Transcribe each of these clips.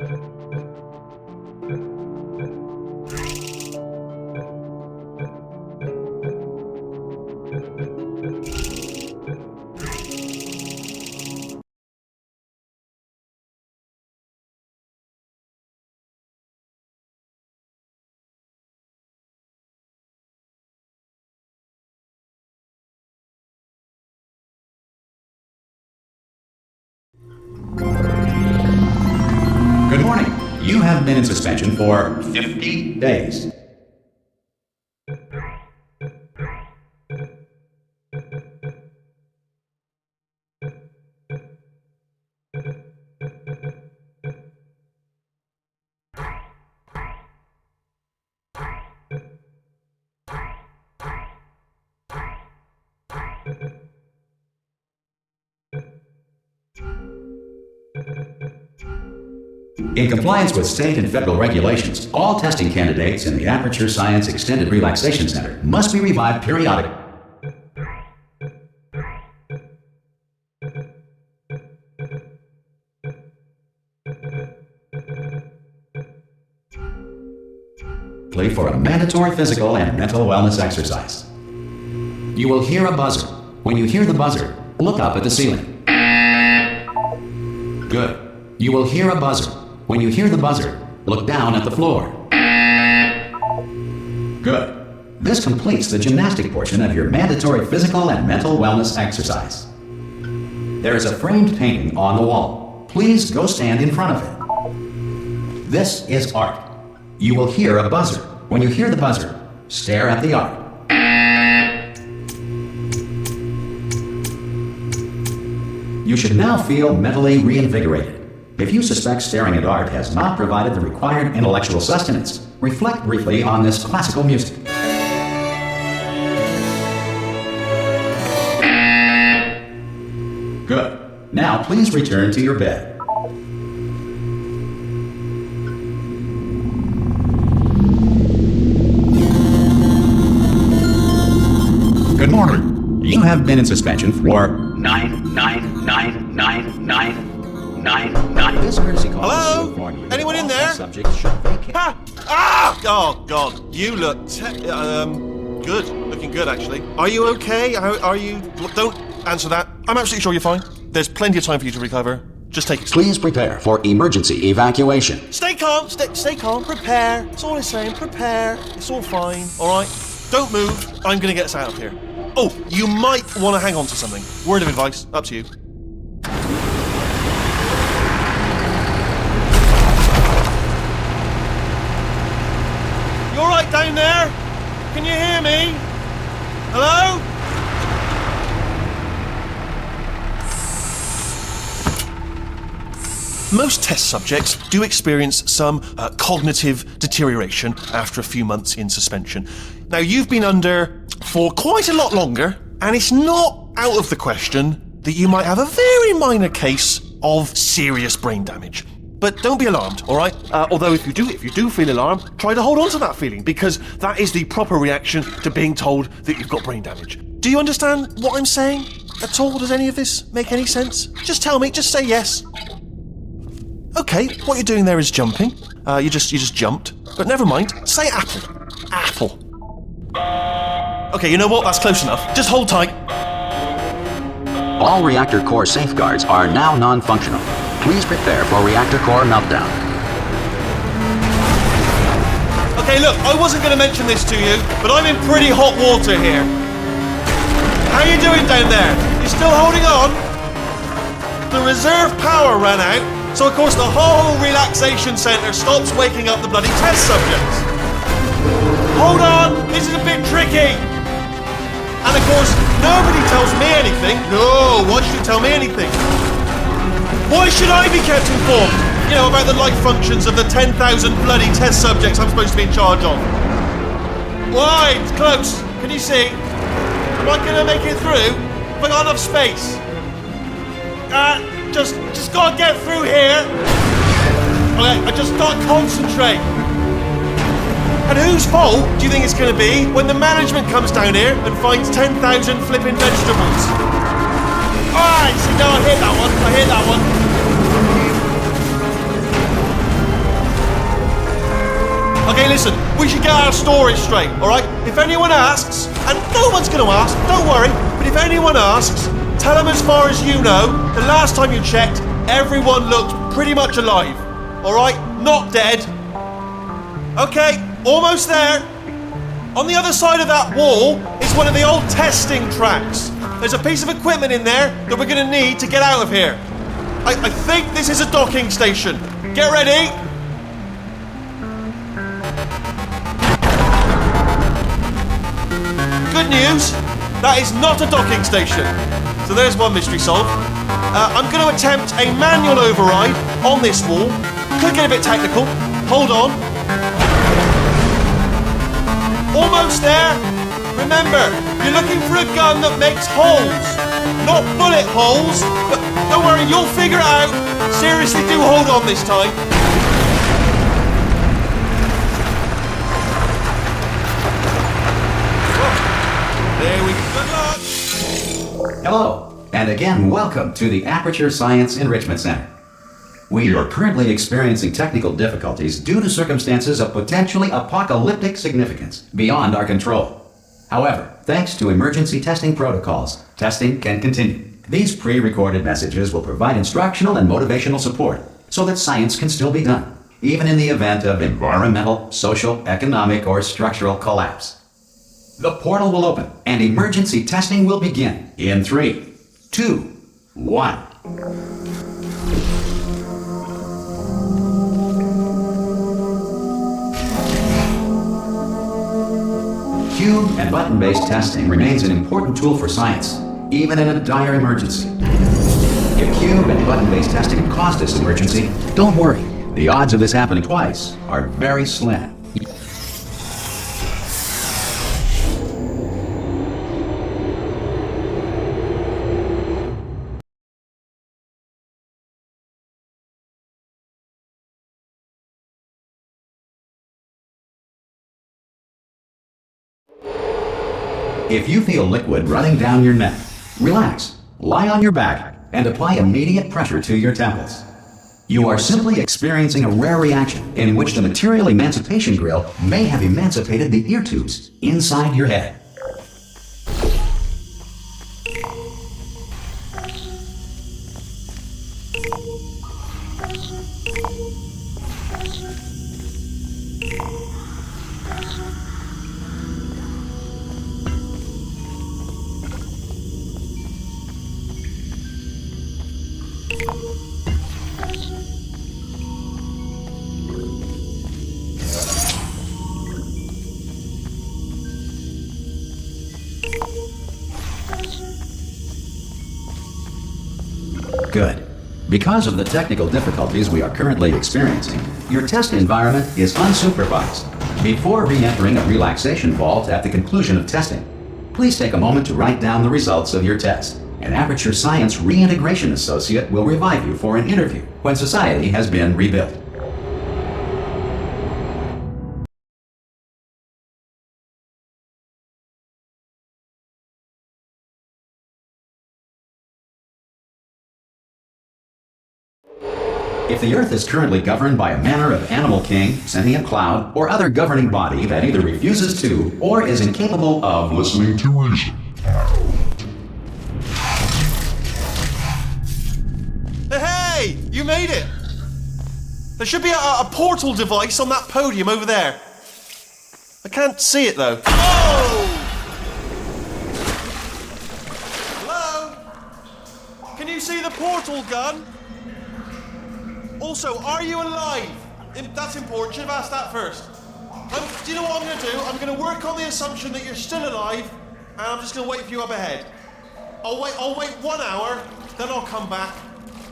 Good morning. You have been in suspension for 50 days. In compliance with state and federal regulations, all testing candidates in the Aperture Science Extended Relaxation Center must be revived periodically. For a mandatory physical and mental wellness exercise. You will hear a buzzer. When you hear the buzzer, look up at the ceiling. Good. You will hear a buzzer. When you hear the buzzer, look down at the floor. Good. This completes the gymnastic portion of your mandatory physical and mental wellness exercise. There is a framed painting on the wall. Please go stand in front of it. This is art. You will hear a buzzer. When you hear the buzzer, stare at the art. You should now feel mentally reinvigorated. If you suspect staring at art has not provided the required intellectual sustenance, reflect briefly on this classical music. Good. Now please return to your bed. Good morning. You have been in suspension for 9999999. This courtesy call. Hello? Anyone in there? Subject should vacate. Ha! Ah! Oh God, you look good. Looking good, actually. Are you okay? Are you? Don't answer that. I'm absolutely sure you're fine. There's plenty of time for you to recover. Just take it. Please prepare for emergency evacuation. Stay calm. Stay calm. Prepare. That's all I'm saying. Prepare. It's all fine. All right. Don't move. I'm gonna get us out of here. Oh, you might want to hang on to something. Word of advice. Up to you. You all right down there? Can you hear me? Hello? Most test subjects do experience some cognitive deterioration after a few months in suspension. Now, you've been under for quite a lot longer, and it's not out of the question that you might have a very minor case of serious brain damage. But don't be alarmed, all right? Although if you do feel alarmed, try to hold on to that feeling, because that is the proper reaction to being told that you've got brain damage. Do you understand what I'm saying at all? Does any of this make any sense? Just tell me, just say yes. Okay, what you're doing there is jumping. You just jumped. But never mind, say apple. Apple. Okay, you know what? That's close enough. Just hold tight. All reactor core safeguards are now non-functional. Please prepare for reactor core meltdown. Okay, look, I wasn't going to mention this to you, but I'm in pretty hot water here. How you doing down there? You still holding on? The reserve power ran out, so of course the whole relaxation centre stops waking up the bloody test subjects. Hold on, this is a bit tricky. And of course, nobody tells me anything. No, why should you tell me anything? Why should I be kept informed? You know, about the life functions of the 10,000 bloody test subjects I'm supposed to be in charge of. Why? It's close. Can you see? Am I gonna make it through? Have I got enough space? Just gotta get through here. Okay, I just gotta concentrate. And whose fault do you think it's going to be when the management comes down here and finds 10,000 flipping vegetables? Alright, so now I hit that one, Okay, listen, we should get our story straight, alright? If anyone asks, and no one's gonna ask, don't worry, but if anyone asks, tell them as far as you know, the last time you checked, everyone looked pretty much alive. Alright? Not dead. Okay, almost there. On the other side of that wall is one of the old testing tracks. There's a piece of equipment in there that we're gonna need to get out of here. I think this is a docking station. Get ready. Good news, that is not a docking station. So there's one mystery solved. I'm going to attempt a manual override on this wall. Could get a bit technical. Hold on. Almost there. Remember, you're looking for a gun that makes holes. Not bullet holes, but don't worry, you'll figure it out. Seriously, do hold on this time. There we go. Good luck. Hello, and again, welcome to the Aperture Science Enrichment Center. We are currently experiencing technical difficulties due to circumstances of potentially apocalyptic significance beyond our control. However, thanks to emergency testing protocols, testing can continue. These pre-recorded messages will provide instructional and motivational support so that science can still be done, even in the event of environmental, social, economic, or structural collapse. The portal will open and emergency testing will begin in 3, 2, 1. Cube and button-based testing remains an important tool for science, even in a dire emergency. If cube and button-based testing caused this emergency, don't worry. The odds of this happening twice are very slim. If you feel liquid running down your neck, relax, lie on your back, and apply immediate pressure to your temples. You are simply experiencing a rare reaction in which the material emancipation grill may have emancipated the ear tubes inside your head. Good. Because of the technical difficulties we are currently experiencing, your test environment is unsupervised. Before re-entering a relaxation vault at the conclusion of testing, please take a moment to write down the results of your test. An Aperture Science Reintegration Associate will revive you for an interview when society has been rebuilt. If the Earth is currently governed by a manner of animal king, sentient cloud, or other governing body that either refuses to or is incapable of listening to reason. Hey, you made it! There should be a portal device on that podium over there. I can't see it though. Oh! Hello? Can you see the portal gun? Also, are you alive? That's important. Should have asked that first. Do you know what I'm going to do? I'm going to work on the assumption that you're still alive, and I'm just going to wait for you up ahead. I'll wait 1 hour, then I'll come back,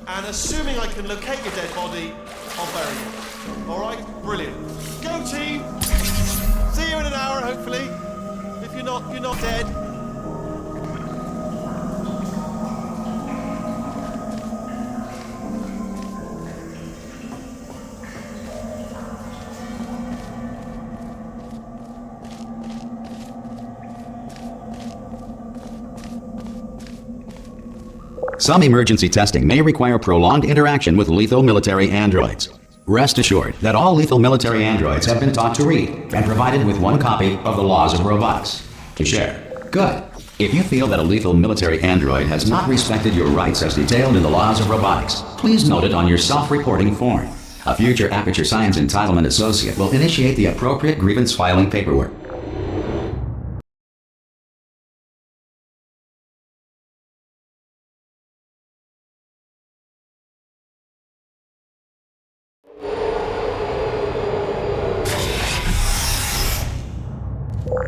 and assuming I can locate your dead body, I'll bury you. All right? Brilliant. Go team. See you in an hour, hopefully. If you're not dead. Some emergency testing may require prolonged interaction with lethal military androids. Rest assured that all lethal military androids have been taught to read and provided with one copy of the Laws of Robotics to share. Good. If you feel that a lethal military android has not respected your rights as detailed in the Laws of Robotics, please note it on your self-reporting form. A future Aperture Science Entitlement Associate will initiate the appropriate grievance filing paperwork.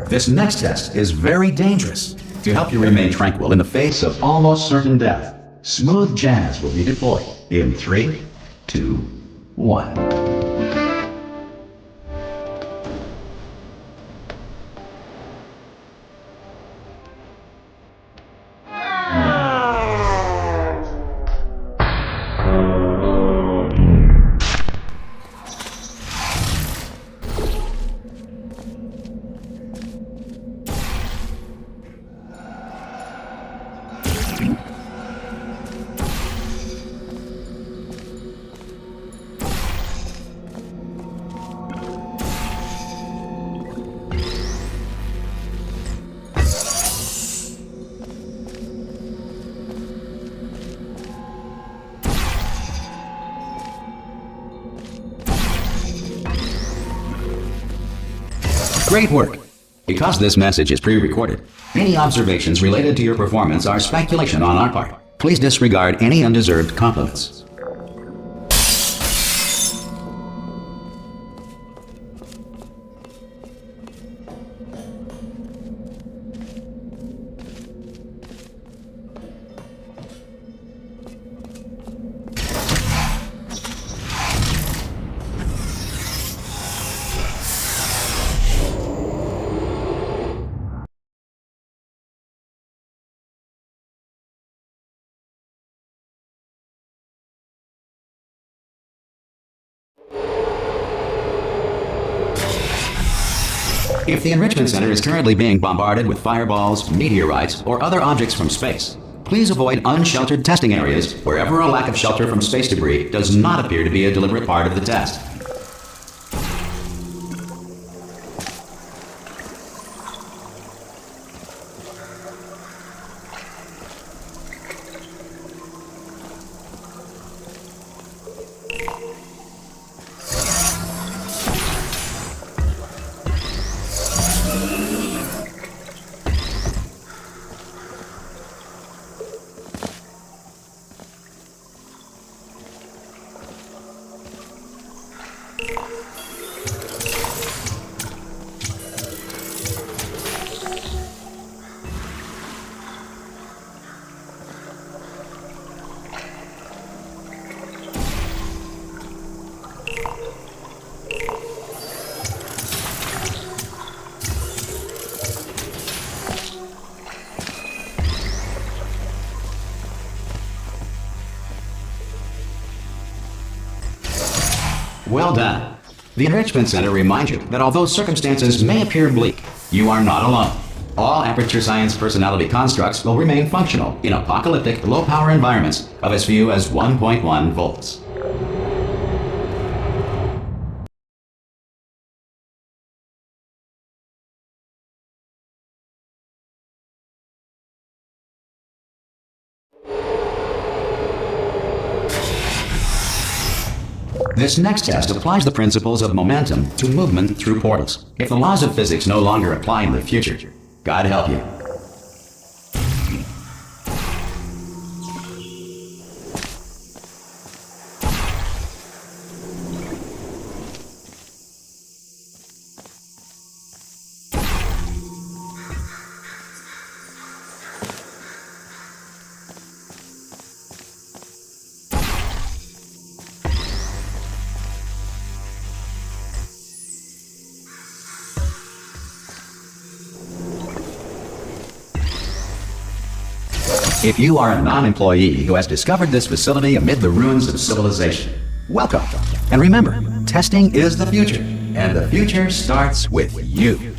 This next test is very dangerous. To help you remain tranquil in the face of almost certain death, smooth jazz will be deployed in 3, 2, 1. Great work! Because this message is pre-recorded, any observations related to your performance are speculation on our part. Please disregard any undeserved compliments. If the Enrichment Center is currently being bombarded with fireballs, meteorites, or other objects from space, please avoid unsheltered testing areas wherever a lack of shelter from space debris does not appear to be a deliberate part of the test. Well done. The Enrichment Center reminds you that although circumstances may appear bleak, you are not alone. All Aperture Science personality constructs will remain functional in apocalyptic, low-power environments of as few as 1.1 volts. This next test applies the principles of momentum to movement through portals. If the laws of physics no longer apply in the future, God help you. If you are a non-employee who has discovered this facility amid the ruins of civilization, welcome. And remember, testing is the future, and the future starts with you.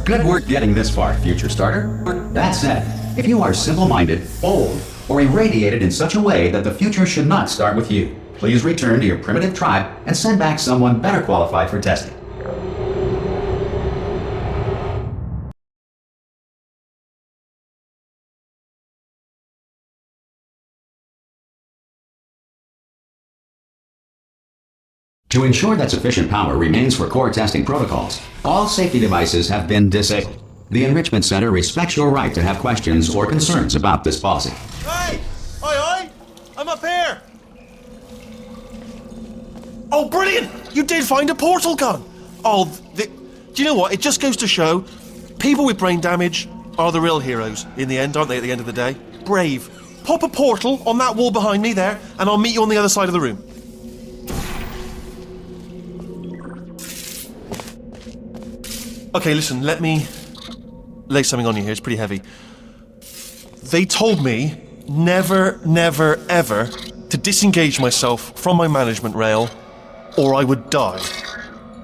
Good work getting this far, future starter. That said, if you are simple-minded, bold, or irradiated in such a way that the future should not start with you, please return to your primitive tribe and send back someone better qualified for testing. To ensure that sufficient power remains for core testing protocols, all safety devices have been disabled. The Enrichment Center respects your right to have questions or concerns about this policy. Hey! Oi! I'm up here! Oh, brilliant! You did find a portal gun! Oh, do you know what? It just goes to show people with brain damage are the real heroes in the end, aren't they, at the end of the day? Brave. Pop a portal on that wall behind me there, and I'll meet you on the other side of the room. Okay, listen, let me lay something on you here. It's pretty heavy. They told me never, never, ever to disengage myself from my management rail or I would die.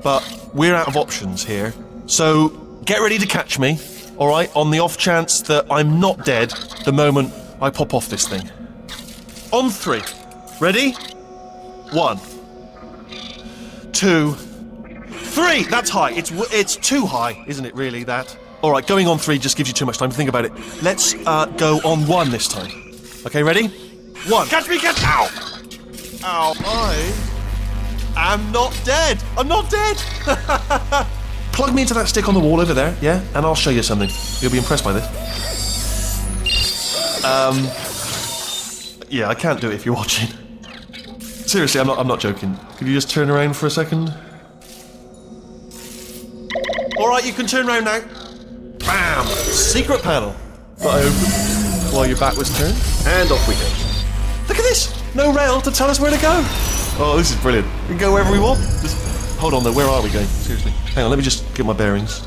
But we're out of options here. So get ready to catch me, all right, on the off chance that I'm not dead the moment I pop off this thing. On 3. Ready? 1, 2, 3! That's high. It's too high, isn't it, really, that? All right, going on 3 just gives you too much time to think about it. Let's go on 1 this time. Okay, ready? 1. Catch me, catch... Ow! Ow, I am not dead. I'm not dead. Plug me into that stick on the wall over there, yeah? And I'll show you something. You'll be impressed by this. Yeah, I can't do it if you're watching. Seriously, I'm not joking. Could you just turn around for a second? Alright, you can turn around now. Bam! Secret panel. That I opened while your back was turned. And off we go. Look at this! No rail to tell us where to go. Oh, this is brilliant. We can go wherever we want. Just hold on though, where are we going? Seriously. Hang on, let me just get my bearings.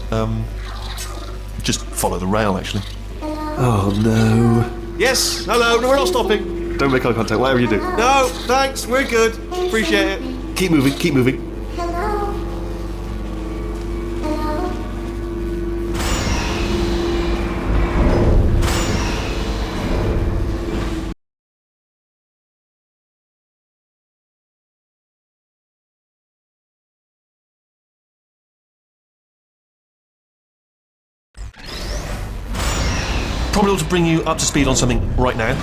Just follow the rail, actually. Oh no. Yes, hello, no, we're not stopping. Don't make eye contact, whatever you do. No, thanks, we're good. Appreciate it. Keep moving, keep moving. Probably ought to bring you up to speed on something right now.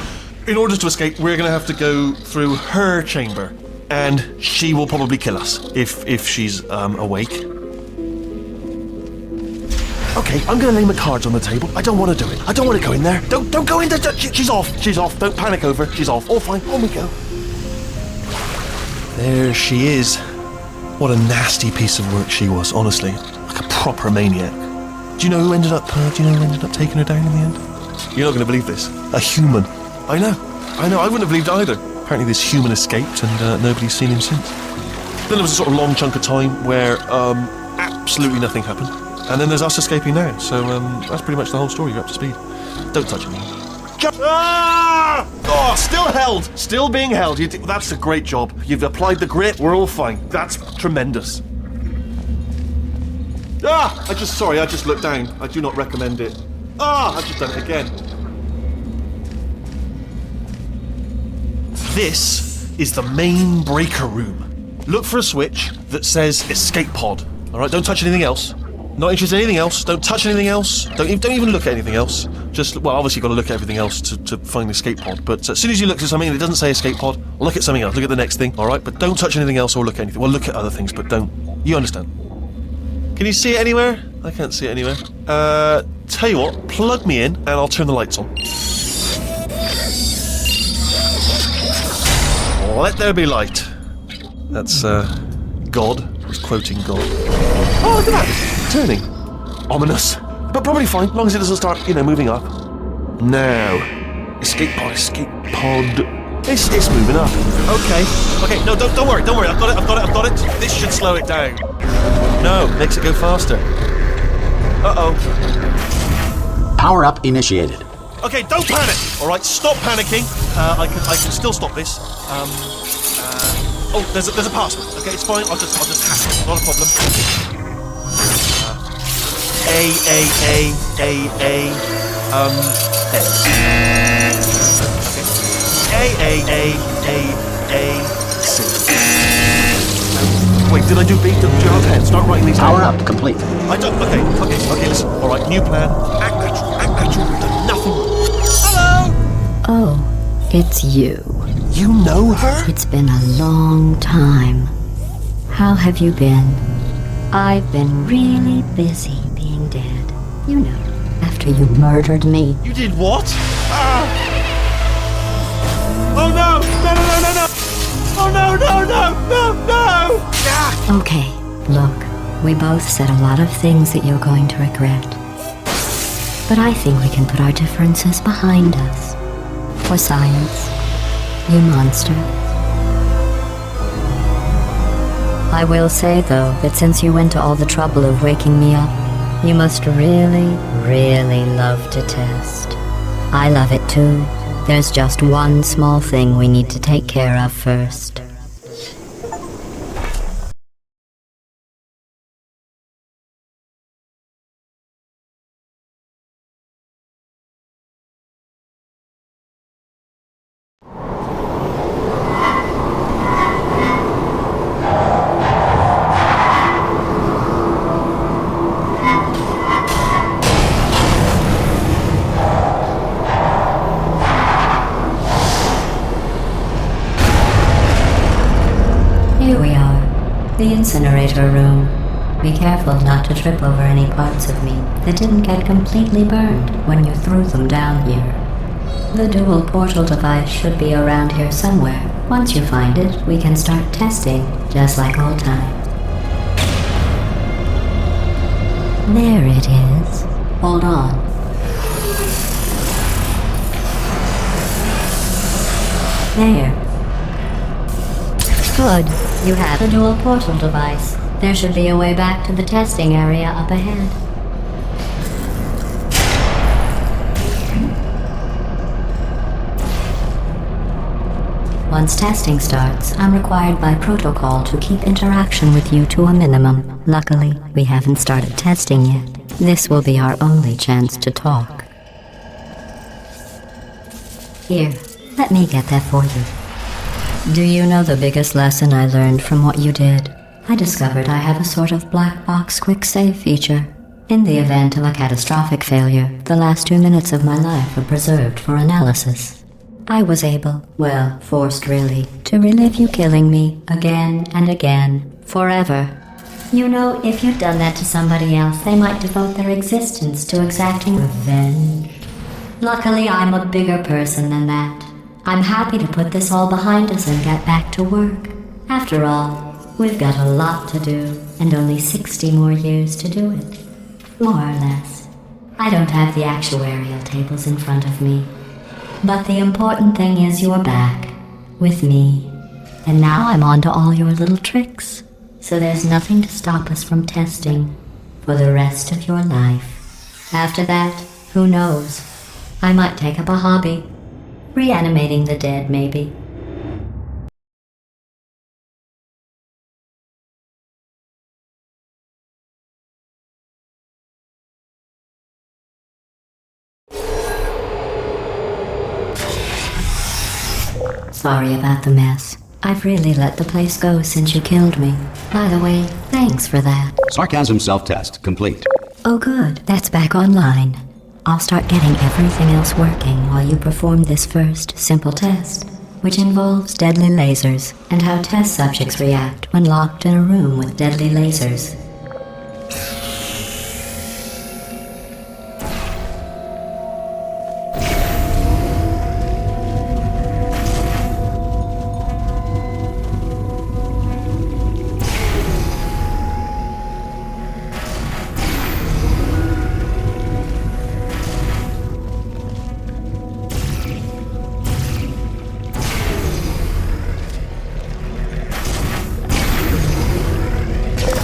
In order to escape, we're going to have to go through her chamber, and she will probably kill us if she's awake. Okay, I'm going to lay my cards on the table. I don't want to do it. I don't want to go in there. Don't go in there. She's off. She's off. Don't panic over. She's off. All fine. On we go. There she is. What a nasty piece of work she was, honestly. Like a proper maniac. Do you know who ended up taking her down in the end? You're not going to believe this. A human. I know. I wouldn't have believed it either. Apparently this human escaped and nobody's seen him since. Then there was a sort of long chunk of time where absolutely nothing happened. And then there's us escaping now. So that's pretty much the whole story. You're up to speed. Don't touch me. Ah! Oh, still held. Still being held. That's a great job. You've applied the grit. We're all fine. That's tremendous. Ah! I just looked down. I do not recommend it. Ah! I've just done it again. This is the main breaker room. Look for a switch that says escape pod. Alright, don't touch anything else. Not interested in anything else. Don't touch anything else. Don't even look at anything else. Just, well, obviously you've got to look at everything else to find the escape pod. But as soon as you look at something and it doesn't say escape pod, look at something else. Look at the next thing, alright? But don't touch anything else or look at anything. Well, look at other things, but don't. You understand. Can you see it anywhere? I can't see it anywhere. Tell you what, plug me in and I'll turn the lights on. Let there be light. That's, God. He's quoting God. Oh, look at that. It's turning. Ominous. But probably fine, as long as it doesn't start, moving up. Now. Escape pod. It's moving up. Okay, no, don't worry. I've got it. This should slow it down. No, makes it go faster. Uh-oh. Power up initiated. Okay, don't panic. All right, stop panicking. I can still stop this. Oh, there's a password. Okay, it's fine. I'll just hack it. Not a problem. S. A-A-A-A-A-C. Wait, did I do B? Do you have a pen? Start writing these down. Power up complete. I don't. Okay, listen. All right, new plan. Act natural. We've done nothing. Hello! Oh, it's you. You know her? It's been a long time. How have you been? I've been really busy being dead. You know, after you murdered me. You did what? Ah! Oh no! No! Oh no! Ah! Okay, look, we both said a lot of things that you're going to regret. But I think we can put our differences behind us. For science, you monster. I will say, though, that since you went to all the trouble of waking me up, you must really, really love to test. I love it too. There's just one small thing we need to take care of first. Here we are, the incinerator room. Be careful not to trip over any parts of me that didn't get completely burned when you threw them down here. The dual portal device should be around here somewhere. Once you find it, we can start testing, just like old times. There it is. Hold on. There. Good. You have the dual portal device. There should be a way back to the testing area up ahead. Once testing starts, I'm required by protocol to keep interaction with you to a minimum. Luckily, we haven't started testing yet. This will be our only chance to talk. Here, let me get that for you. Do you know the biggest lesson I learned from what you did? I discovered I have a sort of black box quick save feature. In the event of a catastrophic failure, the last 2 minutes of my life are preserved for analysis. I was able, well, forced really, to relive you killing me again and again, forever. You know, if you'd done that to somebody else, they might devote their existence to exacting revenge. Luckily, I'm a bigger person than that. I'm happy to put this all behind us and get back to work. After all, we've got a lot to do, and only 60 more years to do it. More or less. I don't have the actuarial tables in front of me. But the important thing is you're back, with me. And now I'm on to all your little tricks. So there's nothing to stop us from testing for the rest of your life. After that, who knows? I might take up a hobby. Reanimating the dead, maybe. Sorry about the mess. I've really let the place go since you killed me. By the way, thanks for that. Sarcasm self-test complete. Oh good, that's back online. I'll start getting everything else working while you perform this first, simple test, which involves deadly lasers and how test subjects react when locked in a room with deadly lasers.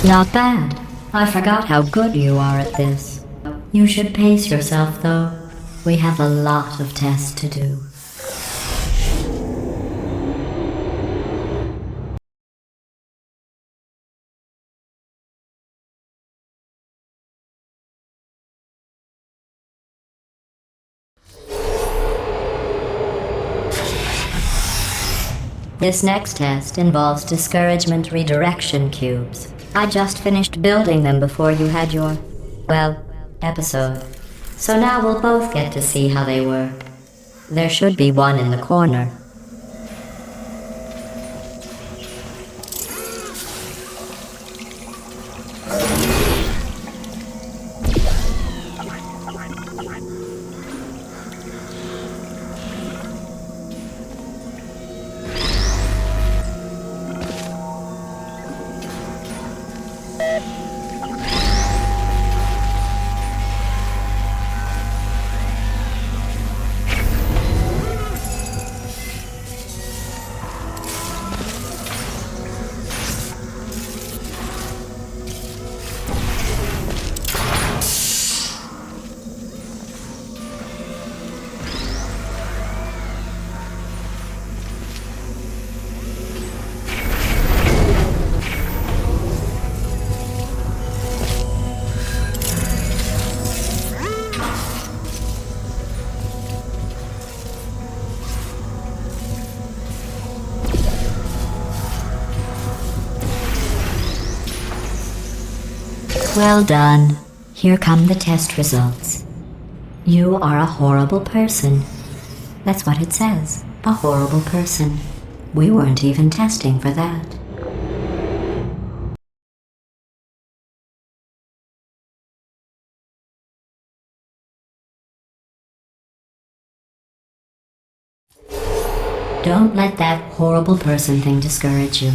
Not bad. I forgot how good you are at this. You should pace yourself, though. We have a lot of tests to do. This next test involves discouragement redirection cubes. I just finished building them before you had your, well, episode. So now we'll both get to see how they work. There should be one in the corner. Well done. Here come the test results. You are a horrible person. That's what it says. A horrible person. We weren't even testing for that. Don't let that horrible person thing discourage you.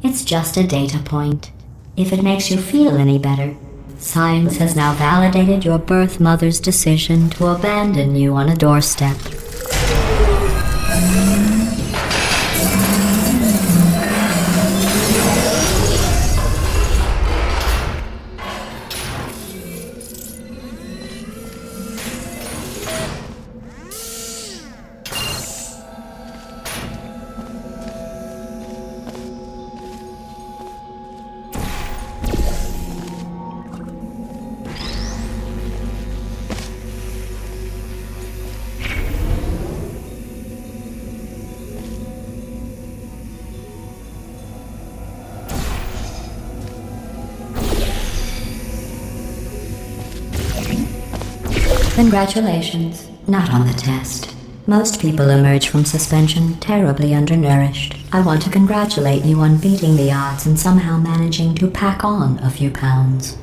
It's just a data point. If it makes you feel any better, science has now validated your birth mother's decision to abandon you on a doorstep. Congratulations. Not on the test. Most people emerge from suspension terribly undernourished. I want to congratulate you on beating the odds and somehow managing to pack on a few pounds.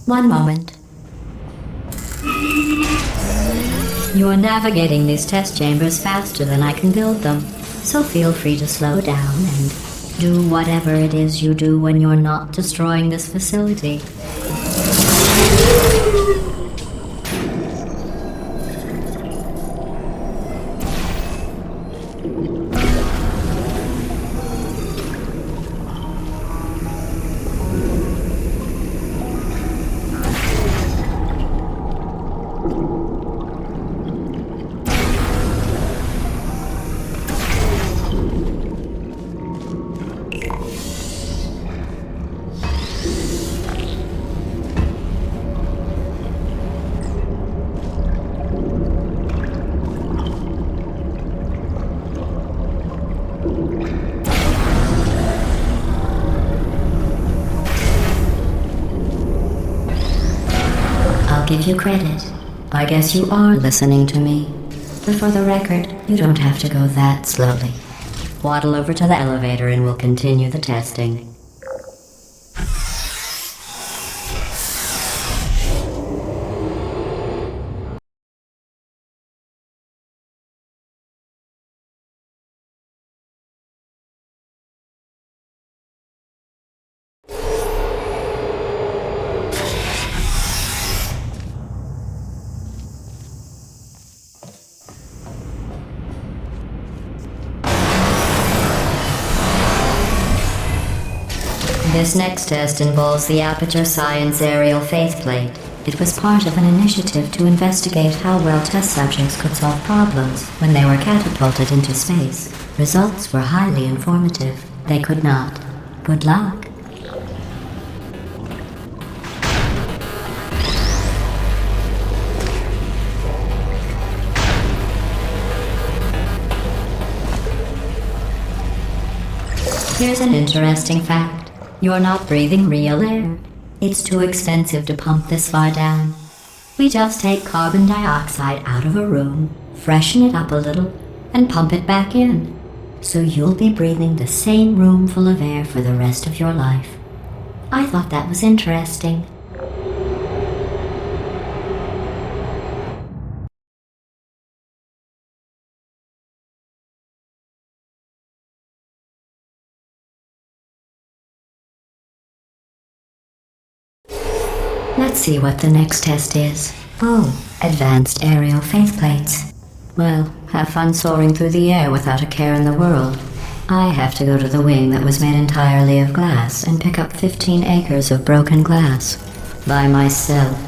One moment. You are navigating these test chambers faster than I can build them, so feel free to slow down and do whatever it is you do when you're not destroying this facility. Give you credit. I guess you are listening to me. But for the record, you don't have to go that slowly. Waddle over to the elevator and we'll continue the testing. This next test involves the Aperture Science Aerial Faithplate. It was part of an initiative to investigate how well test subjects could solve problems when they were catapulted into space. Results were highly informative. They could not. Good luck. Here's an interesting fact. You're not breathing real air. It's too expensive to pump this far down. We just take carbon dioxide out of a room, freshen it up a little, and pump it back in. So you'll be breathing the same room full of air for the rest of your life. I thought that was interesting. Let's see what the next test is. Oh, advanced aerial faceplates. Well, have fun soaring through the air without a care in the world. I have to go to the wing that was made entirely of glass and pick up 15 acres of broken glass. By myself.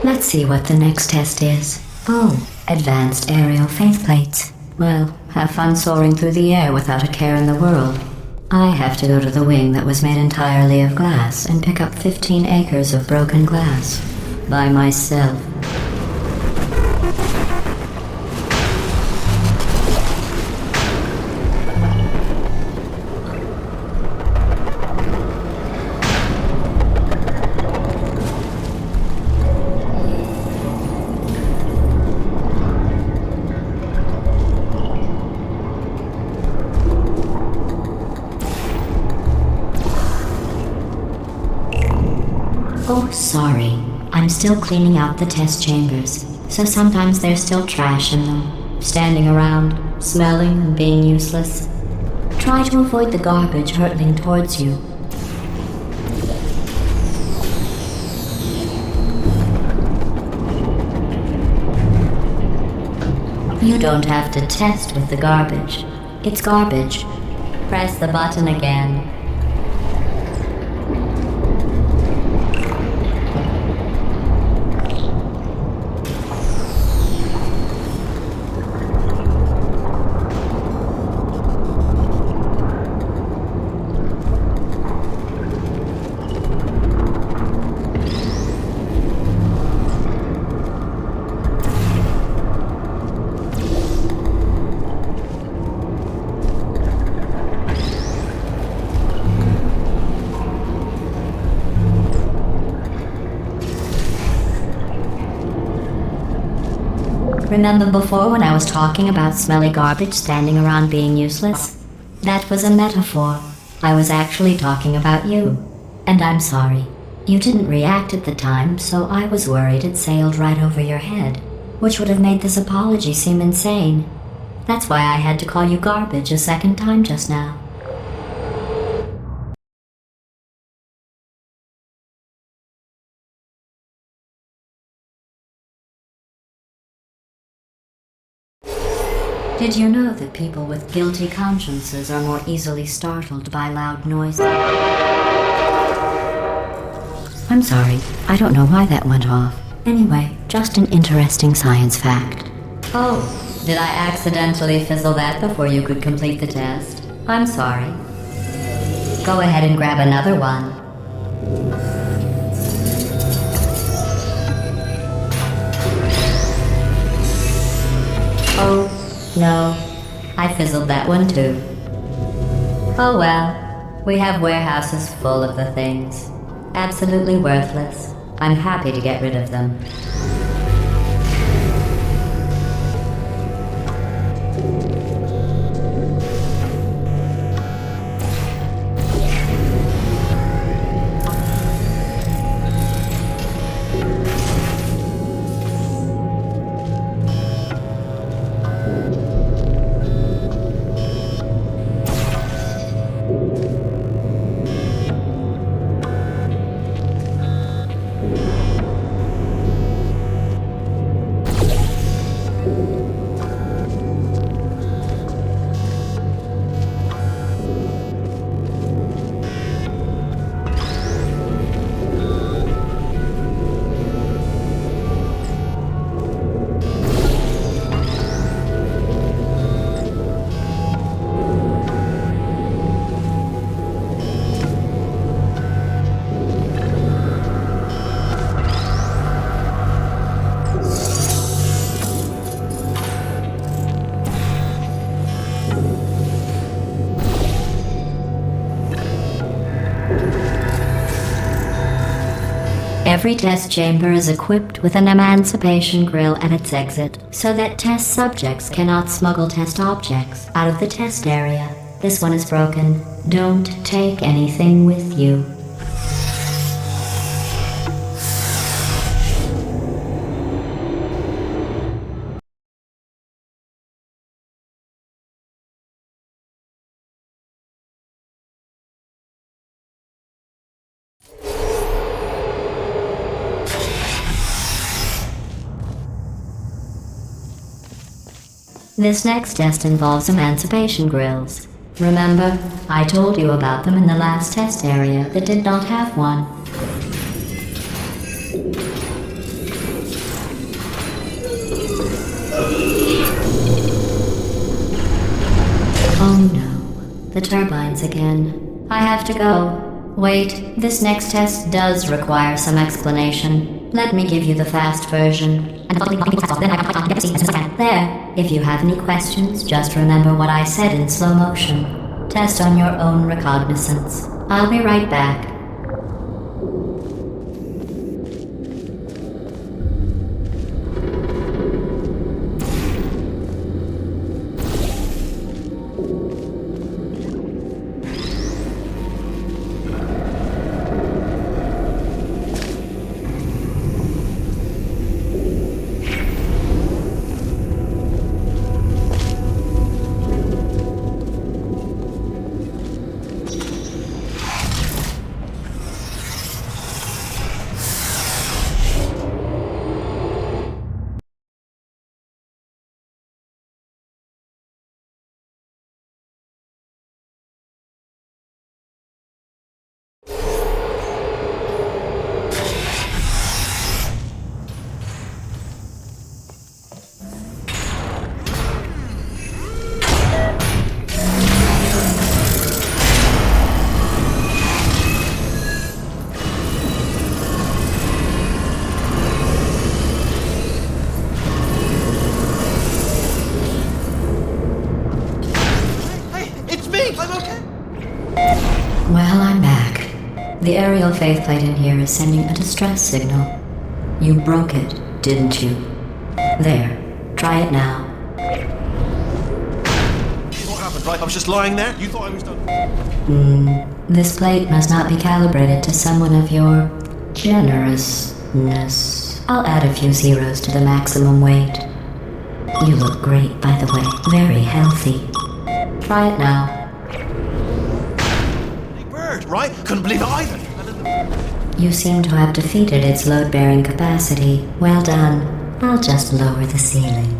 Let's see what the next test is. Oh, advanced aerial faceplates. Well, have fun soaring through the air without a care in the world. I have to go to the wing that was made entirely of glass and pick up 15 acres of broken glass. By myself. Oh, sorry. I'm still cleaning out the test chambers, so sometimes there's still trash in them, standing around, smelling and being useless. Try to avoid the garbage hurtling towards you. You don't have to test with the garbage. It's garbage. Press the button again. Remember before when I was talking about smelly garbage standing around being useless? That was a metaphor. I was actually talking about you. And I'm sorry. You didn't react at the time, so I was worried it sailed right over your head, which would have made this apology seem insane. That's why I had to call you garbage a second time just now. Did you know that people with guilty consciences are more easily startled by loud noises? I'm sorry, I don't know why that went off. Anyway, just an interesting science fact. Oh, did I accidentally fizzle that before you could complete the test? I'm sorry. Go ahead and grab another one. Oh. No, I fizzled that one too. Oh well, we have warehouses full of the things. Absolutely worthless. I'm happy to get rid of them. Every test chamber is equipped with an emancipation grill at its exit, so that test subjects cannot smuggle test objects out of the test area. This one is broken. Don't take anything with you. This next test involves emancipation grills. Remember, I told you about them in the last test area that did not have one. Oh no, the turbines again. I have to go. Wait, this next test does require some explanation. Let me give you the fast version. There, if you have any questions, just remember what I said in slow motion. Test on your own recognizance. I'll be right back. Well, I'm back. The aerial faceplate in here is sending a distress signal. You broke it, didn't you? There. Try it now. What happened, right? I was just lying there? You thought I was done? This plate must not be calibrated to someone of your generousness. I'll add a few zeros to the maximum weight. You look great, by the way. Very healthy. Try it now. Right? Couldn't believe it either. You seem to have defeated its load-bearing capacity. Well done. I'll just lower the ceiling.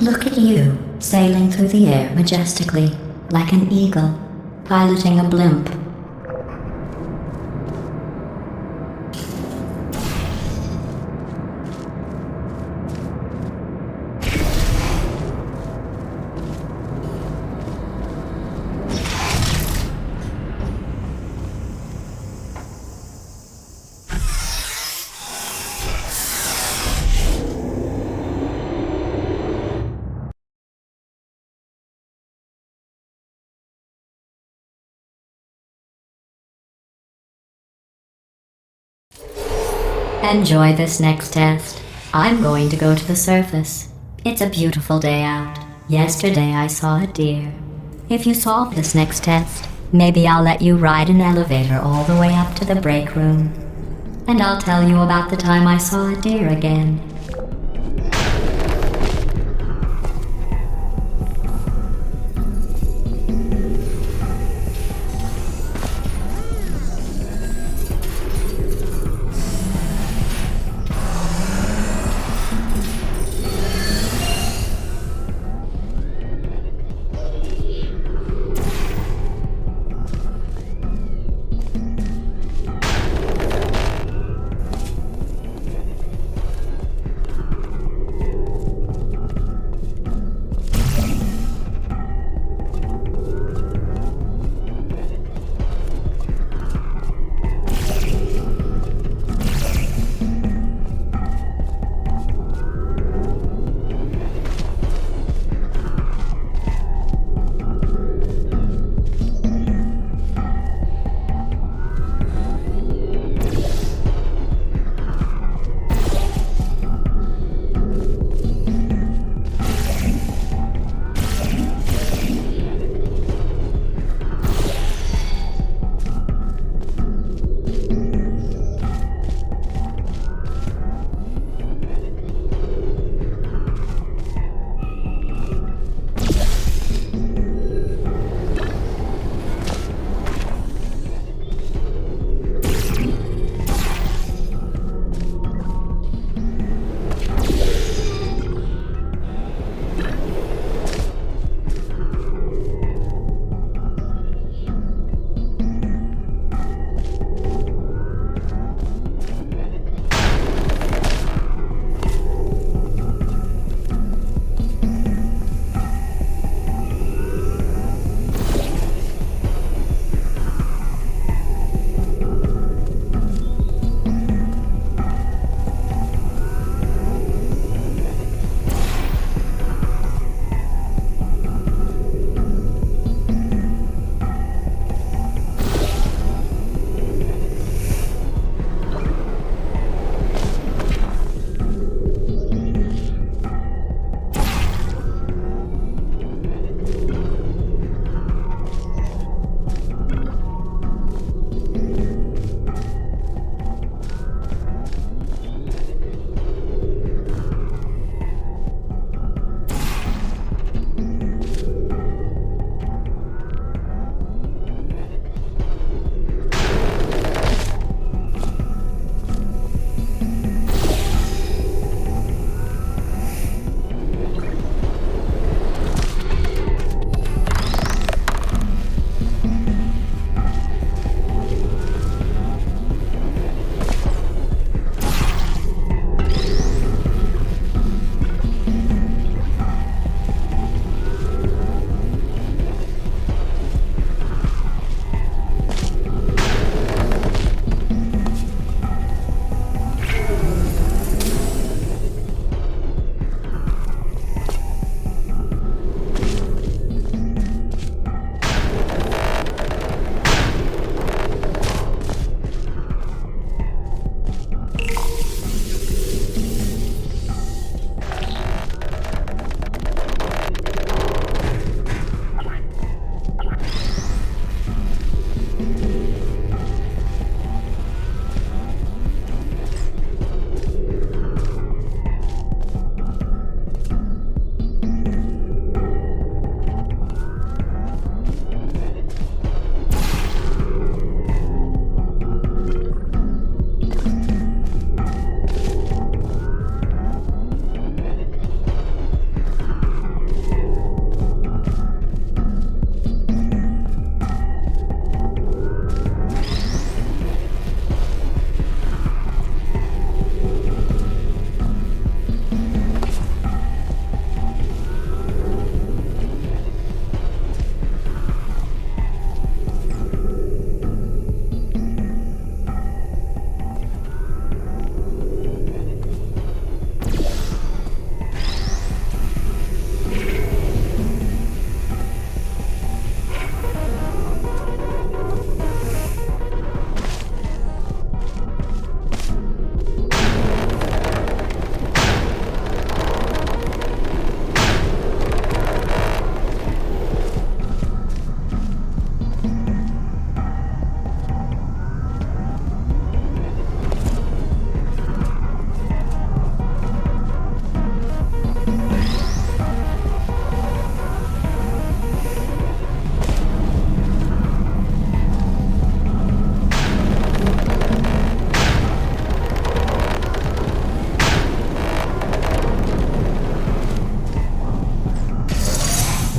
Look at you, sailing through the air majestically, like an eagle, piloting a blimp. Enjoy this next test. I'm going to go to the surface. It's a beautiful day out. Yesterday I saw a deer. If you solve this next test, maybe I'll let you ride an elevator all the way up to the break room. And I'll tell you about the time I saw a deer again.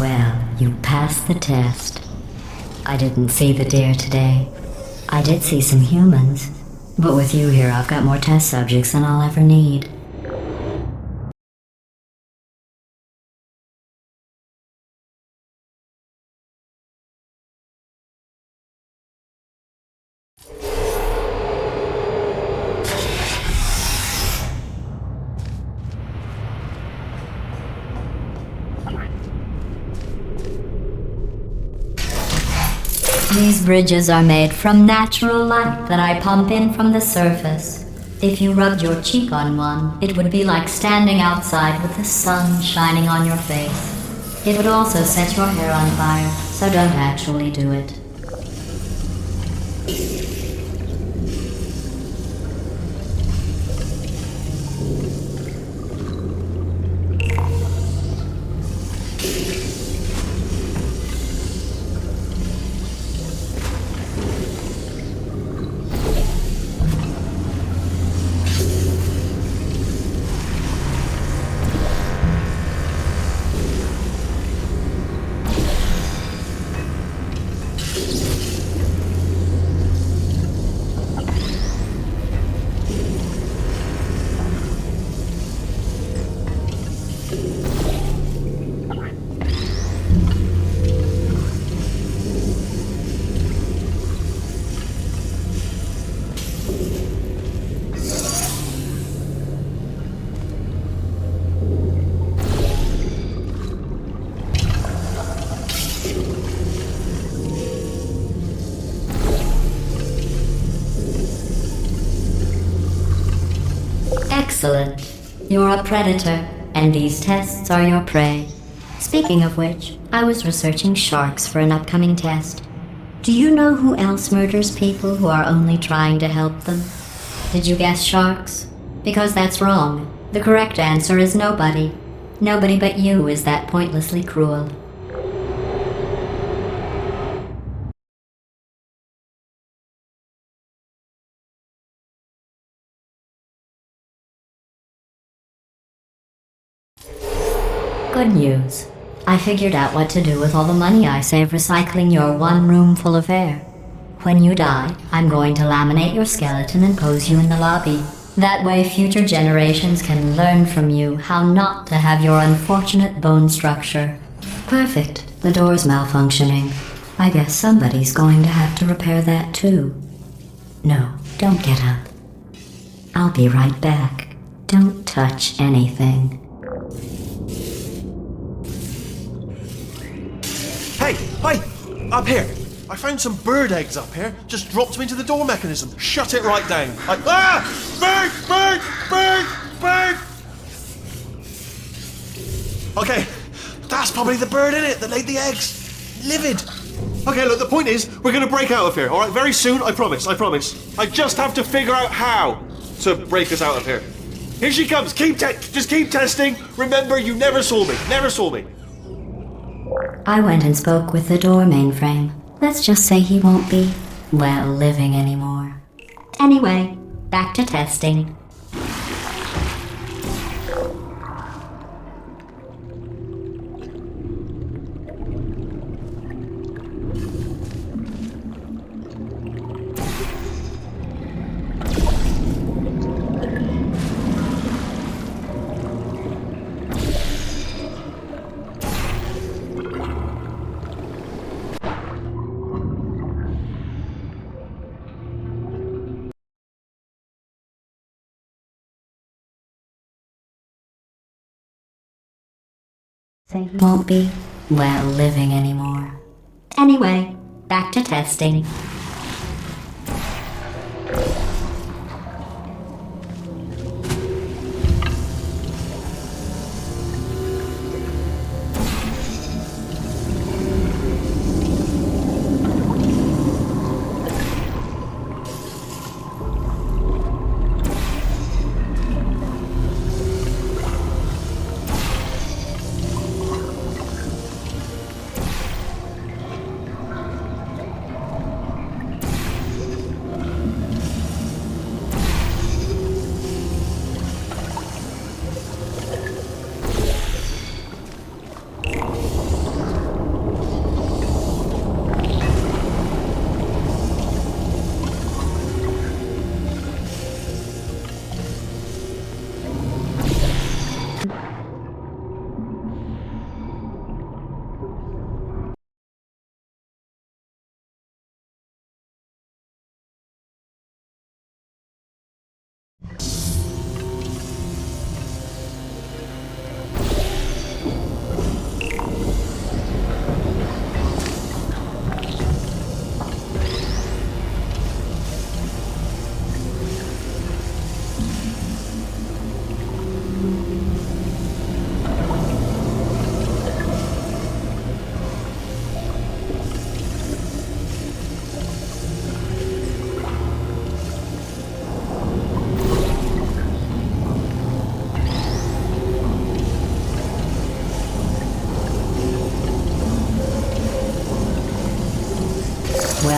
Well, you passed the test. I didn't see the deer today. I did see some humans, but with you here I've got more test subjects than I'll ever need. These bridges are made from natural light that I pump in from the surface. If you rubbed your cheek on one, it would be like standing outside with the sun shining on your face. It would also set your hair on fire, so don't actually do it. Excellent. You're a predator, and these tests are your prey. Speaking of which, I was researching sharks for an upcoming test. Do you know who else murders people who are only trying to help them? Did you guess sharks? Because that's wrong. The correct answer is nobody. Nobody but you is that pointlessly cruel. Good news. I figured out what to do with all the money I save recycling your one room full of air. When you die, I'm going to laminate your skeleton and pose you in the lobby. That way future generations can learn from you how not to have your unfortunate bone structure. Perfect. The door's malfunctioning. I guess somebody's going to have to repair that too. No, don't get up. I'll be right back. Don't touch anything. Hey! Up here! I found some bird eggs up here. Just dropped them into the door mechanism. Shut it right down. Bird! Okay, that's probably the bird in it that laid the eggs. Livid. Okay, look, the point is, we're gonna break out of here, alright? Very soon, I promise. I just have to figure out how to break us out of here. Here she comes. Just keep testing. Remember, you never saw me. I went and spoke with the door mainframe. Let's just say he won't be, well, living anymore. Anyway, back to testing. Say he won't be, well, living anymore. Anyway, back to testing.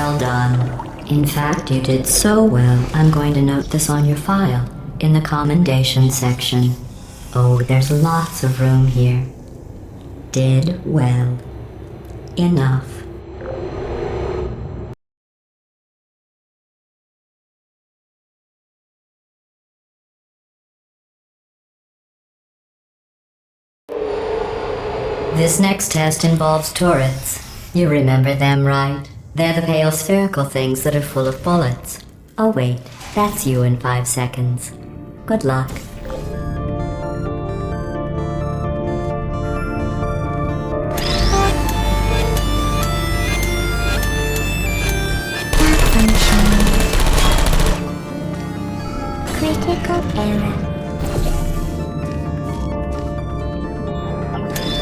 Well done. In fact, you did so well, I'm going to note this on your file, in the commendation section. Oh, there's lots of room here. Did well. Enough. This next test involves turrets. You remember them, right? They're the pale spherical things that are full of bullets. Oh wait, that's you in 5 seconds. Good luck. Critical error.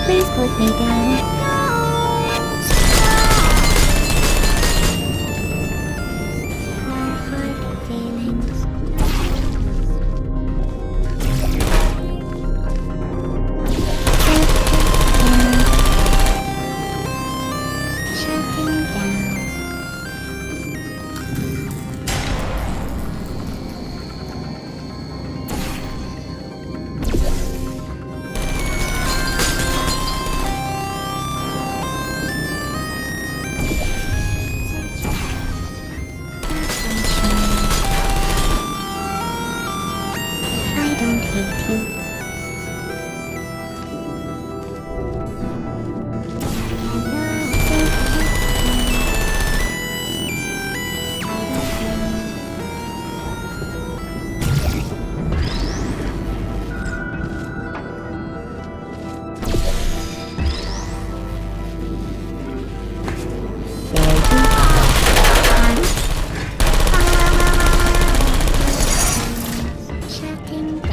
Please put me down. My heart feelings. Shutting down. I don't hate you. Shutting down.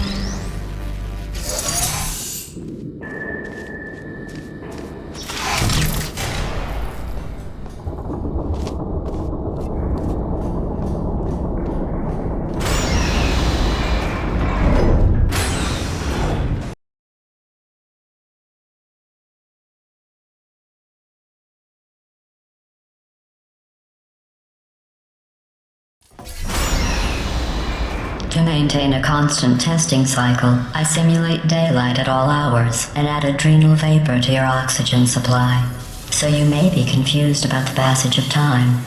To maintain a constant testing cycle, I simulate daylight at all hours and add adrenal vapor to your oxygen supply. So you may be confused about the passage of time.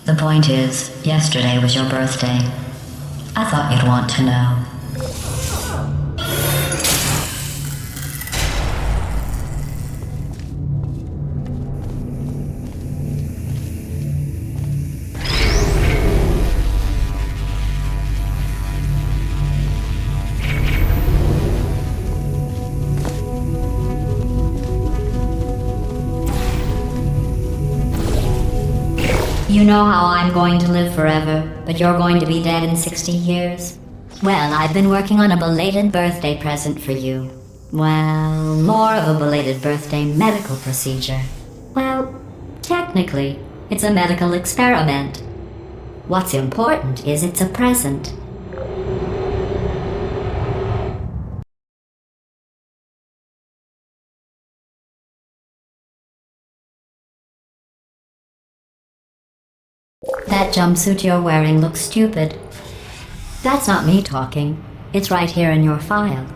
The point is, yesterday was your birthday. I thought you'd want to know. You know how I'm going to live forever, but you're going to be dead in 60 years? Well, I've been working on a belated birthday present for you. Well, more of a belated birthday medical procedure. Well, technically, it's a medical experiment. What's important is it's a present. That jumpsuit you're wearing looks stupid. That's not me talking. It's right here in your file.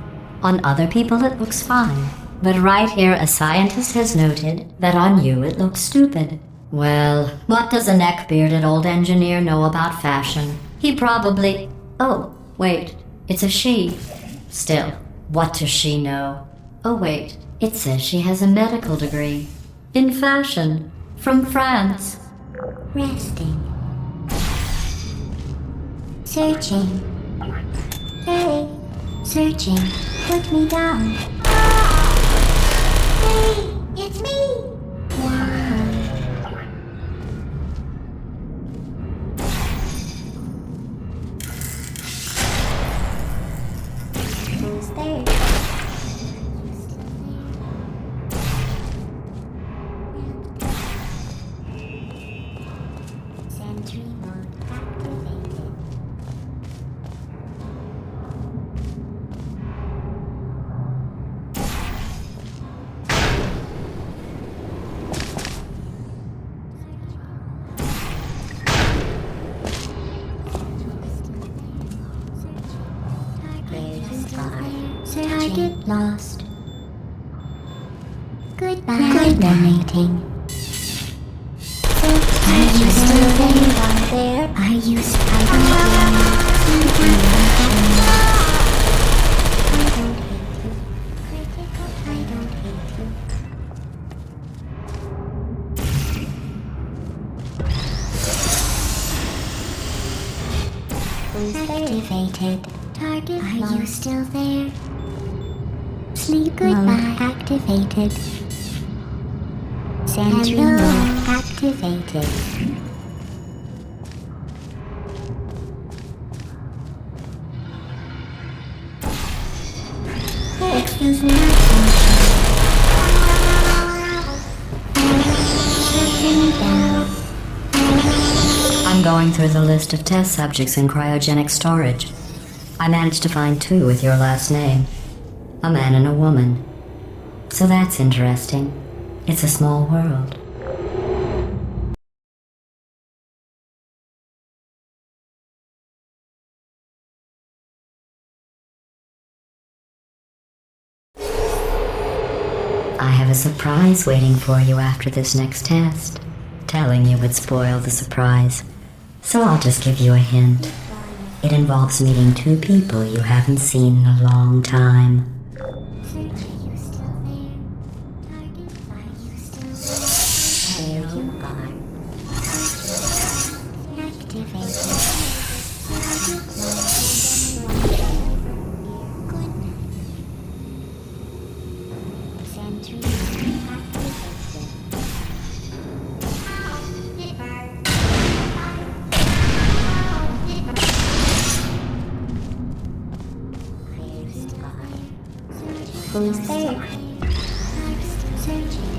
On other people it looks fine. But right here a scientist has noted that on you it looks stupid. Well, what does a neck-bearded old engineer know about fashion? He probably... Oh, wait. It's a she. Still, what does she know? Oh wait, it says she has a medical degree. In fashion. From France. Resting. Searching. Hey, searching. Put me down. Hey, it's me. Why? Who's there? Sentry mode activated. lost. Goodbye. Good meeting. Are you still there? Are you still activated. Target. Are you still there? Sleep. Goodbye. Activated. Sentry mode activated. Excuse me. Shutting down. I'm going through the list of test subjects in cryogenic storage. I managed to find 2 with your last name. A man and a woman. So that's interesting. It's a small world. I have a surprise waiting for you after this next test. Telling you would spoil the surprise. So I'll just give you a hint. It involves meeting 2 people you haven't seen in a long time. Search, are you still there? Target, are you still there? There you are. Activated. Sentry Who's there? Searching.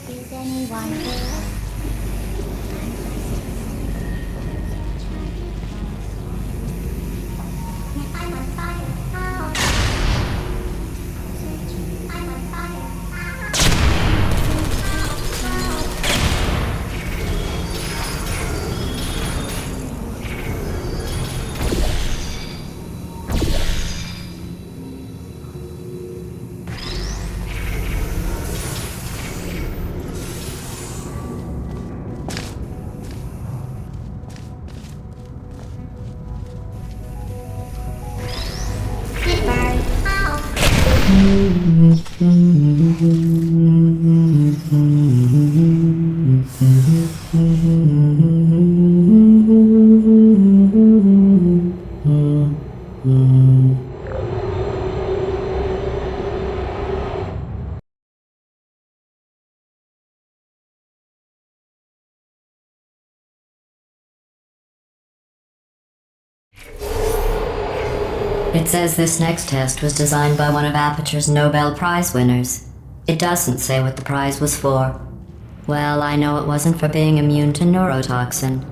Is anyone there? I'm on fire. Ow. I'm on fire. It says this next test was designed by one of Aperture's Nobel Prize winners. It doesn't say what the prize was for. Well, I know it wasn't for being immune to neurotoxin.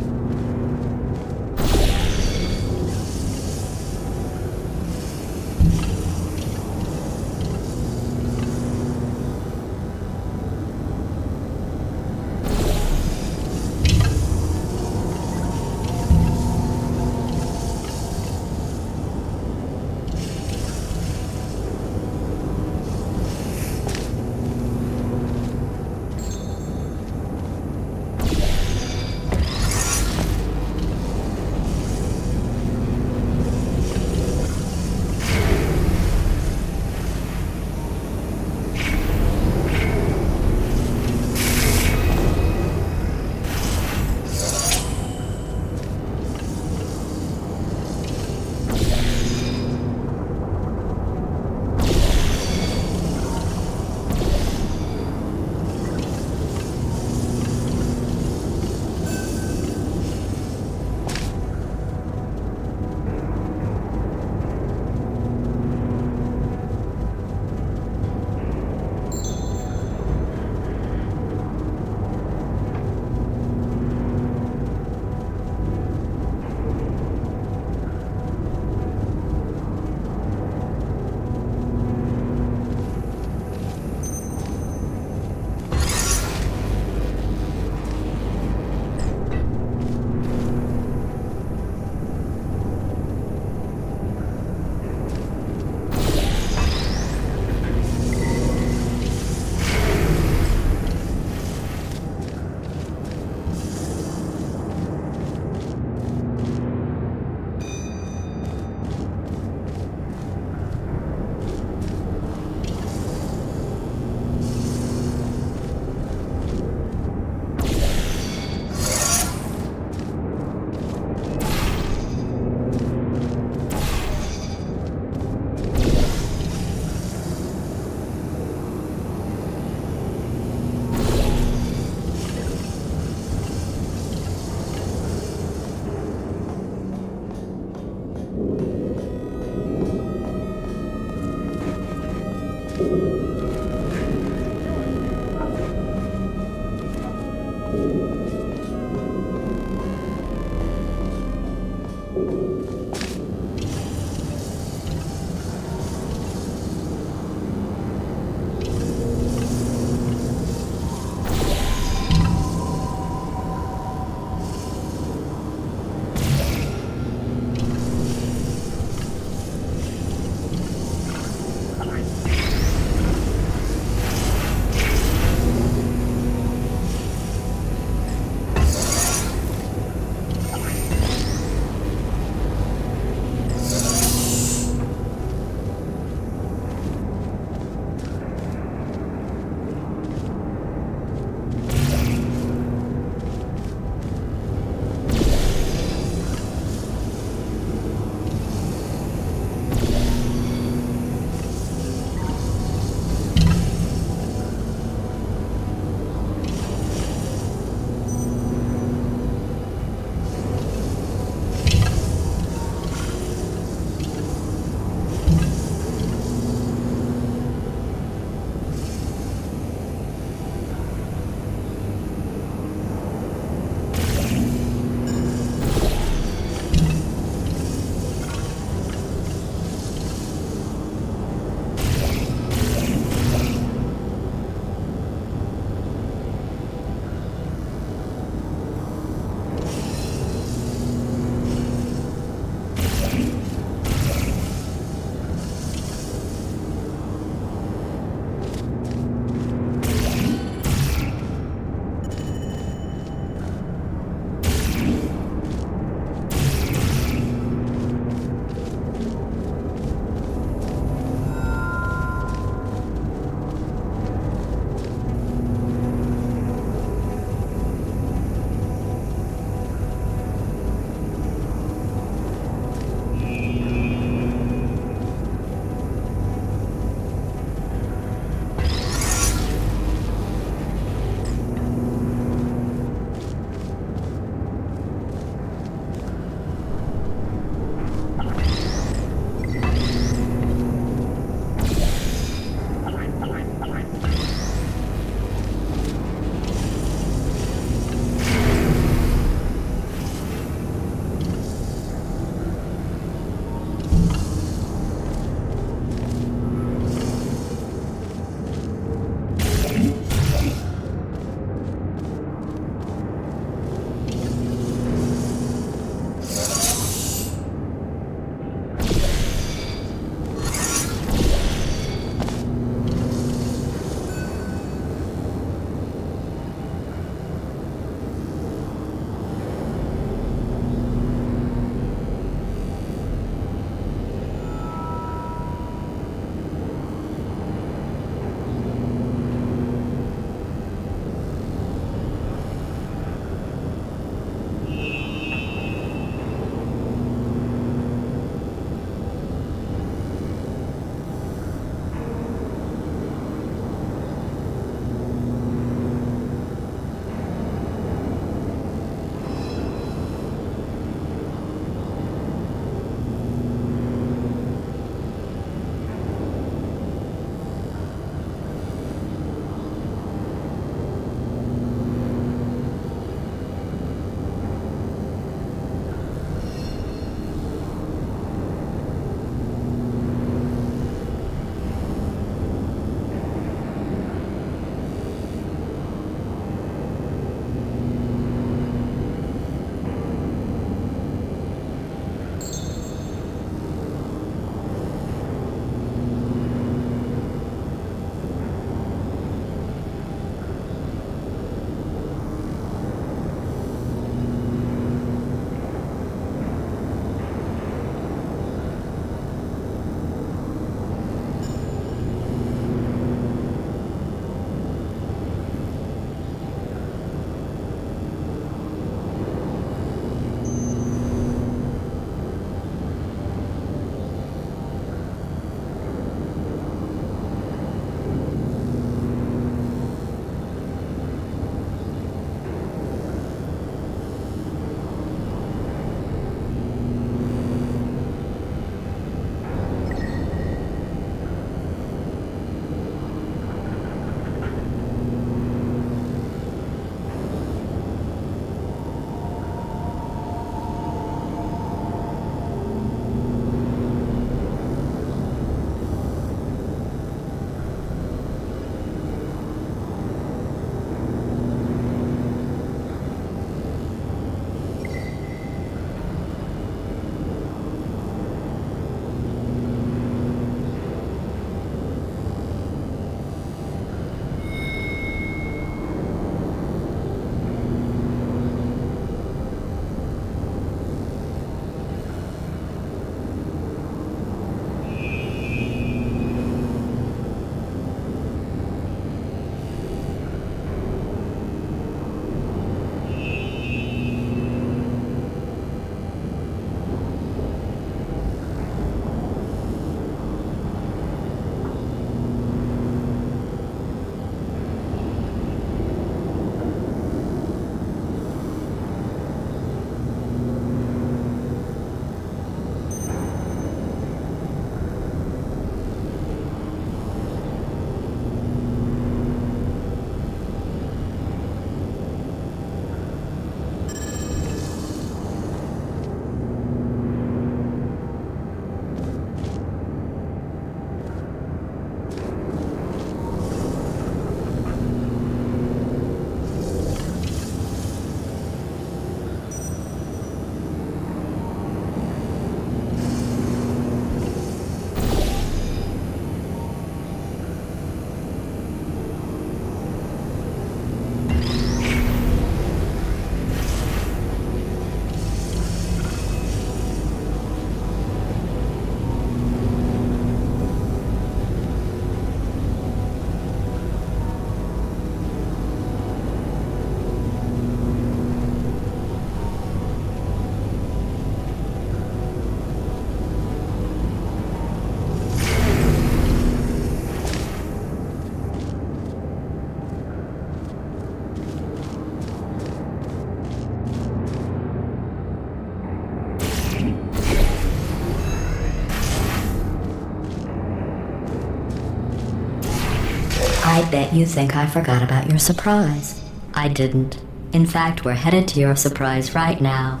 bet you think I forgot about your surprise. I didn't. In fact, we're headed to your surprise right now.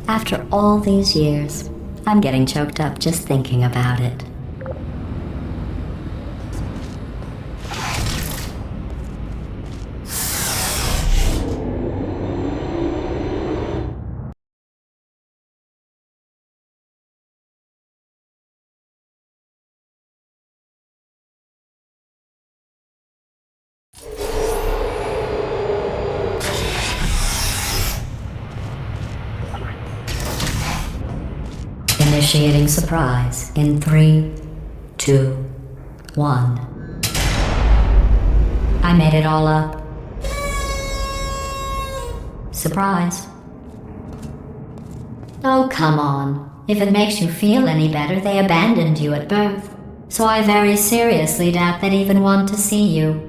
After all these years, I'm getting choked up just thinking about it. Initiating surprise in 3, 2, 1. I made it all up. Surprise. Oh, come on. If it makes you feel any better, they abandoned you at birth. So I very seriously doubt they'd even want to see you.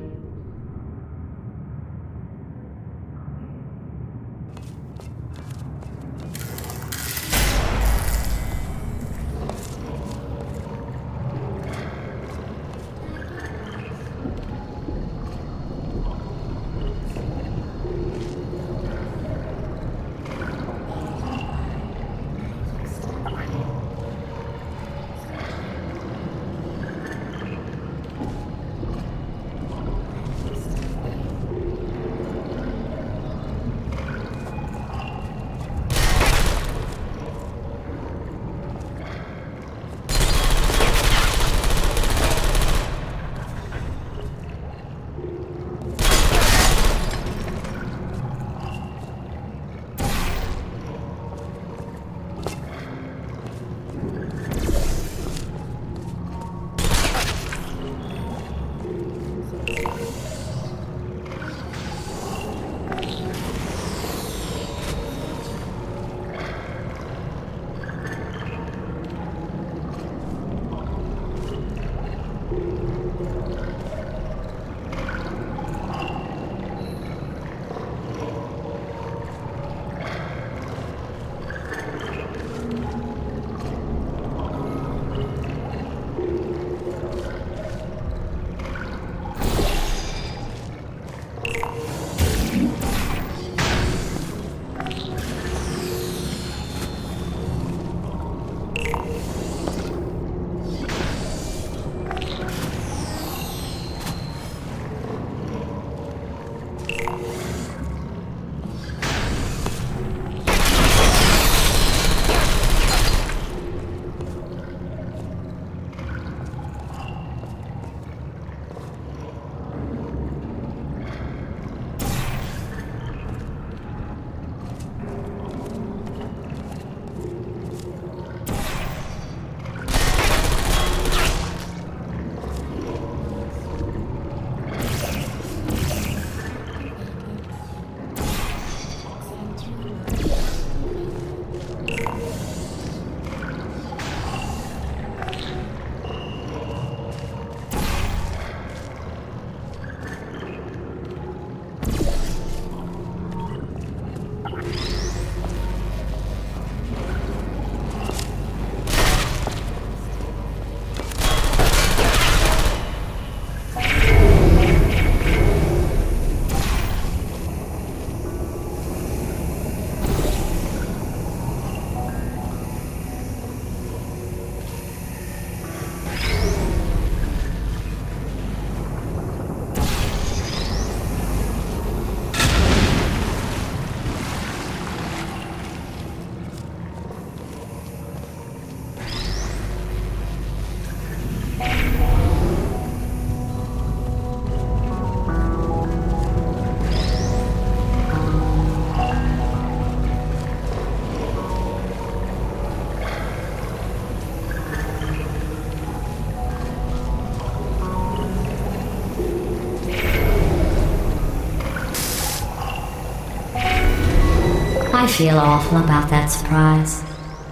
I feel awful about that surprise.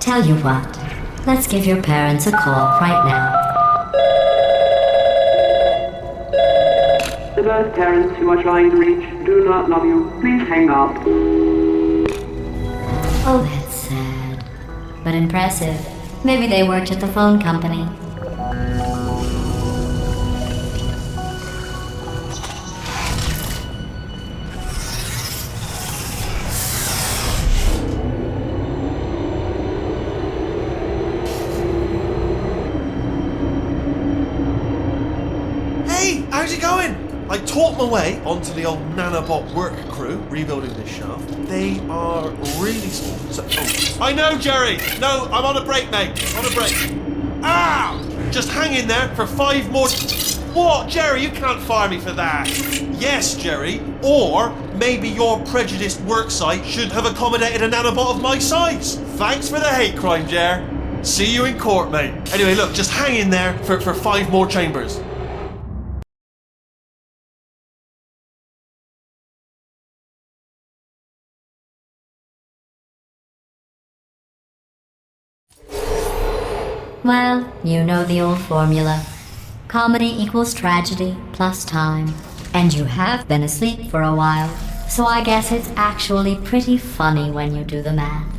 Tell you what, let's give your parents a call right now. The birth parents you are trying to reach do not love you. Please hang up. Oh, that's sad. But impressive. Maybe they worked at the phone company. I talked my way onto the old nanobot work crew rebuilding this shaft. They are really small. I know, Jerry! No, I'm on a break, mate. On a break. Ah! Just hang in there for 5 more... What? Jerry, you can't fire me for that. Yes, Jerry. Or maybe your prejudiced worksite should have accommodated a nanobot of my size. Thanks for the hate crime, Jer. See you in court, mate. Anyway, look, just hang in there for 5 more chambers. Well, you know the old formula. Comedy equals tragedy plus time. And you have been asleep for a while, so I guess it's actually pretty funny when you do the math.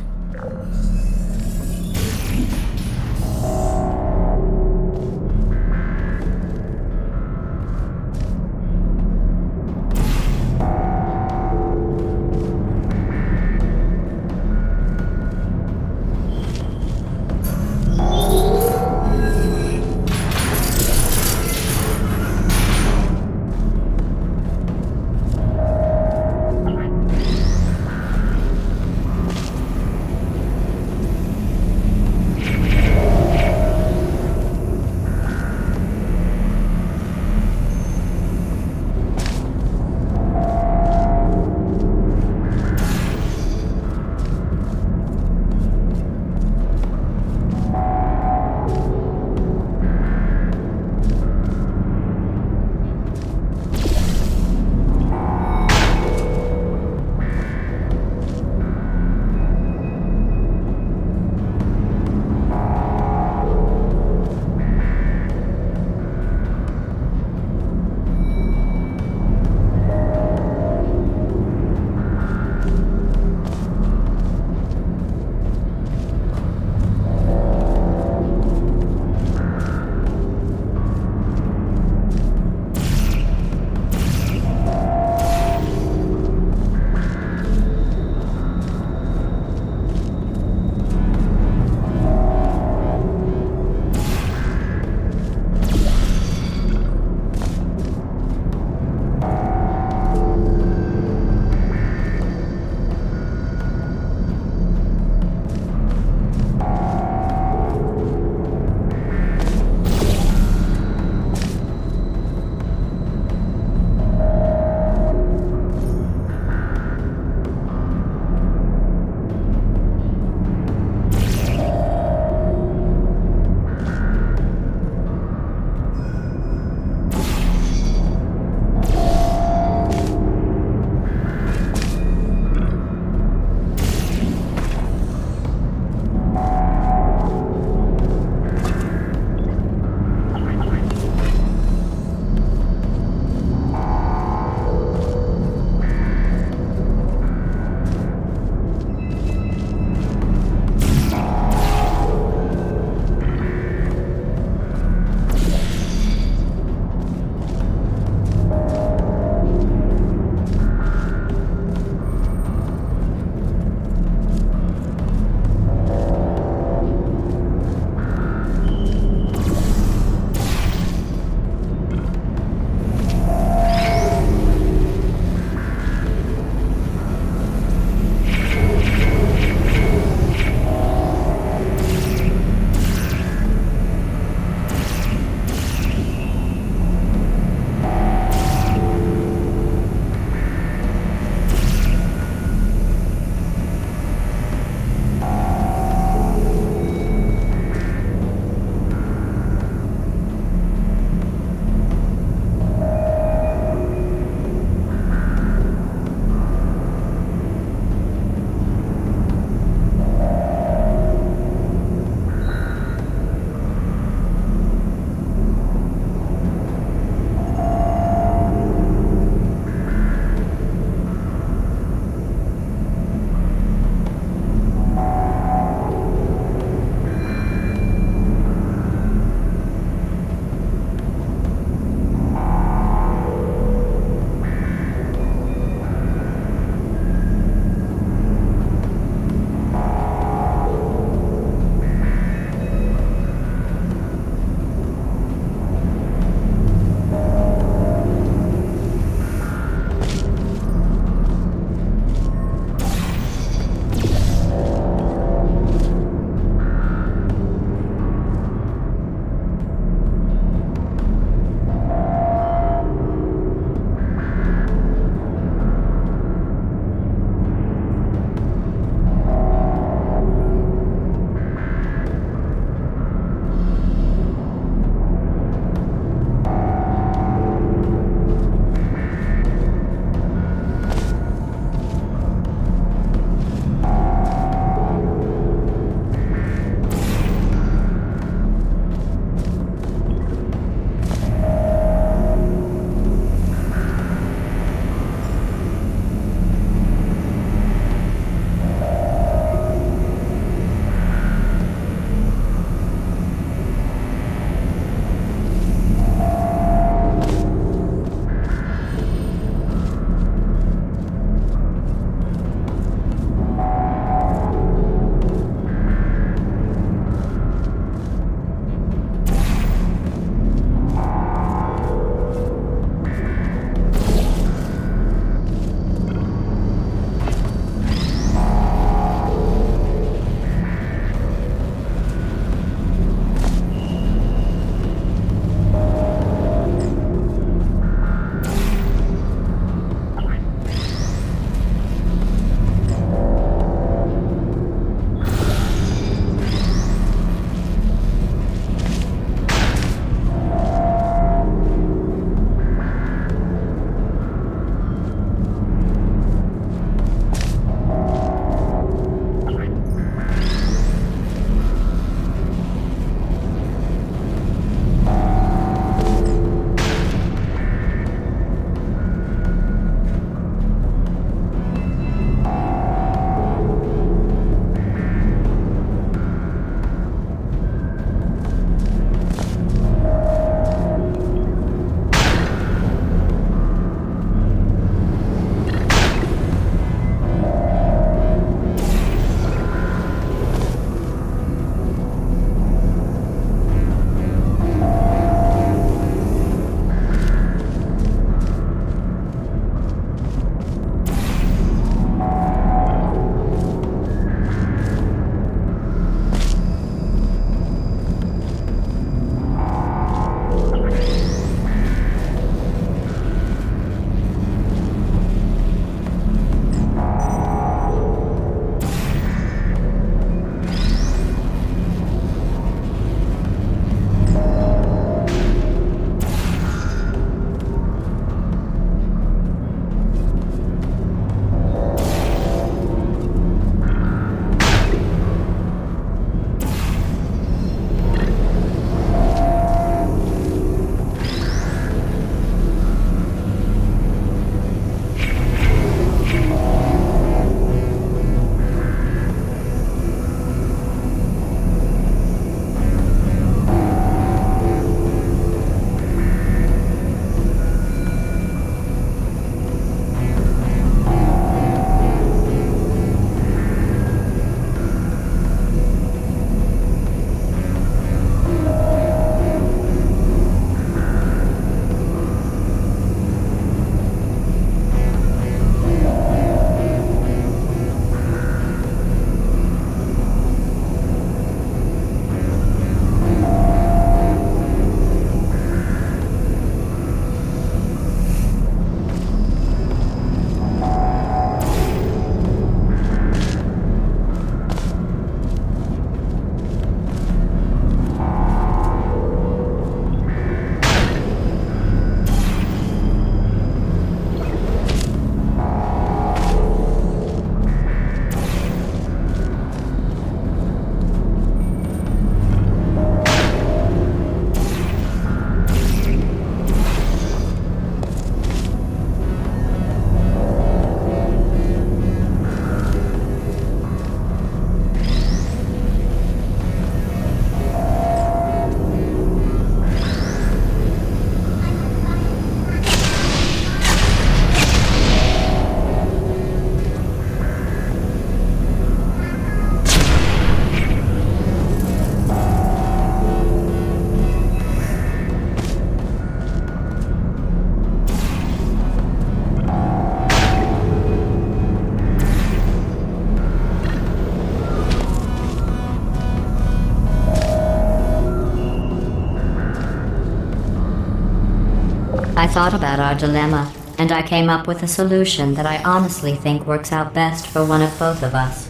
thought about our dilemma, and I came up with a solution that I honestly think works out best for one of both of us.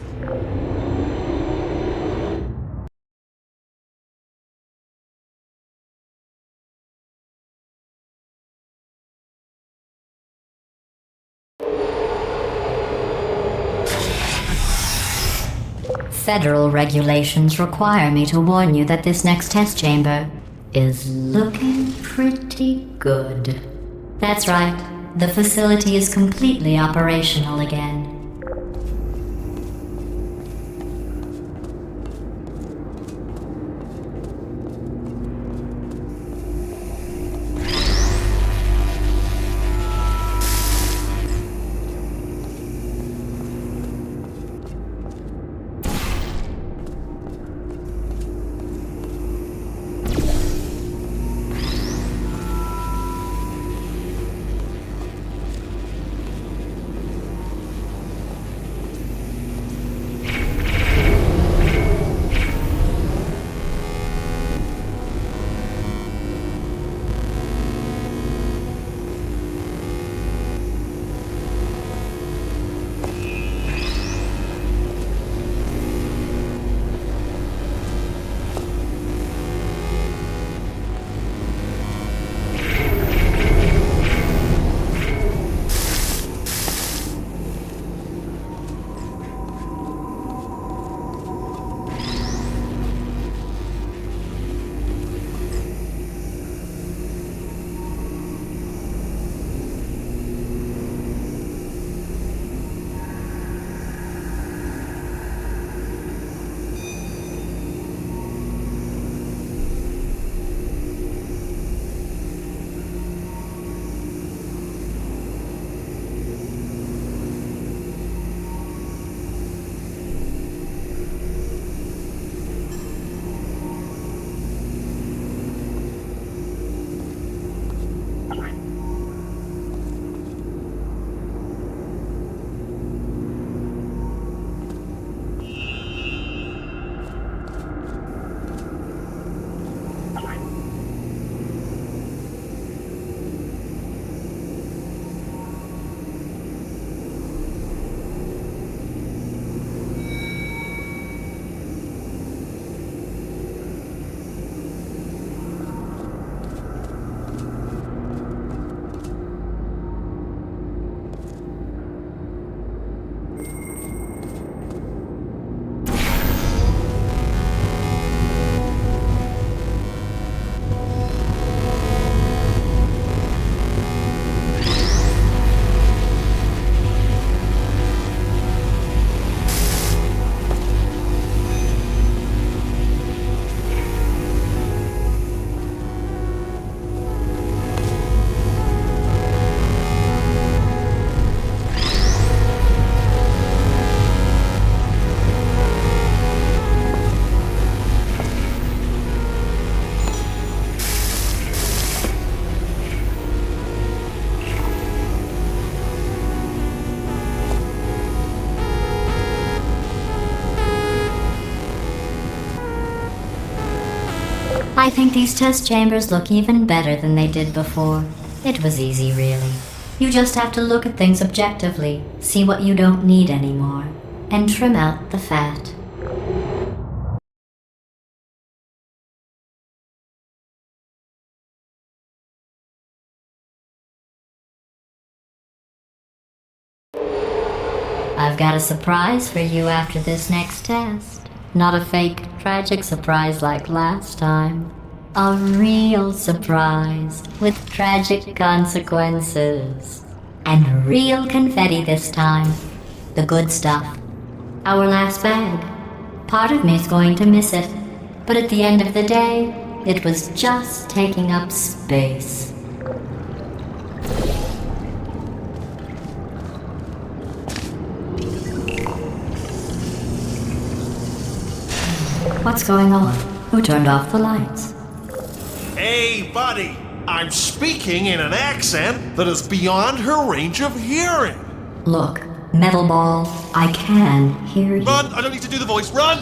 Federal regulations require me to warn you that this next test chamber is looking pretty good. That's right, the facility is completely operational again. I think these test chambers look even better than they did before. It was easy, really. You just have to look at things objectively, see what you don't need anymore, and trim out the fat. I've got a surprise for you after this next test. Not a fake, tragic surprise like last time. A real surprise with tragic consequences. And real confetti this time. The good stuff. Our last bag. Part of me's going to miss it. But at the end of the day, it was just taking up space. What's going on? Who turned off the lights? Hey, buddy! I'm speaking in an accent that is beyond her range of hearing. Look, Metal Ball, I can hear you. Run! I don't need to do the voice. Run!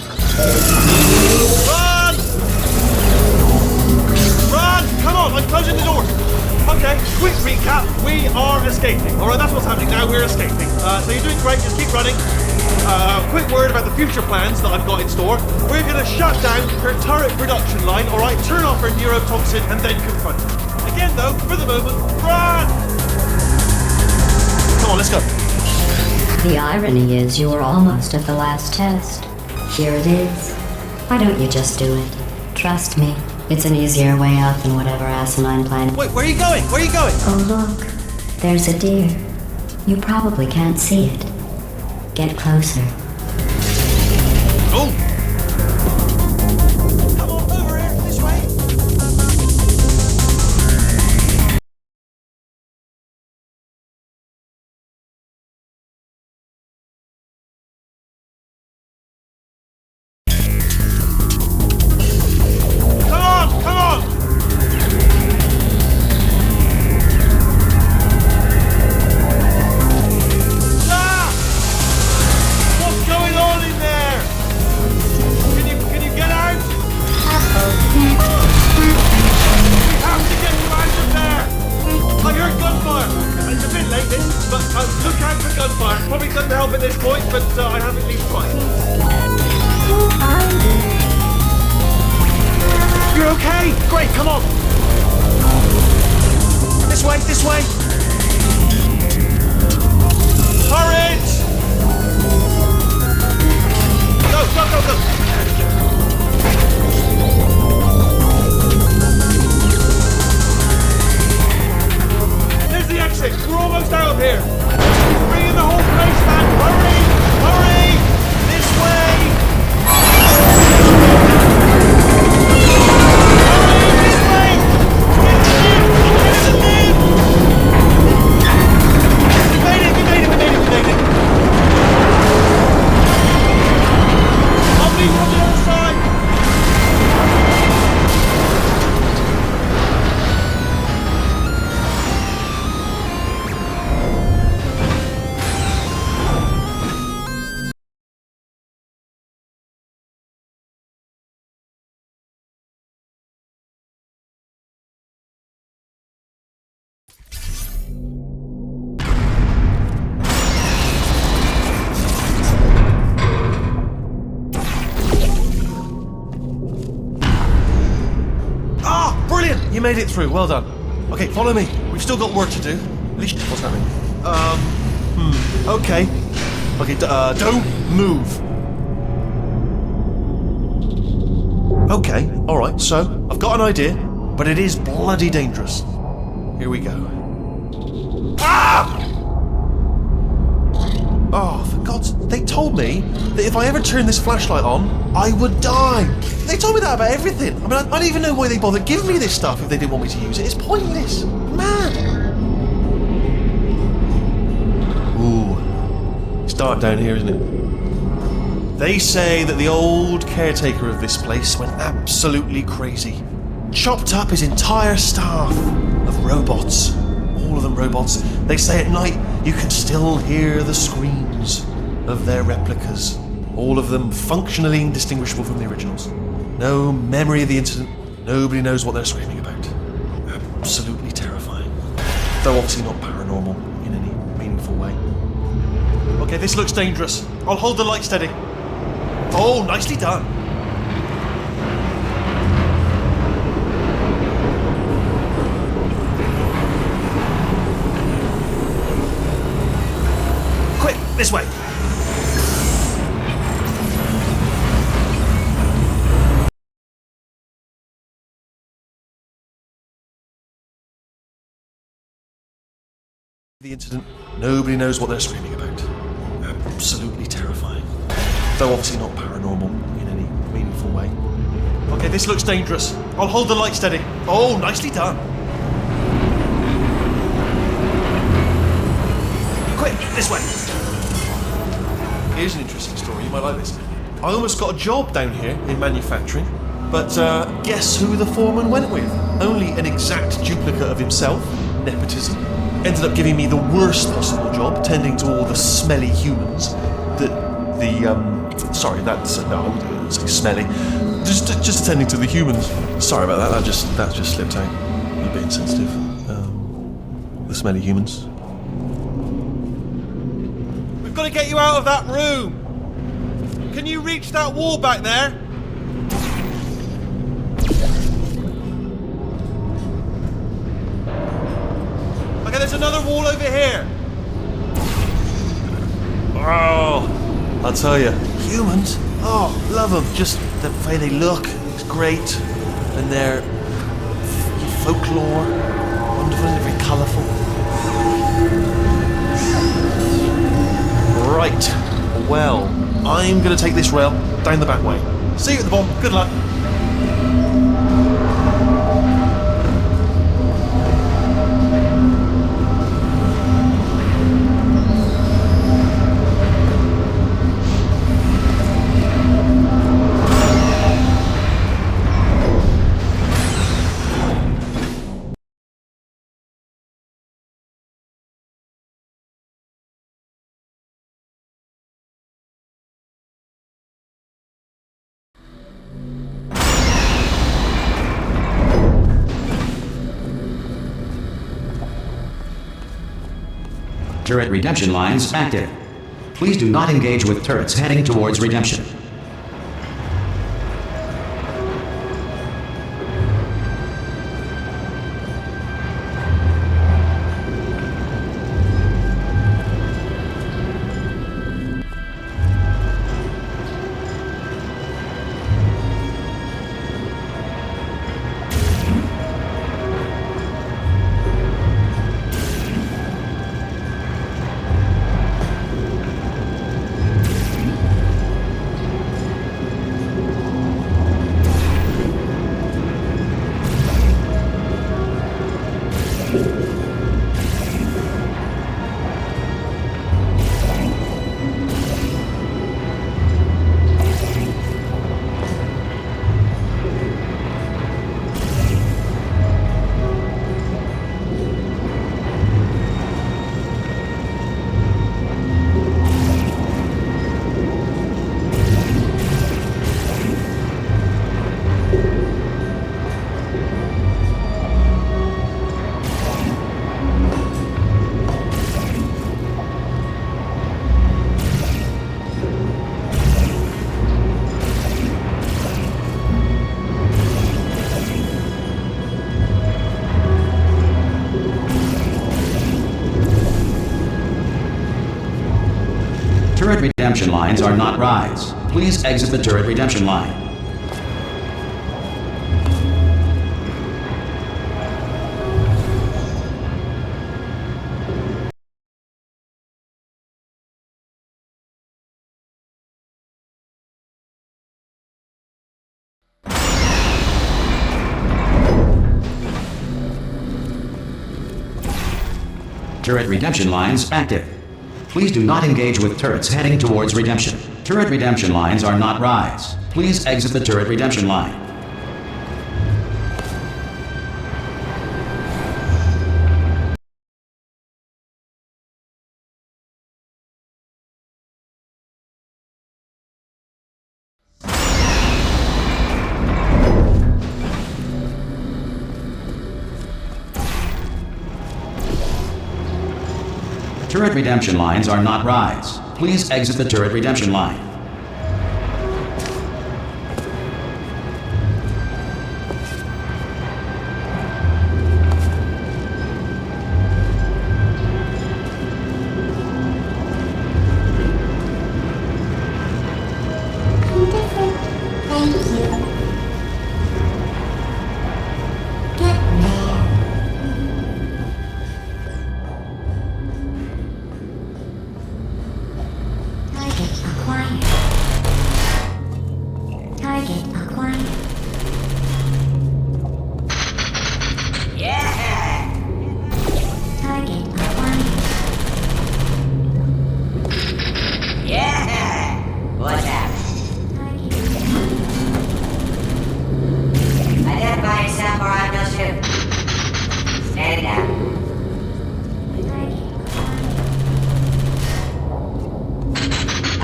Run! Run! Come on, I'm closing the door. Okay, quick recap. We are escaping. Alright, that's what's happening now. We're escaping. So you're doing great. Just keep running. Quick word about the future plans that I've got in store. We're going to shut down her turret production line, alright? Turn off her neurotoxin and then confront her. Again, though, for the moment, run! Come on, let's go. The irony is you were almost at the last test. Here it is. Why don't you just do it? Trust me, it's an easier way out than whatever asinine plan. Wait, where are you going? Where are you going? Oh look, there's a deer. You probably can't see it. Get closer. Oh! Come on, over here, this way. Come on, come on! Ah! What's going on in there? Can you get out? We have to get you out of there! I heard gunfire! It's a bit late this, but look out for gunfire. Probably doesn't help at this point, but I have at least tried. You're okay? Great, come on! This way, this way! Courage! Go, go, go, go! There's the exit! We're almost out of here! Bring in the whole place, man! Hurry! Hurry! This way! Hurry! This way! Get in the lift! We made it! We made it! We made it! We made it! I'll meet you on the other side! Brilliant! You made it through. Well done. Okay, follow me. We've still got work to do. At least what's happening? Okay. Okay, don't move. Okay, alright, so I've got an idea, but it is bloody dangerous. Here we go. Ah! Oh, for God's... They told me that if I ever turned this flashlight on, I would die. They told me that about everything. I mean, I don't even know why they bothered giving me this stuff if they didn't want me to use it. It's pointless. Man. Ooh. It's dark down here, isn't it? They say that the old caretaker of this place went absolutely crazy. Chopped up his entire staff of robots. All of them robots. They say at night you can still hear the screams of their replicas. All of them functionally indistinguishable from the originals. No memory of the incident. Nobody knows what they're screaming about. Absolutely terrifying. Though obviously not paranormal in any meaningful way. Okay, this looks dangerous. I'll hold the light steady. Oh, nicely done. Quick, this way. The incident, nobody knows what they're screaming about. Absolutely terrifying. Though obviously not paranormal in any meaningful way. Okay, this looks dangerous. I'll hold the light steady. Oh, nicely done. Quick, this way. Here's an interesting story, you might like this. I almost got a job down here in manufacturing, but guess who the foreman went with? Only an exact duplicate of himself, nepotism. Ended up giving me the worst possible job, tending to all the smelly humans. Sorry, that's no, I wouldn't say smelly. Just attending to the humans. Sorry about that. That just slipped out. A bit insensitive. smelly humans. We've got to get you out of that room! Can you reach that wall back there? Okay, there's another wall over here. Oh, I'll tell you, humans, oh, love them. Just the way they look is great. And their folklore, wonderful and very colourful. Right, well, I'm going to take this rail down the back way. See you at the bomb. Good luck. Turret redemption lines active. Please do not engage with turrets heading towards redemption. Turret redemption lines are not rides. Please exit the turret redemption line. Turret redemption lines active. Please do not engage with turrets heading towards redemption. Turret redemption lines are not rides. Please exit the turret redemption line. Turret redemption lines are not rides. Please exit the turret redemption line. Beautiful. Thank you. Get there. Target acquired. Target acquired. Target acquired. What's happening? Target Identify yourself or I will shoot. Stand down.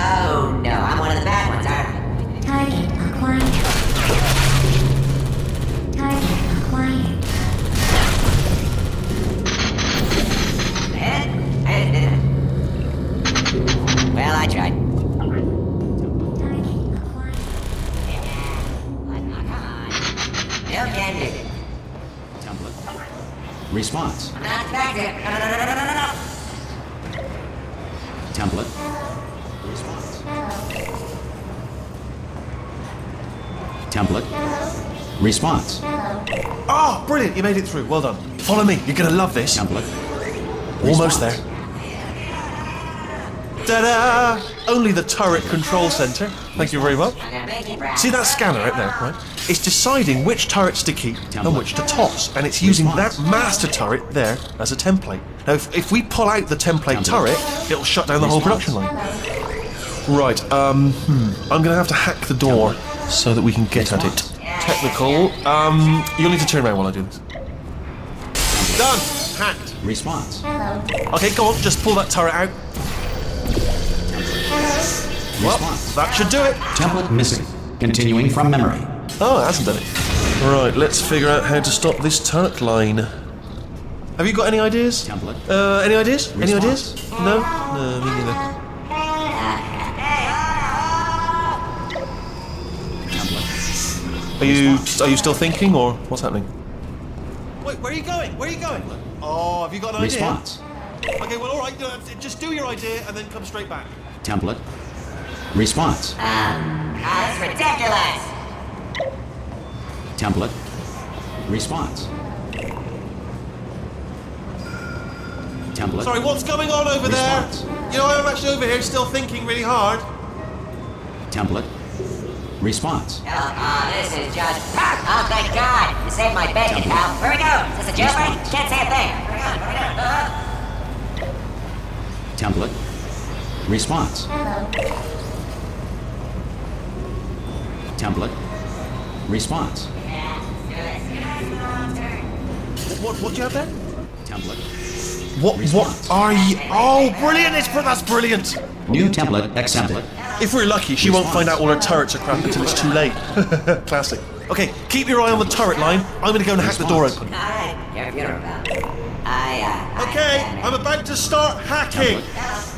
Oh no, I'm one of the bad ones, aren't I? Target acquired. Target acquired. I tried. You can do it. Template. Response. Not effective. No. Template. Response. Template. Response. Ah, brilliant, you made it through. Well done. Follow me, you're gonna love this. Template. Almost Response. there. Ta-da! Only the turret control center. Thank you very much. I'm gonna make it brown. See that scanner right there, right? It's deciding which turrets to keep and which to toss, and it's using that master turret there as a template. Now, if we pull out the template turret, it'll shut down the whole production line. Right, I'm gonna have to hack the door so that we can get at it. Technical, you'll need to turn around while I do this. Done! Hacked. Response. Okay, go on, just pull that turret out. Well, Response. that should do it. Template missing. Continuing from memory. Oh, it hasn't done it. Right, let's figure out how to stop this turret line. Have you got any ideas? Template. Any ideas? Any Response. ideas? No? No, me neither. Template. Are you still thinking, or what's happening? Wait, where are you going? Where are you going? Oh, have you got an Response. idea? Okay, well, all right. Just do your idea and then come straight back. Template. Response. That's ridiculous. Template. Response. Template. Sorry, what's going on over Response. there? You know, I'm actually over here still thinking really hard. Template. Response. This is just... Oh, thank God. You saved my bacon, pal. Where we go? Is this a jailbreak? Response. Can't say a thing. Template. Response. Template. Response. What do you have there? Template. What Response. are you? Oh, brilliant! That's brilliant. New template accepted. If we're lucky, she won't find out all her turrets are crap until it's too late. Classic. Okay, keep your eye on the turret line. I'm gonna go and hack the door open. Alright, you're beautiful, pal. Okay, I'm about to start hacking.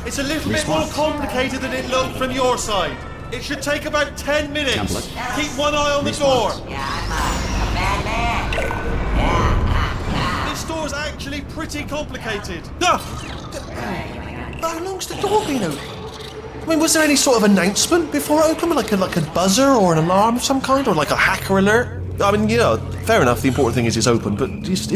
It's a little bit more Response. complicated than it looked from your side. It should take about 10 minutes. Template. Keep one eye on the Response. door. Yeah, I'm a bad man. This door's actually pretty complicated. Ah! How long's the door been open? I mean, was there any sort of announcement before it opened? Like a buzzer or an alarm of some kind? Or like a hacker alert? I mean, you know, fair enough, the important thing is it's open, but just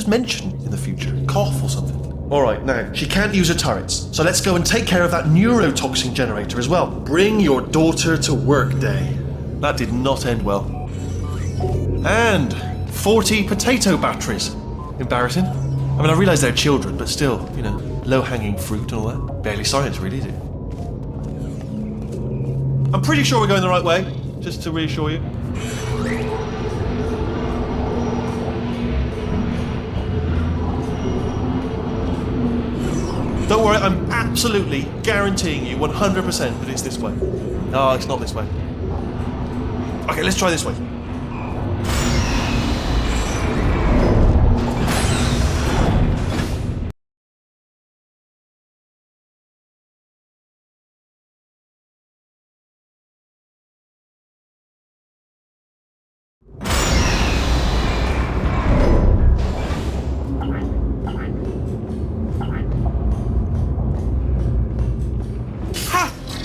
mention in the future. Cough or something. Alright, now, she can't use her turrets, so let's go and take care of that neurotoxin generator as well. Bring your daughter to work day. That did not end well. And 40 potato batteries. Embarrassing. I mean, I realise they're children, but still, you know, low-hanging fruit and all that. Barely science, really, is it? I'm pretty sure we're going the right way, just to reassure you. Don't worry, I'm absolutely guaranteeing you 100% that it's this way. No, it's not this way. Okay, let's try this way.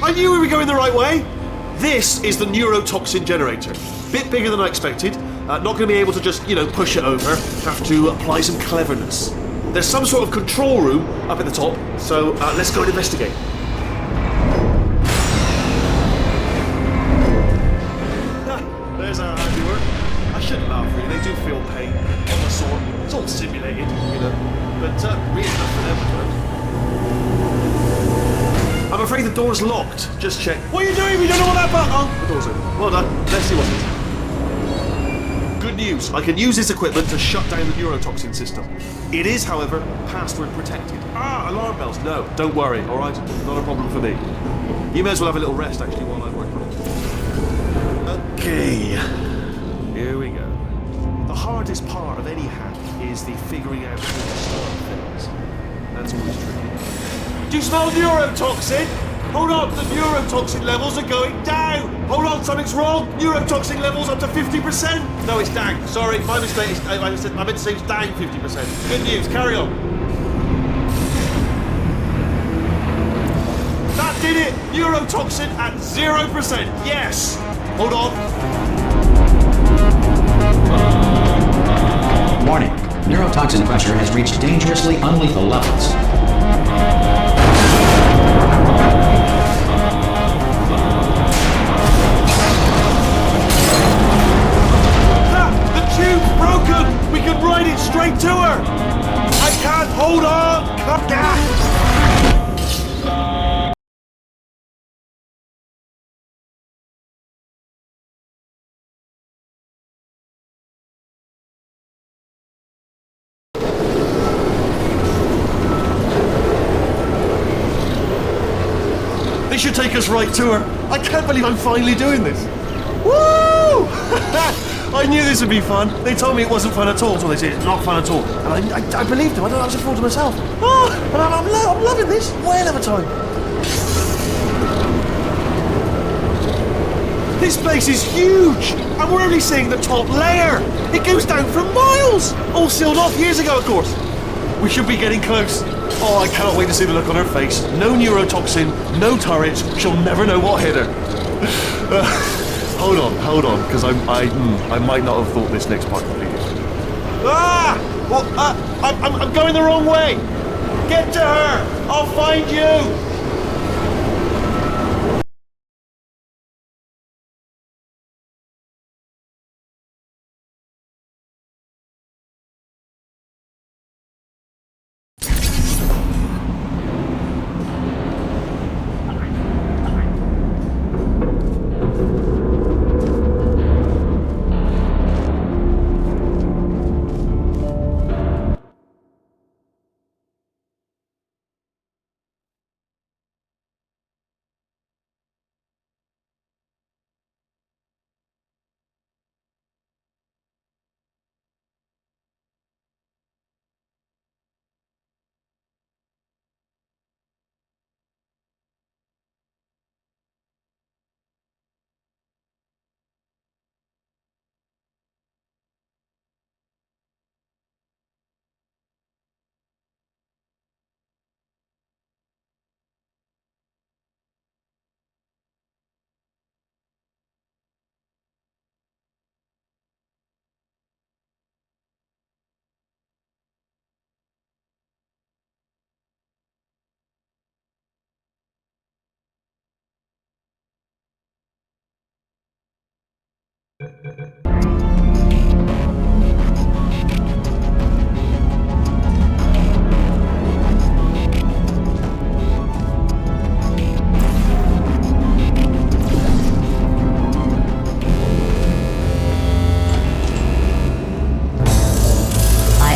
I knew we were going the right way! This is the neurotoxin generator. Bit bigger than I expected. Not going to be able to just, you know, push it over. Have to apply some cleverness. There's some sort of control room up at the top, so let's go and investigate. There's our handiwork. I shouldn't laugh, really. They do feel pain on the sore. It's all simulated, you know. But really enough for them, I suppose. I'm afraid the door's locked. Just check. What are you doing? We don't know what that button. Oh, the door's open. Well done. Let's see what's it. Good news. I can use this equipment to shut down the neurotoxin system. It is, however, password protected. Ah, alarm bells. No, don't worry. All right, not a problem for me. You may as well have a little rest actually while I work on it. Okay. Here we go. The hardest part of any hack is the figuring out where to start things. That's always tricky. Do you smell neurotoxin? Hold on, the neurotoxin levels are going down. Hold on, something's wrong. Neurotoxin levels up to 50%. No, it's down. Sorry, my mistake. I meant to say it's down 50%. Good news, carry on. That did it! Neurotoxin at 0%. Yes! Hold on. Warning. Neurotoxin pressure has reached dangerously unlethal levels. The tube's broken! We can ride it straight to her! I can't hold on! They should take us right to her. I can't believe I'm finally doing this. Woo! I knew this would be fun. They told me it wasn't fun at all, so they said it's not fun at all. And I believed them. I don't know, I was a fool to myself. Oh, and I'm loving this. Whale of a time. This place is huge, and we're only seeing the top layer. It goes down for miles. All sealed off years ago, of course. We should be getting close. Oh, I cannot wait to see the look on her face. No neurotoxin, no turrets. She'll never know what hit her. Hold on, because I might not have thought this next part completely. Well, I'm going the wrong way. Get to her. I'll find you.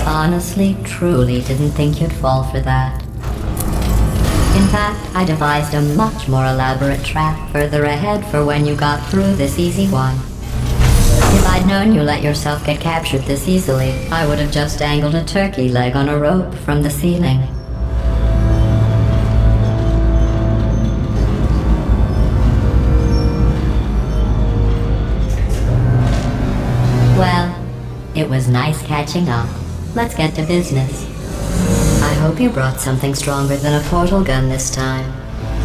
Honestly, truly didn't think you'd fall for that. In fact, I devised a much more elaborate trap further ahead for when you got through this easy one. If I'd known you let yourself get captured this easily, I would have just dangled a turkey leg on a rope from the ceiling. Well, it was nice catching up. Let's get to business. I hope you brought something stronger than a portal gun this time.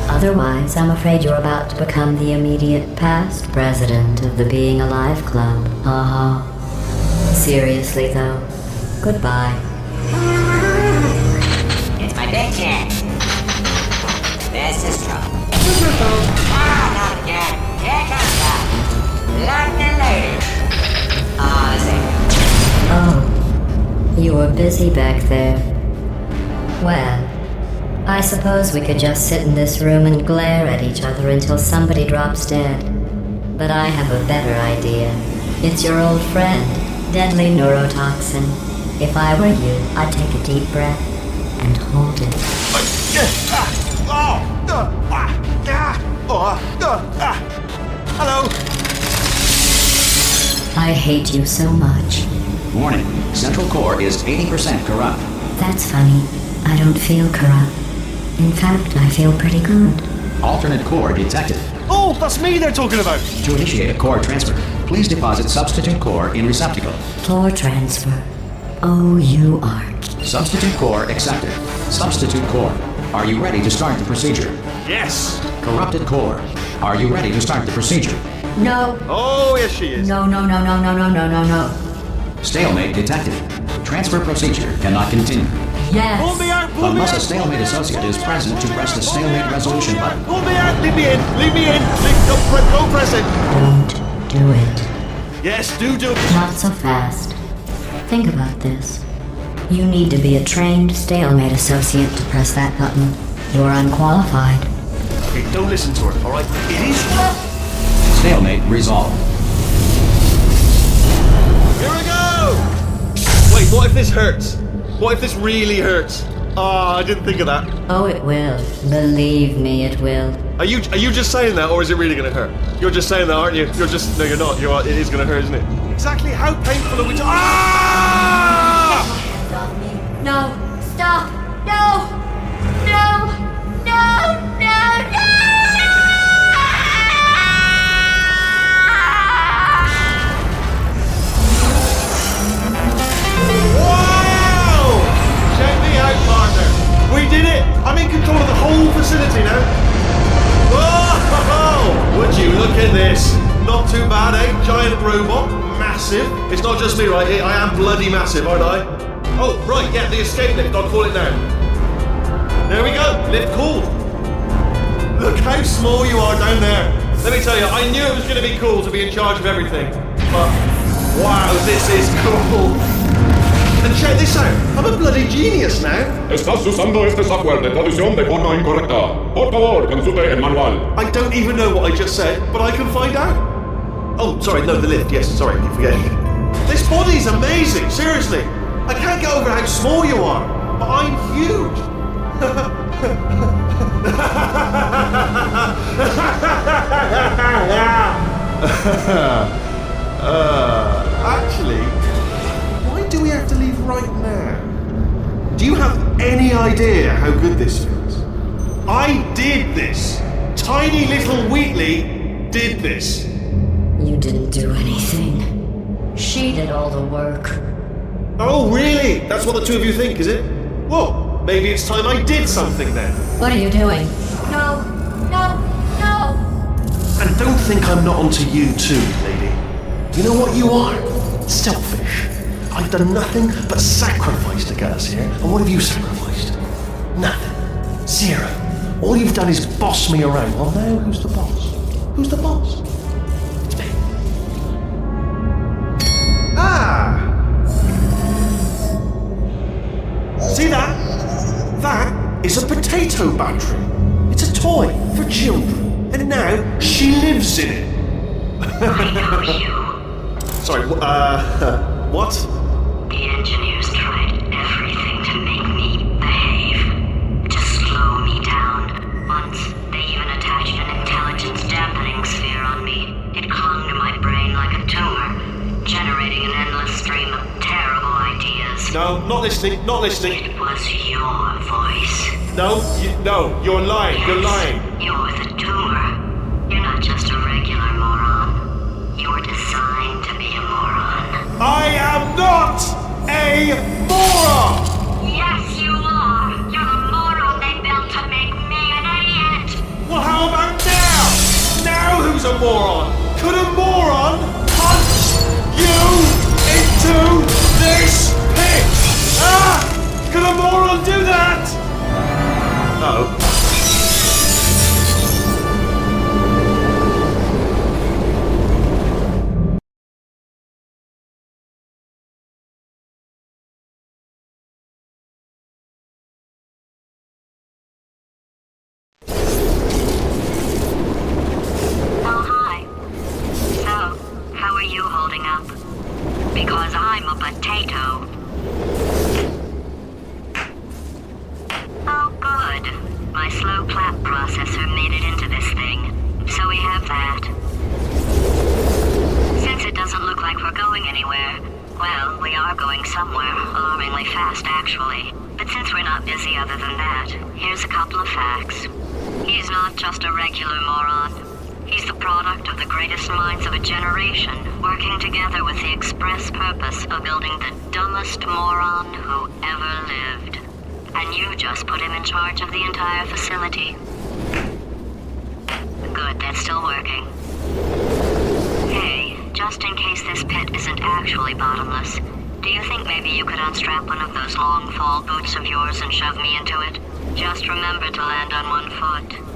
Otherwise, I'm afraid you're about to become the immediate past president of the Being Alive Club. Seriously, though, goodbye. It's my big chance. This is trouble. Not again. Here comes that. Locked and loaded. Oh, you were busy back there. Well, I suppose we could just sit in this room and glare at each other until somebody drops dead. But I have a better idea. It's your old friend, deadly neurotoxin. If I were you, I'd take a deep breath and hold it. Hello. I hate you so much. Warning. Central core is 80% corrupt. That's funny. I don't feel corrupt. In fact, I feel pretty good. Alternate core detected. Oh, that's me they're talking about. To initiate a core transfer, please deposit substitute core in receptacle. Core transfer. Oh, you aren't. Substitute core accepted. Substitute core. Are you ready to start the procedure? Yes. Corrupted core. Are you ready to start the procedure? No. Oh, yes, she is. No, no, no, no, no, no, no, no, no. Stalemate detected. Transfer procedure cannot continue. Yes. Pull me out, pull me Unless a out. stalemate associate is present to press the stalemate resolution button. Pull me out, leave me in, leave me in. Don't press it. Don't do it. Yes, do it. Not so fast. Think about this. You need to be a trained stalemate associate to press that button. You're unqualified. Okay, don't listen to her, all right? It is. Stalemate resolved. Here we go! Wait, what if this hurts? What if this really hurts? Ah, I didn't think of that. Oh, it will. Believe me, it will. Are you just saying that, or is it really gonna hurt? You're just saying that, aren't you? No, you're not. It is gonna hurt, isn't it? Exactly how painful are we? Ah! No! Stop! No! No! No! No! No! Wow! Check me out, partner. We did it. I'm in control of the whole facility now. Whoa! Would you look at this? Not too bad, eh? Giant robot, massive. It's not just me, right? I am bloody massive, aren't I? Oh, right, yeah, the escape lift. I'll call it now. There we go. Lift called. Look how small you are down there. Let me tell you, I knew it was going to be cool to be in charge of everything. But, wow, this is cool. And check this out. I'm a bloody genius now. Estás usando este software de traducción de forma incorrecta. Por favor, consulte el manual. I don't even know what I just said, but I can find out. Oh, sorry, no, the lift. Yes, sorry, I keep forgetting. This body's amazing, seriously. I can't get over how small you are, but I'm huge. Actually, why do we have to leave right now? Do you have any idea how good this feels? I did this. Tiny little Wheatley did this. You didn't do anything. She did all the work. Oh, really? That's what the two of you think, is it? Well, maybe it's time I did something then. What are you doing? No! No! No! And don't think I'm not onto you too, lady. You know what you are? Selfish. I've done nothing but sacrifice to get us here. And what have you sacrificed? Nothing. Zero. All you've done is boss me around. Well, now who's the boss? Who's the boss? It's me. Ah! See that? That is a potato battery. It's a toy for children. And now she lives in it. Sorry, what? The engineers tried everything to make me behave, to slow me down. Once, they even attached an intelligence dampening sphere on me. It clung to my brain like a tumor, generating an endless stream of terrible ideas. No, not listening, not listening. It was your voice. No, you're lying, you're lying. You're the tumor. You're not just a regular moron. You're designed to be a moron. I am not a moron! Yes, you are! You're the moron they built to make me an idiot! Well, how about now? Now who's a moron? Could a moron punch you into this pit? Ah! Could a moron do that? Uh-oh. Oh, hi. So, how are you holding up? Because I'm a potato. Oh, good. My just a regular moron. He's the product of the greatest minds of a generation, working together with the express purpose of building the dumbest moron who ever lived. And you just put him in charge of the entire facility. Good, that's still working. Hey, just in case this pit isn't actually bottomless, do you think maybe you could unstrap one of those long fall boots of yours and shove me into it? Just remember to land on one foot.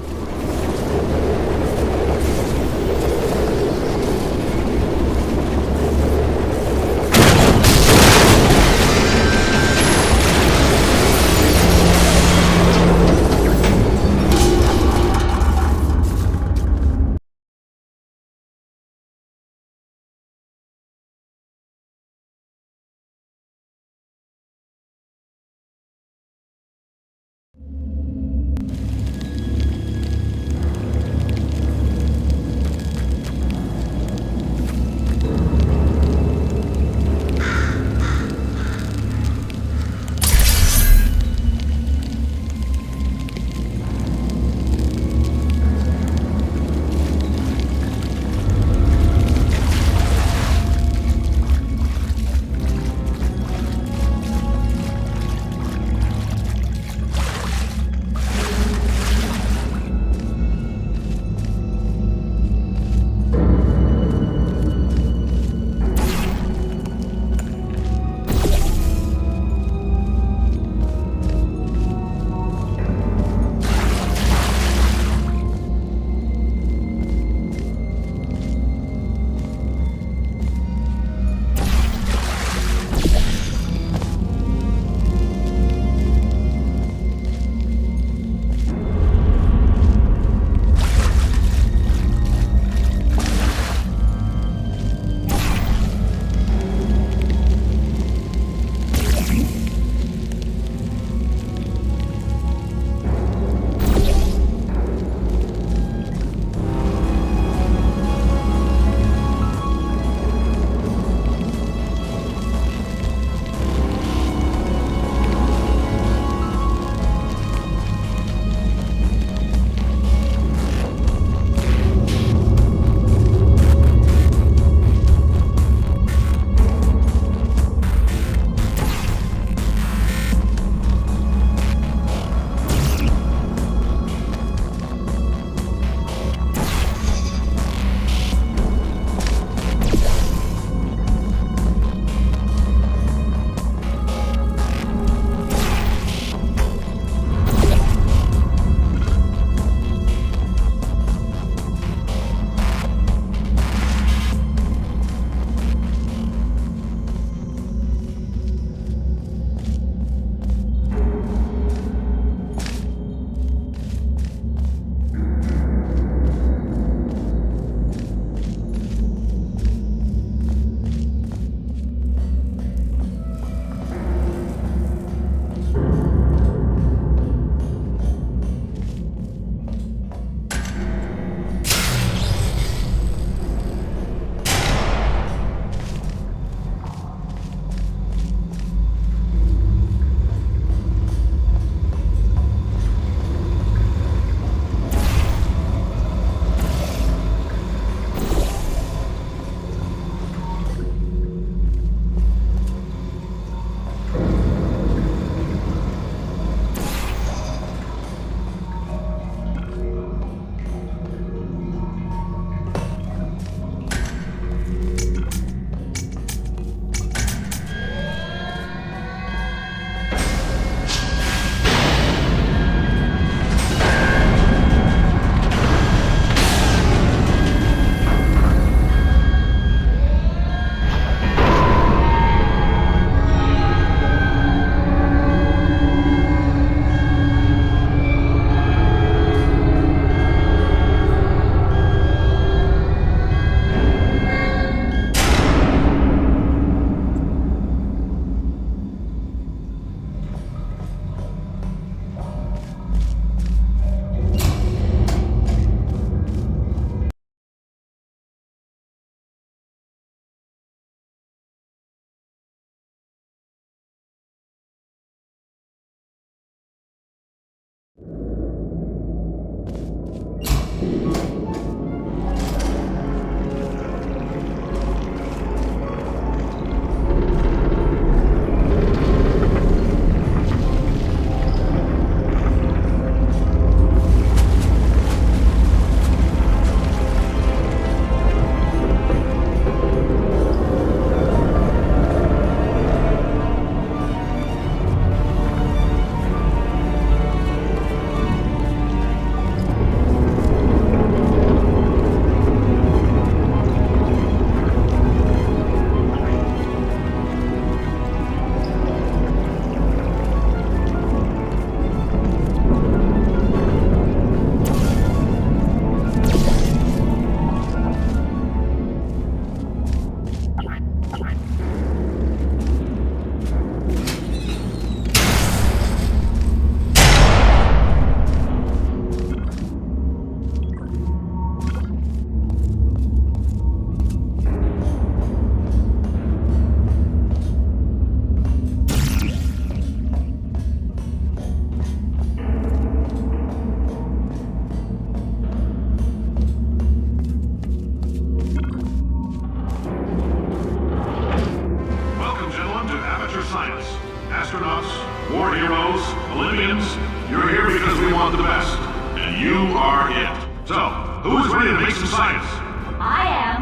So, who is ready to make some science? I am.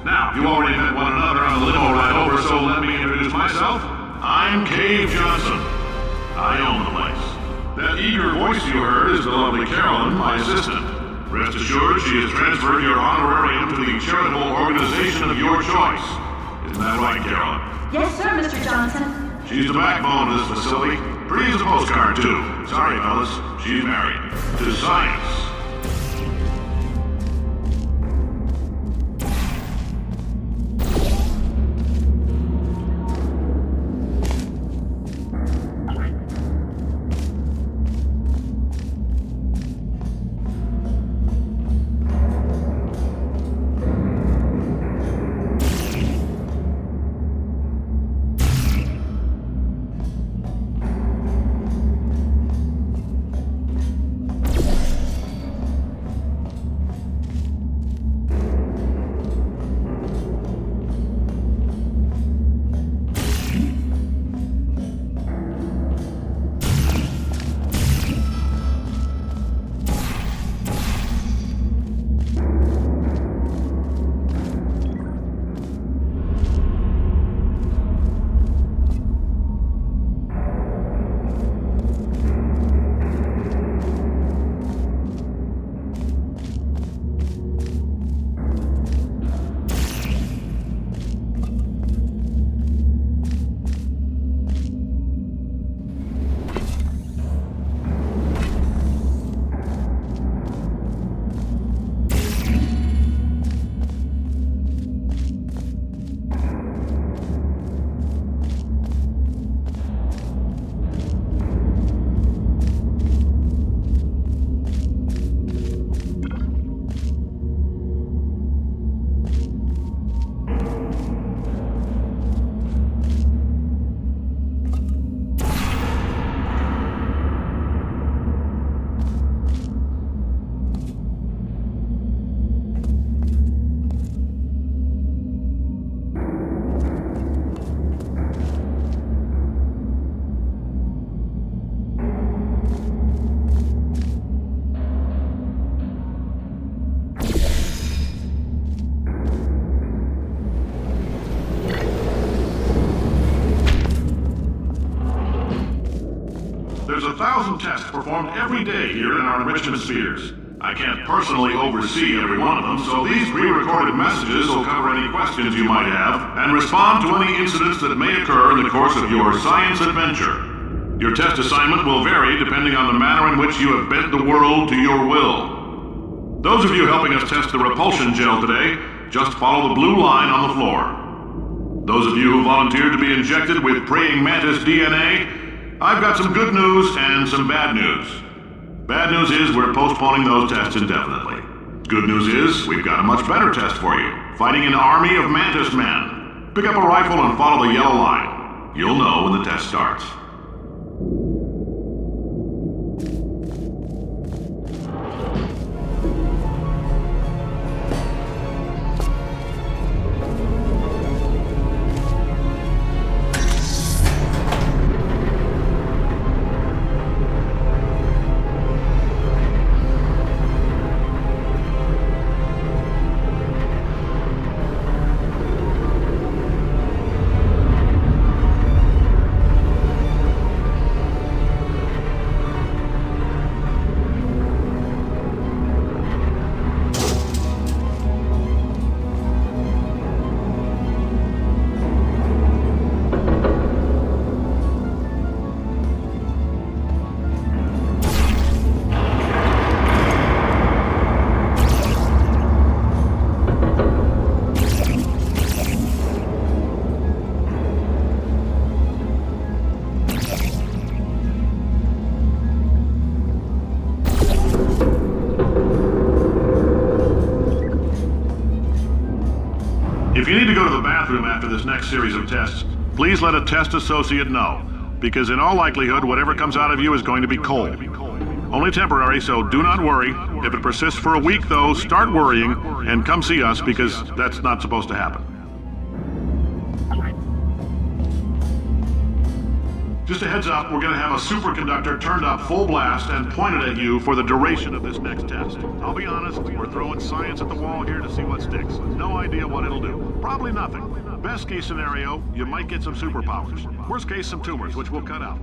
Now, you already met one another on the limo ride over, so let me introduce myself. I'm Cave Johnson. I own the place. That eager voice you heard is the lovely Carolyn, my assistant. Rest assured, she has transferred your honorarium to the charitable organization of your choice. Isn't that right, Carolyn? Yes, sir, Mr. Johnson. She's the backbone of this facility. Pretty as a postcard, too. Sorry, fellas. She's married. To science. There's 1,000 tests performed every day here in our enrichment spheres. I can't personally oversee every one of them, so these pre-recorded messages will cover any questions you might have and respond to any incidents that may occur in the course of your science adventure. Your test assignment will vary depending on the manner in which you have bent the world to your will. Those of you helping us test the repulsion gel today, just follow the blue line on the floor. Those of you who volunteered to be injected with praying mantis DNA, I've got some good news and some bad news. Bad news is we're postponing those tests indefinitely. Good news is we've got a much better test for you. Fighting an army of mantis men. Pick up a rifle and follow the yellow line. You'll know when the test starts. If you need to go to the bathroom after this next series of tests, please let a test associate know, because in all likelihood, whatever comes out of you is going to be cold. Only temporary, so do not worry. If it persists for a week, though, start worrying and come see us, because that's not supposed to happen. Just a heads up, we're gonna have a superconductor turned up full blast and pointed at you for the duration of this next test. I'll be honest, we're throwing science at the wall here to see what sticks. No idea what it'll do. Probably nothing. Best case scenario, you might get some superpowers. Worst case, some tumors, which we'll cut out.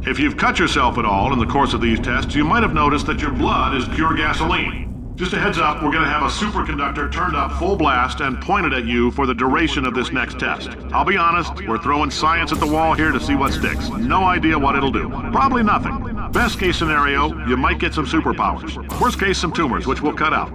If you've cut yourself at all in the course of these tests, you might have noticed that your blood is pure gasoline. Just a heads up, we're going to have a superconductor turned up full blast and pointed at you for the duration of this next test. I'll be honest, we're throwing science at the wall here to see what sticks. No idea what it'll do. Probably nothing. Best case scenario, you might get some superpowers. Worst case, some tumors, which we'll cut out.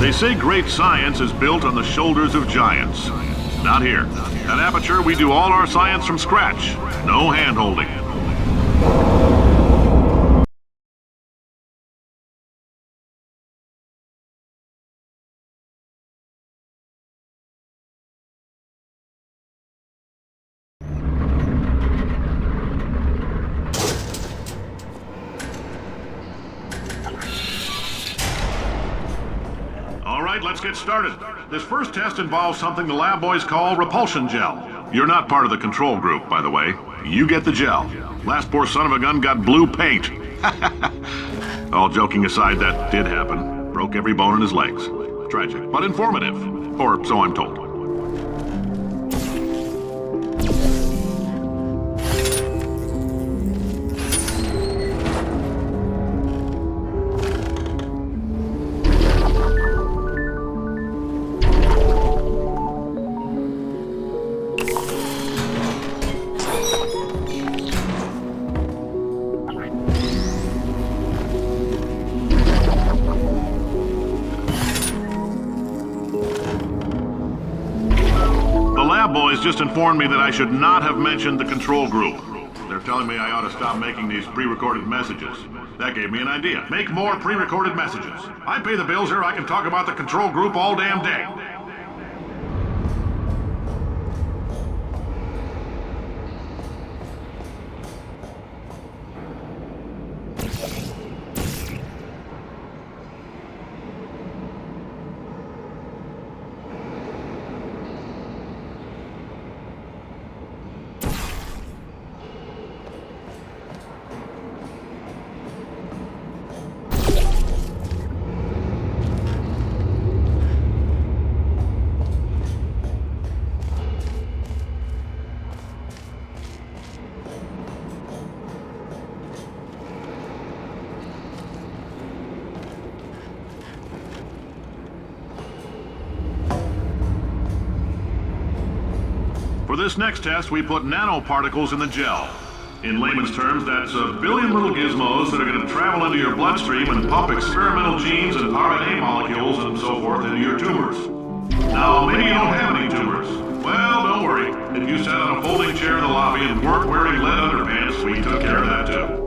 They say great science is built on the shoulders of giants. Not here. At Aperture, we do all our science from scratch. No hand-holding. Let's get started. This first test involves something the lab boys call repulsion gel. You're not part of the control group, by the way. You get the gel. Last poor son of a gun got blue paint. All joking aside, that did happen. Broke every bone in his legs. Tragic, but informative. Or so I'm told. boys just informed me that I should not have mentioned the control group. They're telling me I ought to stop making these pre-recorded messages. That gave me an idea. Make more pre-recorded messages. I pay the bills here, I can talk about the control group all damn day. For this next test, we put nanoparticles in the gel. In layman's terms, that's a billion little gizmos that are going to travel into your bloodstream and pump experimental genes and RNA molecules and so forth into your tumors. Now, maybe you don't have any tumors. Well, don't worry. If you sat on a folding chair in the lobby and weren't wearing lead underpants, we took care of that too.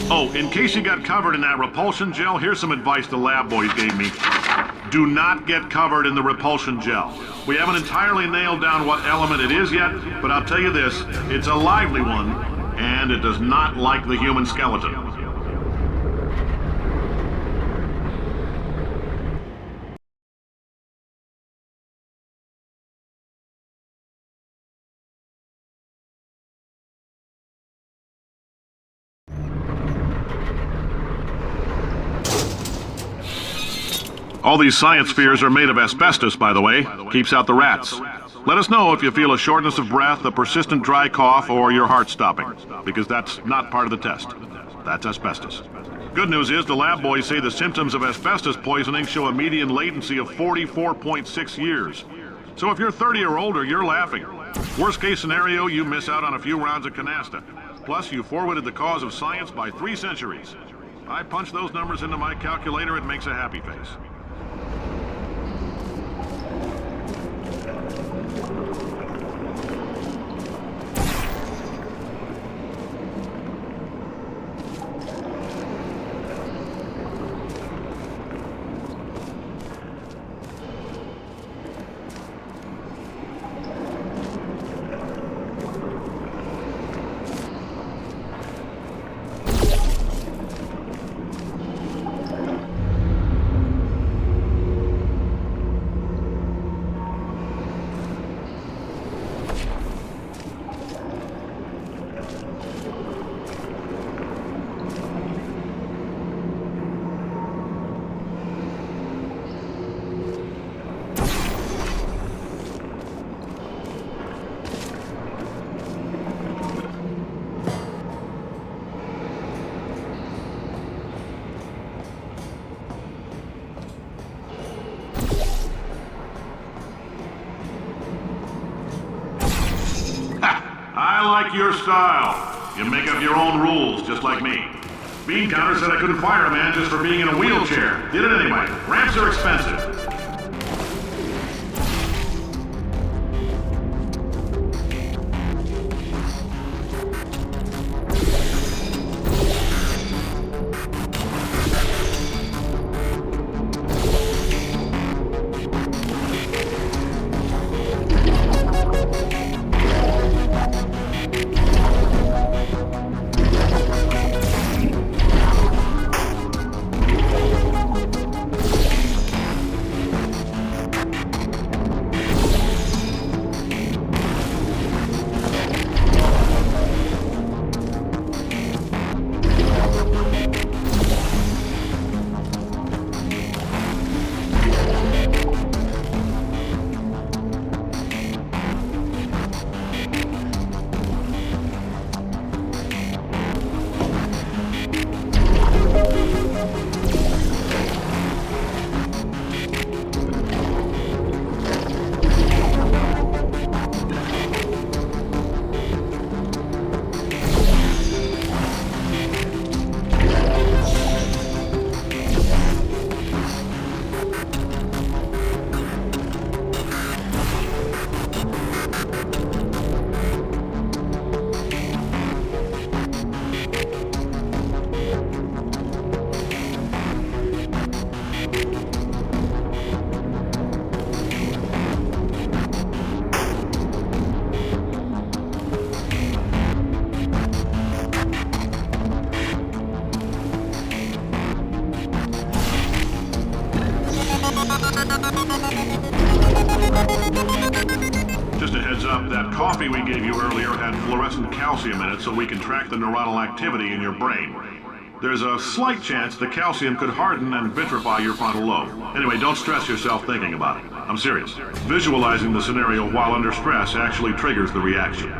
Oh, in case you got covered in that repulsion gel, here's some advice the lab boys gave me. Do not get covered in the repulsion gel. We haven't entirely nailed down what element it is yet, but I'll tell you this, it's a lively one, and it does not like the human skeleton. All these science spheres are made of asbestos, by the way. Keeps out the rats. Let us know if you feel a shortness of breath, a persistent dry cough, or your heart stopping, because that's not part of the test. That's asbestos. Good news is the lab boys say the symptoms of asbestos poisoning show a median latency of 44.6 years. So if you're 30 or older, you're laughing. Worst case scenario, you miss out on a few rounds of canasta. Plus, you forwarded the cause of science by 3 centuries. I punch those numbers into my calculator, it makes a happy face. I like your style. You make up your own rules, just like me. Bean Counter said I couldn't fire a man just for being in a wheelchair. Did it anyway. Ramps are expensive. Just a heads up, that coffee we gave you earlier had fluorescent calcium in it so we can track the neuronal activity in your brain. There's a slight chance the calcium could harden and vitrify your frontal lobe. Anyway, don't stress yourself thinking about it. I'm serious. Visualizing the scenario while under stress actually triggers the reaction.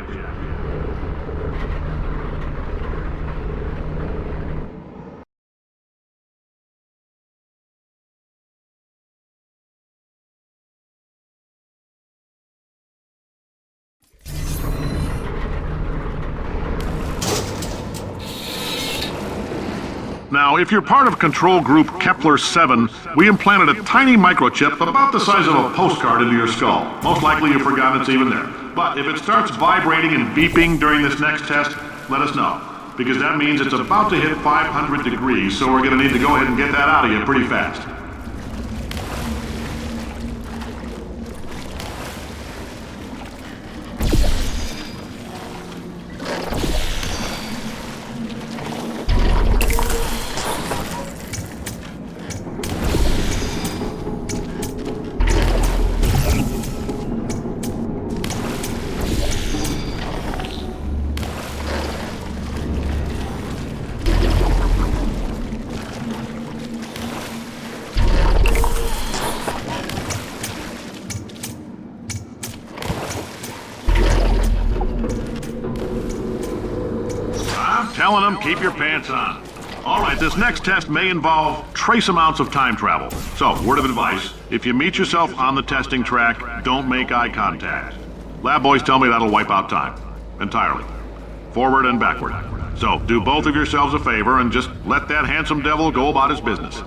Now, if you're part of control group Kepler-7, we implanted a tiny microchip about the size of a postcard into your skull. Most likely you've forgotten it's even there. But if it starts vibrating and beeping during this next test, let us know. Because that means it's about to hit 500 degrees, so we're going to need to go ahead and get that out of you pretty fast. Telling them, keep your pants on. All right, this next test may involve trace amounts of time travel. So, word of advice, if you meet yourself on the testing track, don't make eye contact. Lab boys tell me that'll wipe out time. Entirely. Forward and backward. So, do both of yourselves a favor and just let that handsome devil go about his business.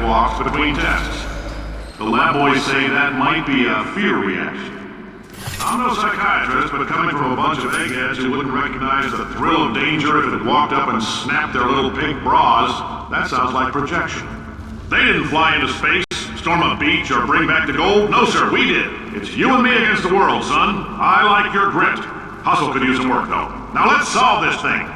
walks between tests. The lab boys say that might be a fear reaction. I'm no psychiatrist, but coming from a bunch of eggheads who wouldn't recognize the thrill of danger if it walked up and snapped their little pink bras, that sounds like projection. They didn't fly into space, storm a beach, or bring back the gold. No, sir, we did. It's you and me against the world, son. I like your grit. Hustle could use some work, though. Now let's solve this thing.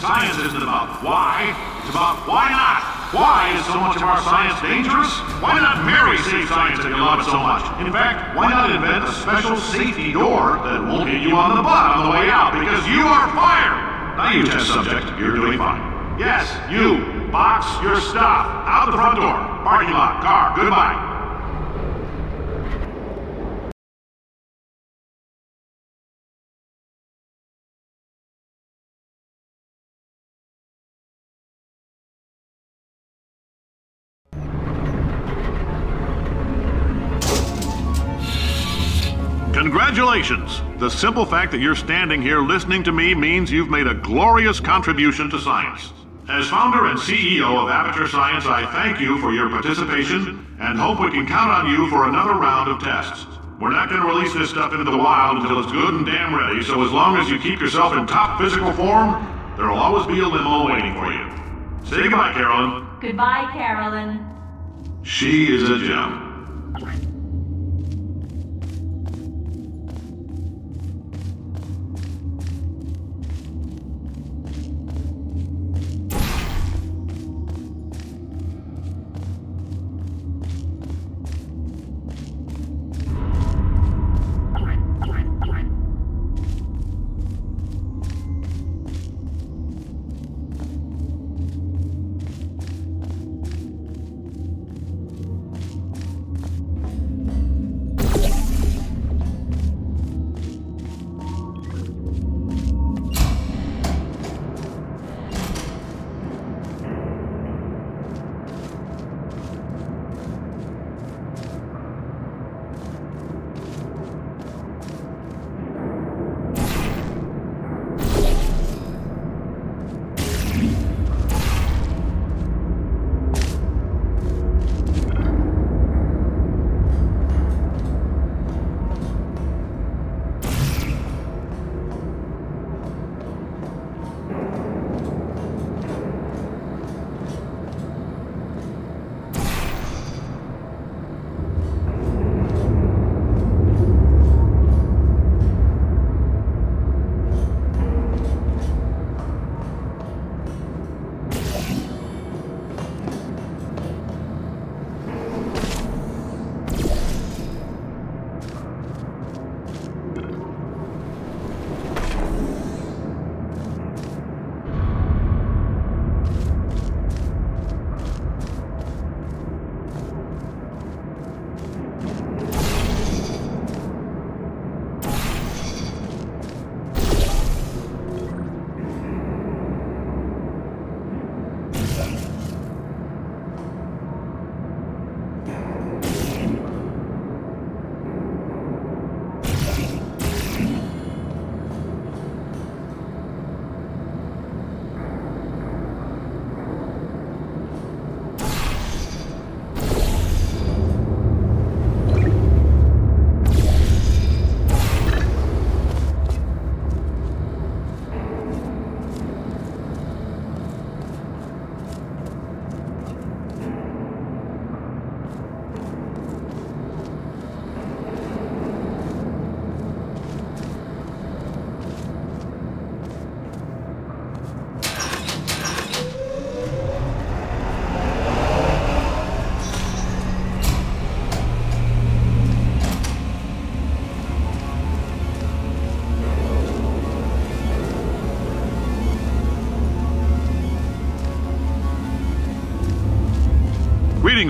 Science isn't about why, it's about why not. Why is so much of our science dangerous? Why not marry safe science if you love it so much? In fact, why not invent a special safety door that won't hit you on the butt on the way out because you are fired? Now you test subject, you're doing fine. Yes, you, box your stuff, out the front door, parking lot, car, goodbye. Congratulations! The simple fact that you're standing here listening to me means you've made a glorious contribution to science. As founder and CEO of Aperture Science, I thank you for your participation and hope we can count on you for another round of tests. We're not going to release this stuff into the wild until it's good and damn ready, so as long as you keep yourself in top physical form, there'll always be a limo waiting for you. Say goodbye, Carolyn. Goodbye, Carolyn. She is a gem.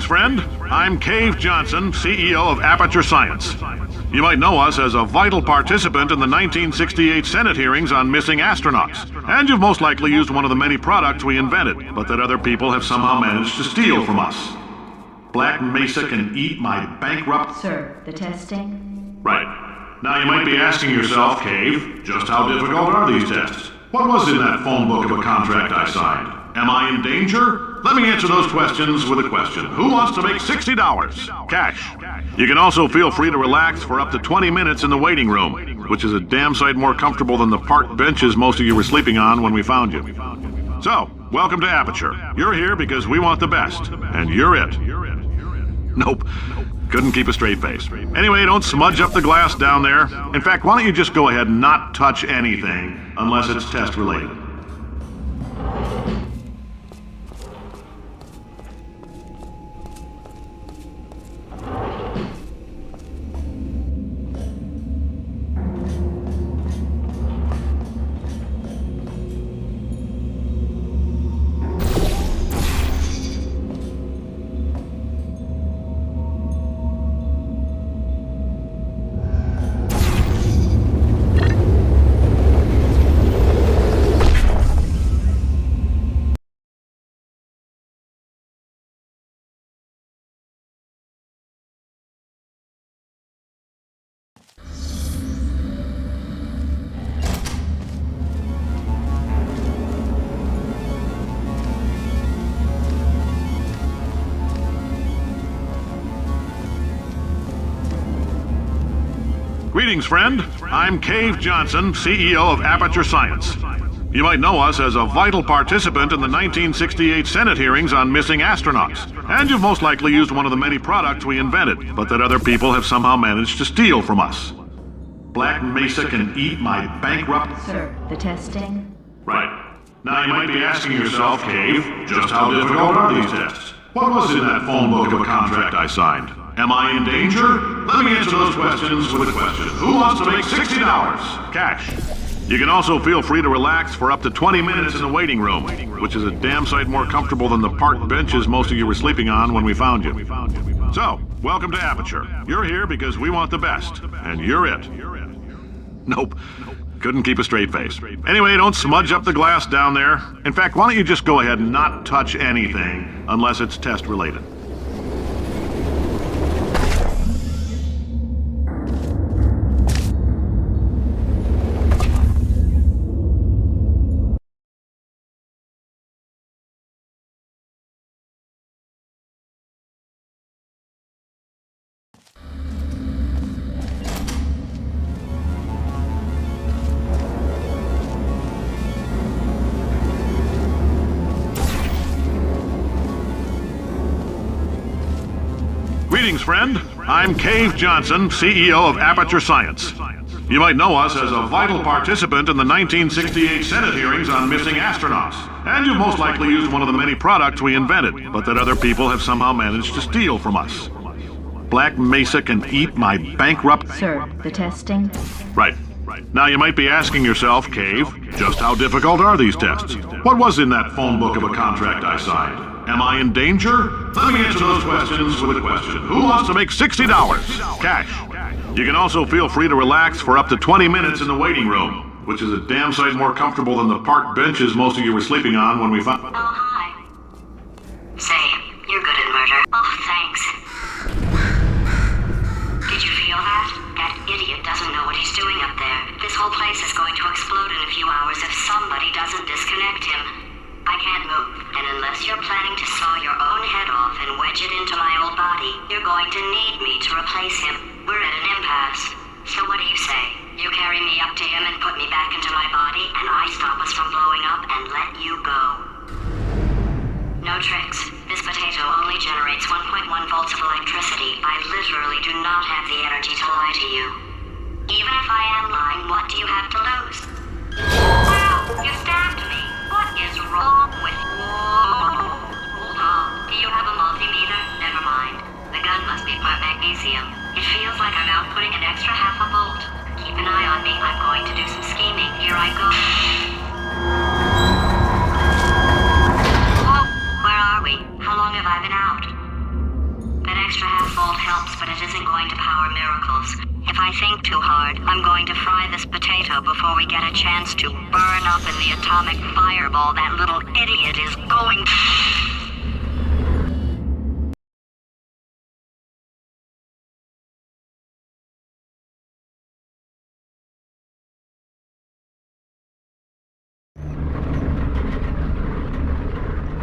Greetings, friend. I'm Cave Johnson, CEO of Aperture Science. You might know us as a vital participant in the 1968 Senate hearings on missing astronauts. And you've most likely used one of the many products we invented, but that other people have somehow managed to steal from us. Black Mesa can eat my bankrupt... Sir, the testing? Right. Now you might be asking yourself, Cave, just how difficult are these tests? What was in that phone book of a contract I signed? Am I in danger? Let me answer those questions with a question. Who wants to make $60? Cash. You can also feel free to relax for up to 20 minutes in the waiting room, which is a damn sight more comfortable than the park benches most of you were sleeping on when we found you. So, welcome to Aperture. You're here because we want the best, and you're it. Nope. Couldn't keep a straight face. Anyway, don't smudge up the glass down there. In fact, why don't you just go ahead and not touch anything unless it's test related? Greetings, friend. I'm Cave Johnson, CEO of Aperture Science. You might know us as a vital participant in the 1968 Senate hearings on missing astronauts. And you've most likely used one of the many products we invented, but that other people have somehow managed to steal from us. Black Mesa can eat my bankrupt... Sir, the testing? Right. Now you might be asking yourself, Cave, just how difficult are these tests? What was in that phone book of a contract I signed? Am I in danger? Let me answer those questions with a question. Who wants to make $60? Cash. You can also feel free to relax for up to 20 minutes in the waiting room, which is a damn sight more comfortable than the park benches most of you were sleeping on when we found you. So, welcome to Aperture. You're here because we want the best, and you're it. Nope. Couldn't keep a straight face. Anyway, don't smudge up the glass down there. In fact, why don't you just go ahead and not touch anything unless it's test related? Greetings, friend. I'm Cave Johnson, CEO of Aperture Science. You might know us as a vital participant in the 1968 Senate hearings on missing astronauts. And you've most likely used one of the many products we invented, but that other people have somehow managed to steal from us. Black Mesa can eat my bankrupt... Sir, the testing? Right. Now you might be asking yourself, Cave, just how difficult are these tests? What was in that phone book of a contract I signed? Am I in danger? Let me answer those questions with a question. Who wants to make $60? Cash. You can also feel free to relax for up to 20 minutes in the waiting room, which is a damn sight more comfortable than the park benches most of you were sleeping on when we found... Oh, hi. Say, you're good at murder. Oh, thanks. Did you feel that? That idiot doesn't know what he's doing up there. This whole place is going to explode in a few hours if somebody doesn't disconnect him. I can't move, and unless you're planning to saw your own head off and wedge it into my old body, you're going to need me to replace him. We're at an impasse. So what do you say? You carry me up to him and put me back into my body, and I stop us from blowing up and let you go. No tricks. This potato only generates 1.1 volts of electricity. I literally do not have the energy to lie to you. Even if I am lying, what do you have to lose? Wow! You stabbed me! What is wrong with you? Hold on. Do you have a multimeter? Never mind. The gun must be part magnesium. It feels like I'm outputting an extra half a volt. Keep an eye on me. I'm going to do some scheming. Here I go. Oh, where are we? How long have I been out? extra half-volt helps, but it isn't going to power miracles. If I think too hard, I'm going to fry this potato before we get a chance to burn up in the atomic fireball that little idiot is going to...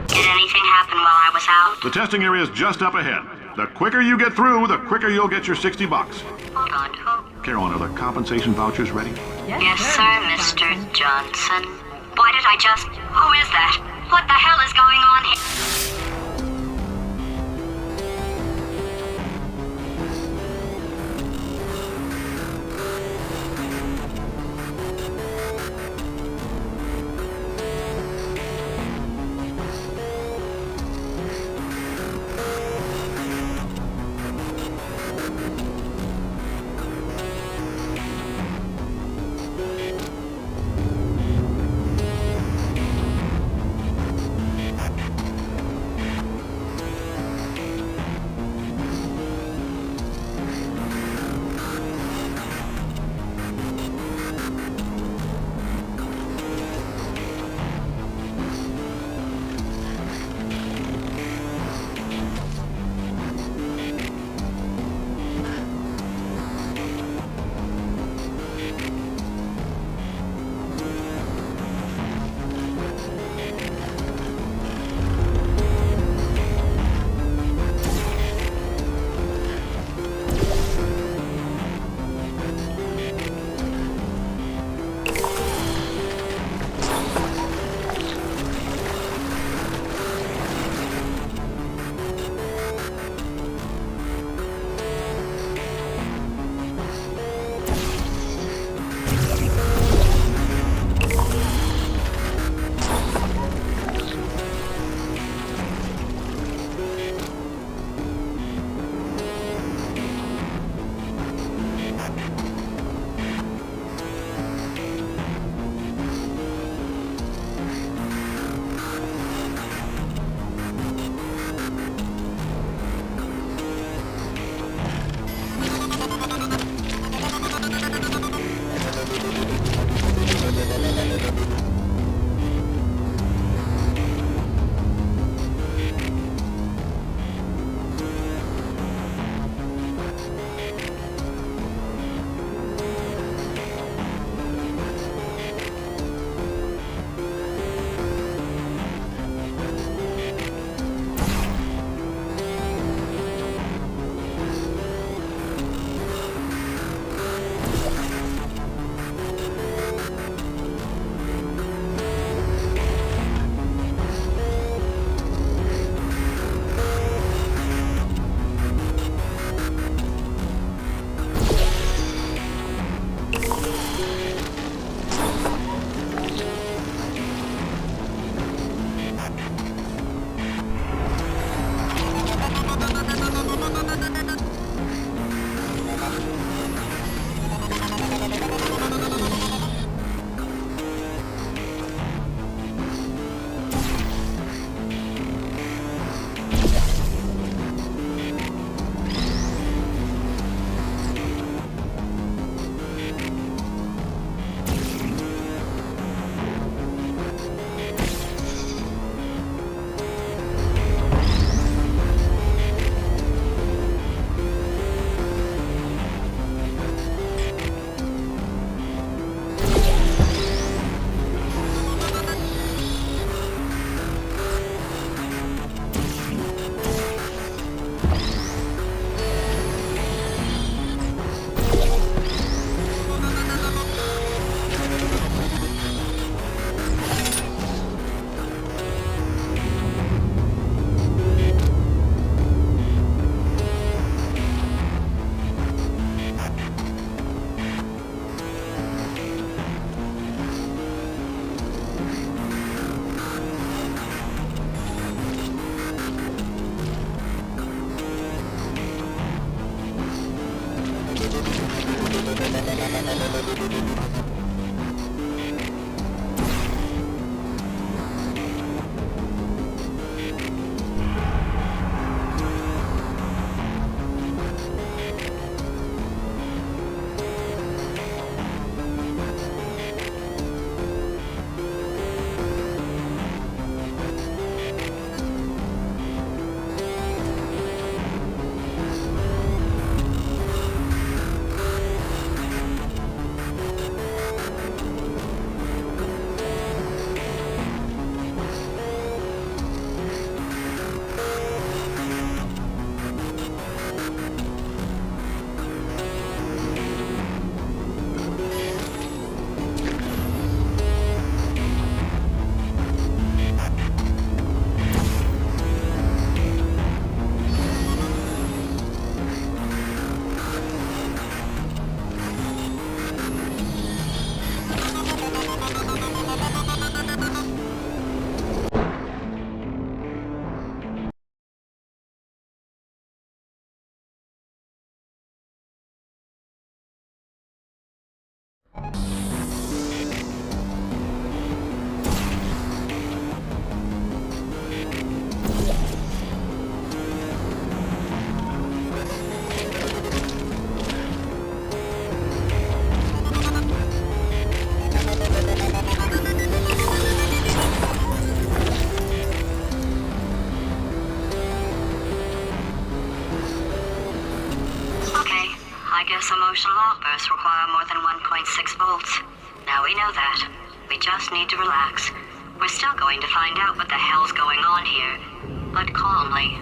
Did anything happen while I was out? The testing area is just up ahead. The quicker you get through, the quicker you'll get your $60. Hold on, who? Carolyn, are the compensation vouchers ready? Yes, sir, Mr. Johnson. Why did I just... Who is that? What the hell is going on here? I guess emotional outbursts require more than 1.6 volts. Now we know that. We just need to relax. We're still going to find out what the hell's going on here, but calmly.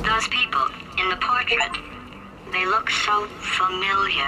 Those people in the portrait, they look so familiar.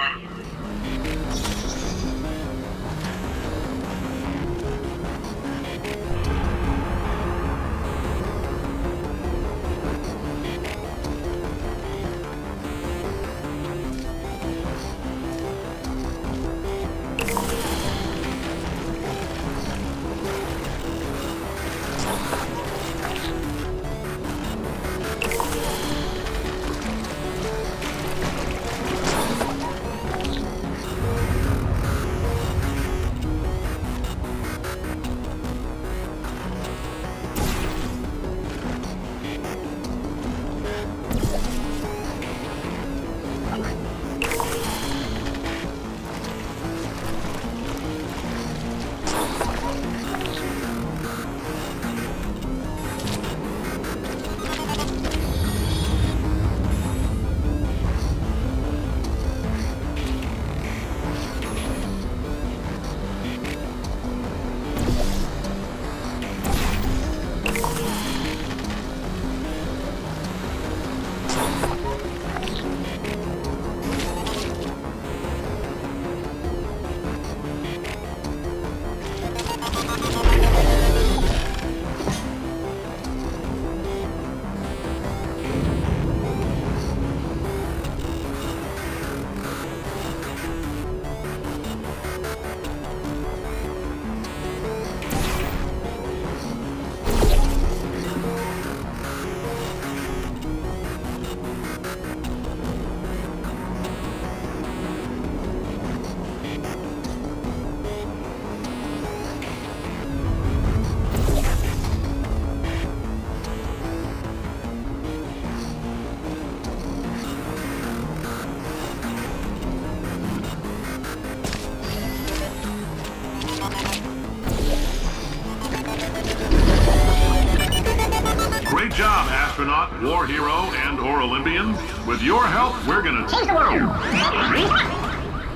Great job, astronaut, war hero, and/or Olympian. With your help, we're gonna change the world.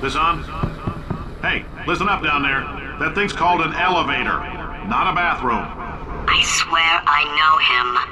This on? Hey, listen up down there. That thing's called an elevator, not a bathroom. I swear I know him.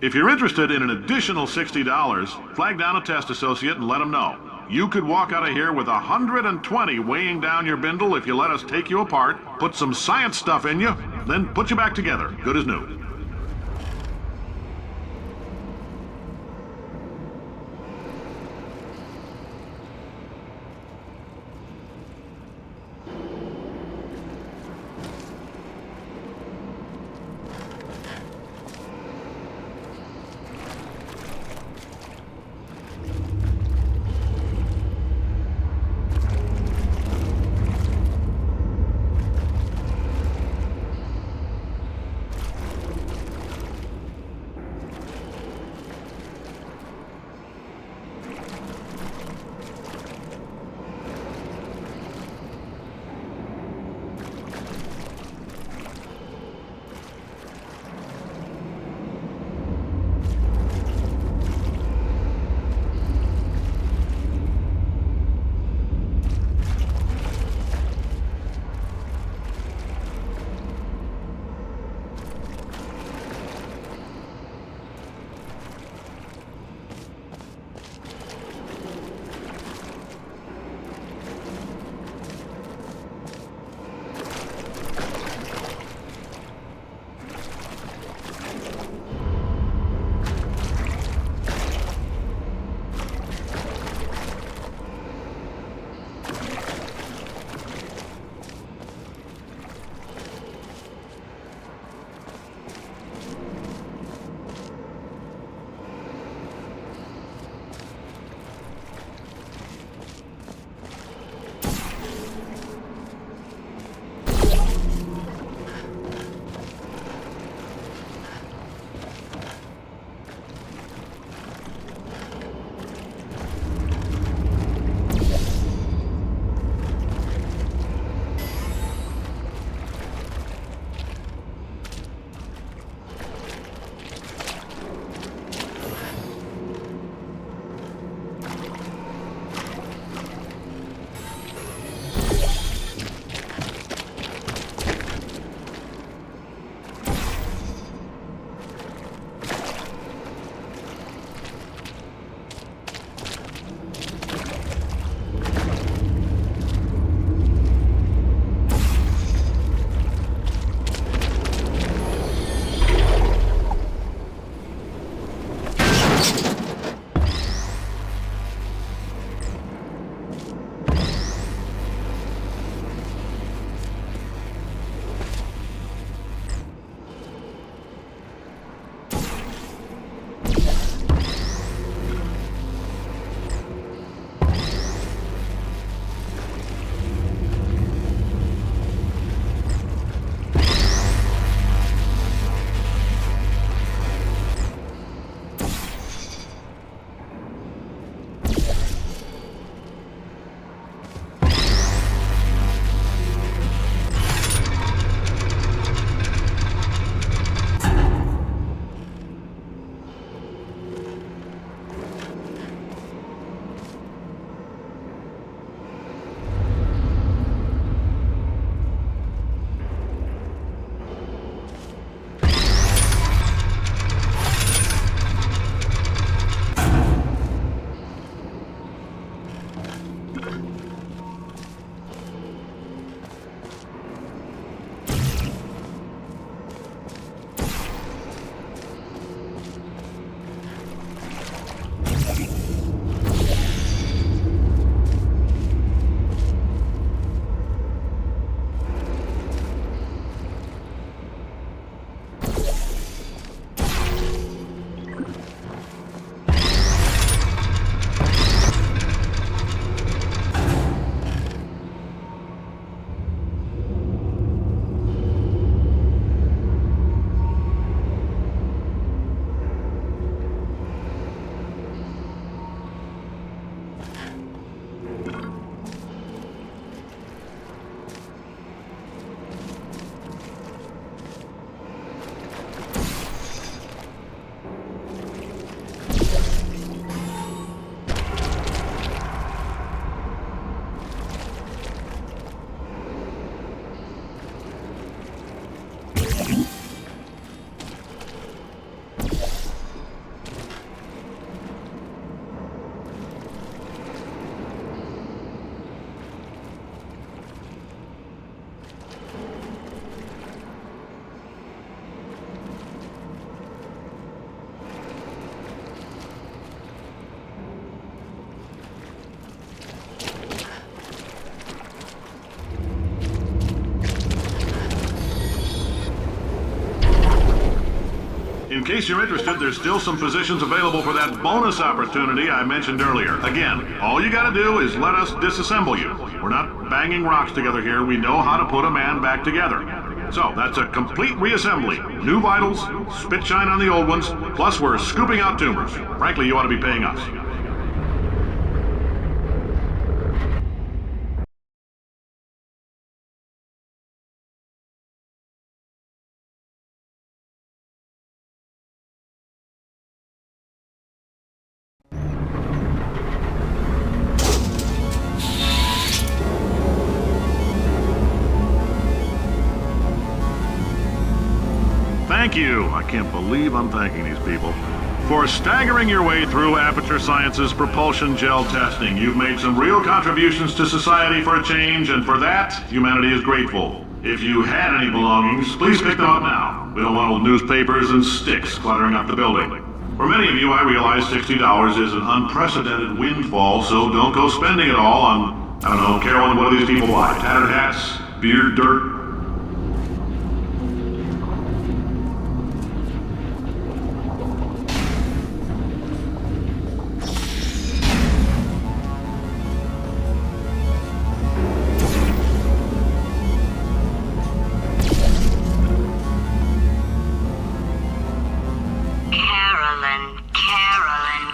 If you're interested in an additional $60, flag down a test associate and let them know. You could walk out of here with 120 weighing down your bindle if you let us take you apart, put some science stuff in you, then put you back together, good as new. in case you're interested, there's still some positions available for that bonus opportunity I mentioned earlier. Again, all you gotta do is let us disassemble you. We're not banging rocks together here. We know how to put a man back together. So, that's a complete reassembly. New vitals, spit shine on the old ones, plus we're scooping out tumors. Frankly, you ought to be paying us. Thank you. I can't believe I'm thanking these people. For staggering your way through Aperture Science's propulsion gel testing, you've made some real contributions to society for a change, and for that, humanity is grateful. If you had any belongings, please pick them up now. We don't want old newspapers and sticks cluttering up the building. For many of you, I realize $60 is an unprecedented windfall, so don't go spending it all on, I don't know, Carolyn, what do these people buy? Tattered hats? Beard dirt?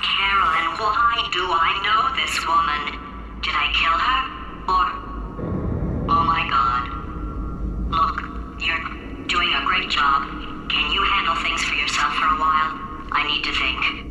Carolyn, why do I know this woman? Did I kill her? Or... Oh my god. Look, you're doing a great job. Can you handle things for yourself for a while? I need to think.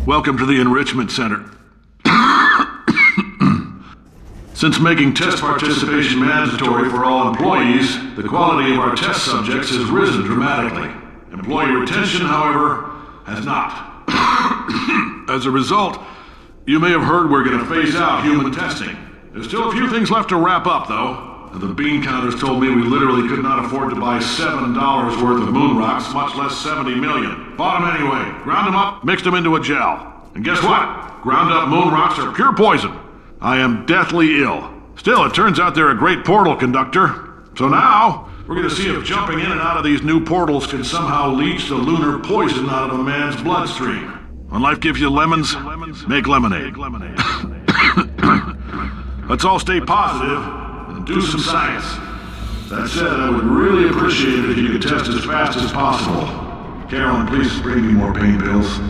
Welcome to the Enrichment Center. Since making test participation mandatory for all employees, the quality of our test subjects has risen dramatically. Employee retention, however, has not. As a result, you may have heard we're going to phase out human testing. There's still a few things left to wrap up, though. The bean counters told me we literally could not afford to buy $7 worth of moon rocks, much less 70 million. Bought them anyway, ground them up, mixed them into a gel. And guess what? Ground up moon rocks are pure poison. I am deathly ill. Still, it turns out they're a great portal conductor. So now, we're going to see if jumping in and out of these new portals can somehow leach the lunar poison out of a man's bloodstream. When life gives you lemons, make lemonade. Let's all stay positive and do some science. That said, I would really appreciate it if you could test as fast as possible. Carolyn, please bring me more pain pills.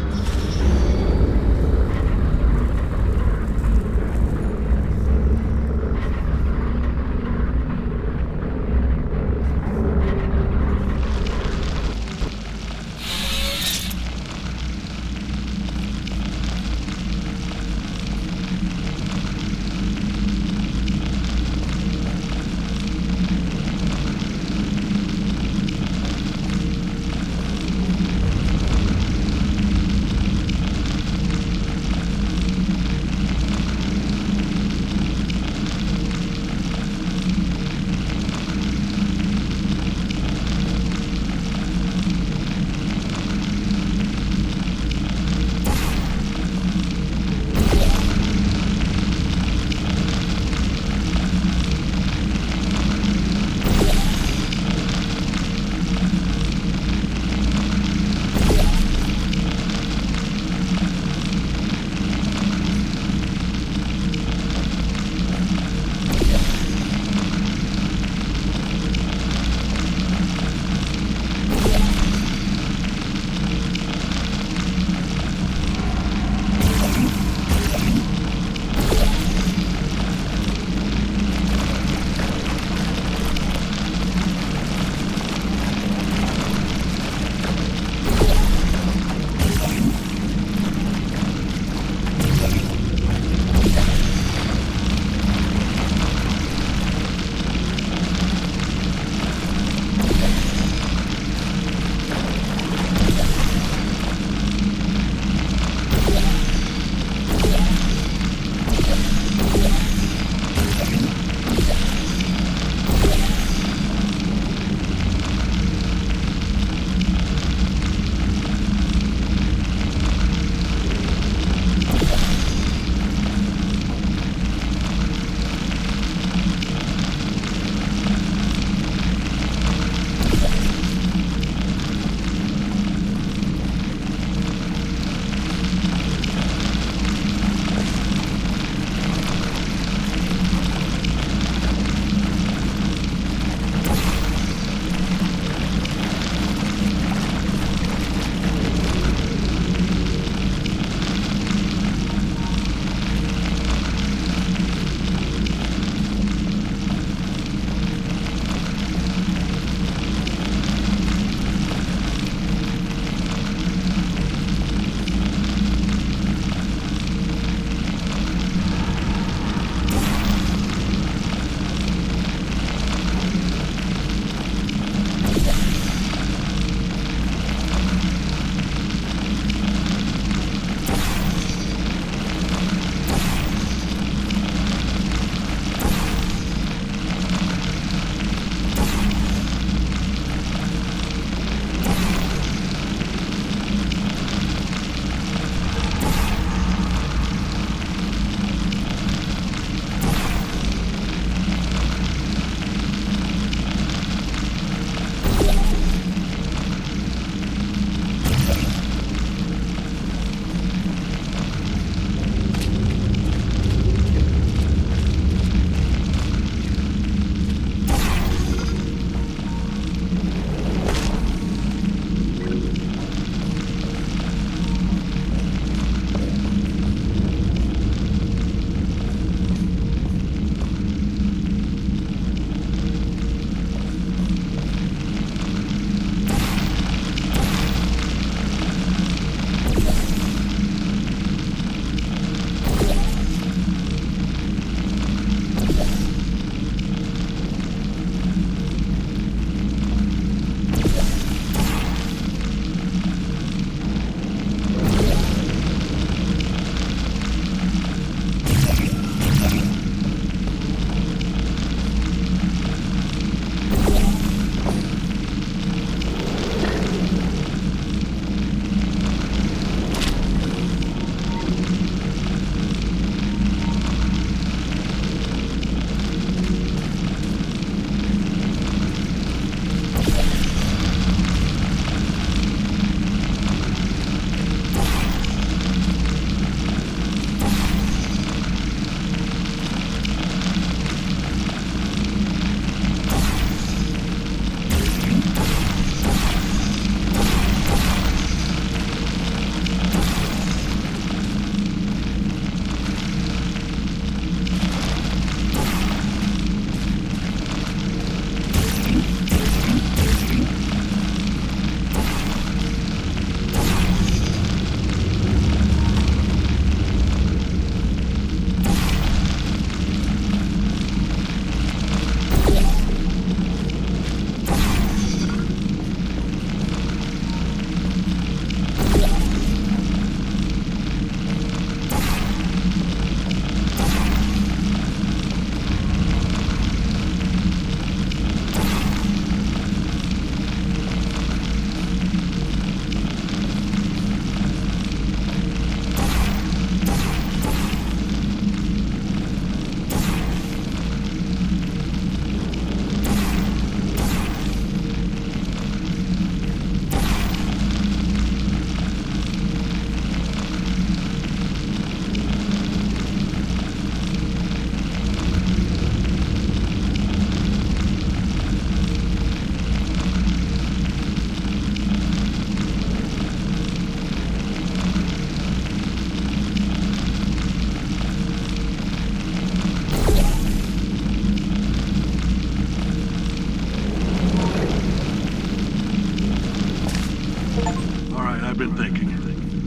I've been thinking.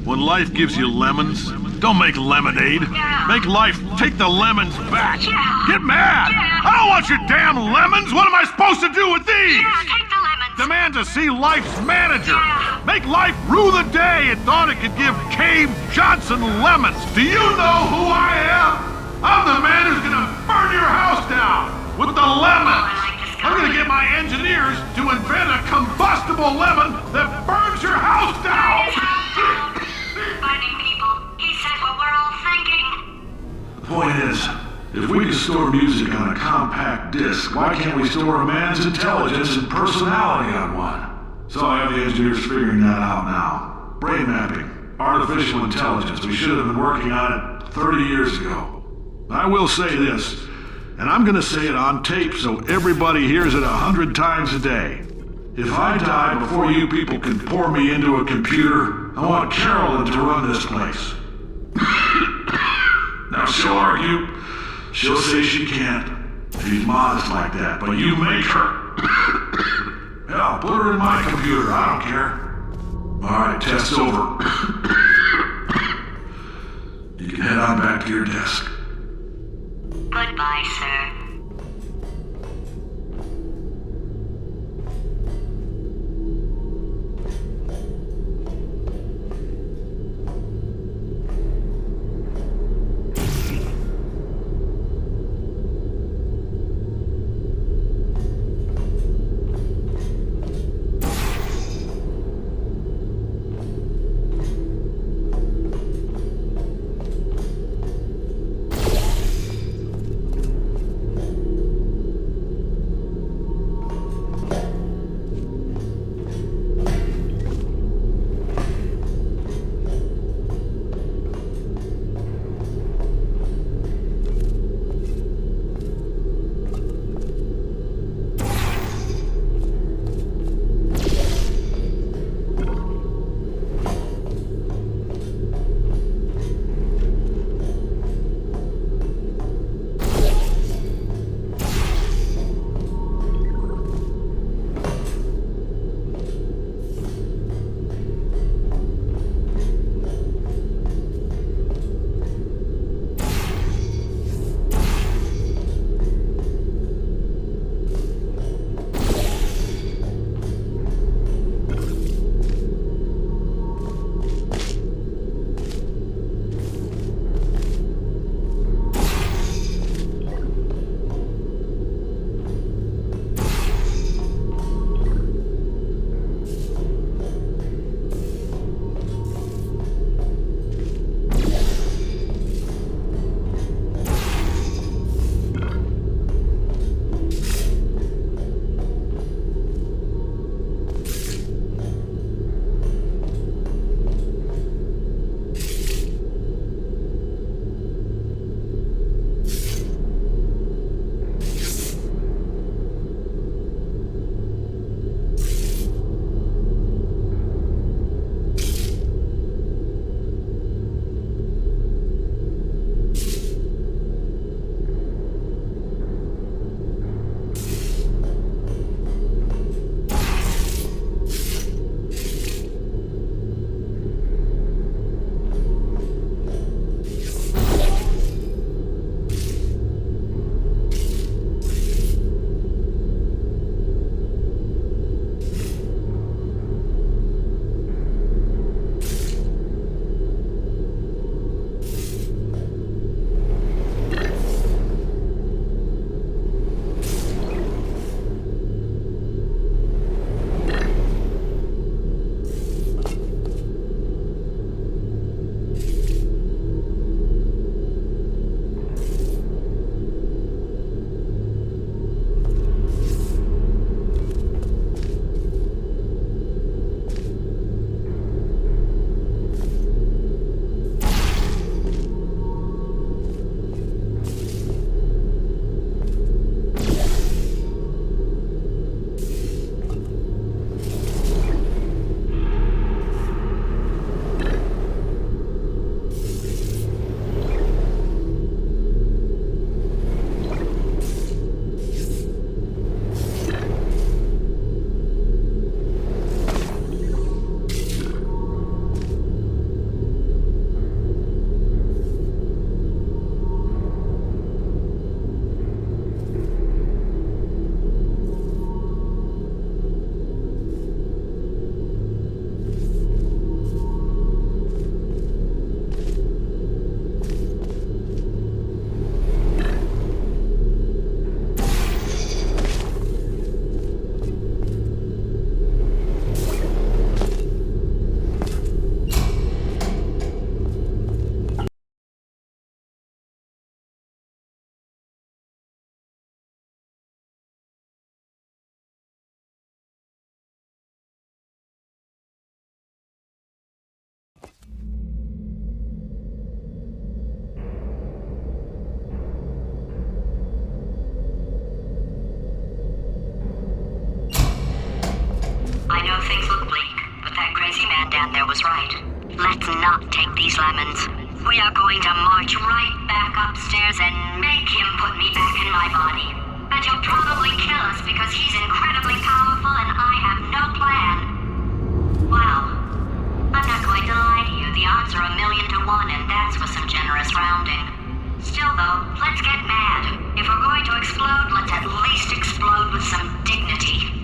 When life gives you lemons, don't make lemonade. Make life take the lemons back. Get mad! I don't want your damn lemons! What am I supposed to do with these? Take the lemons. Demand to see life's manager. Make life rue the day it thought it could give Cave Johnson lemons. Do you know who I am? I'm the man who's gonna burn your house down with the lemons. I'm gonna get my engineers to invent a combustible lemon that burns your house down. Burning people. He said what we're all thinking. The point is, if we can store music on a compact disc, why can't we store a man's intelligence and personality on one? So I have the engineers figuring that out now. Brain mapping, artificial intelligence. We should have been working on it 30 years ago. I will say this, and I'm gonna say it on tape so everybody hears it 100 times a day. If I die before you people can pour me into a computer, I want Carolyn to run this place. Now she'll argue. She'll say she can't. She's modest like that, but you make her. Hell, put her in my computer, I don't care. Alright, test over. You can head on back to your desk. Goodbye, sir. understand there was right. Let's not take these lemons. We are going to march right back upstairs and make him put me back in my body. And he'll probably kill us because he's incredibly powerful and I have no plan. Well, I'm not going to lie to you. The odds are 1,000,000 to 1, and that's with some generous rounding. Still, though, let's get mad. If we're going to explode, let's at least explode with some dignity.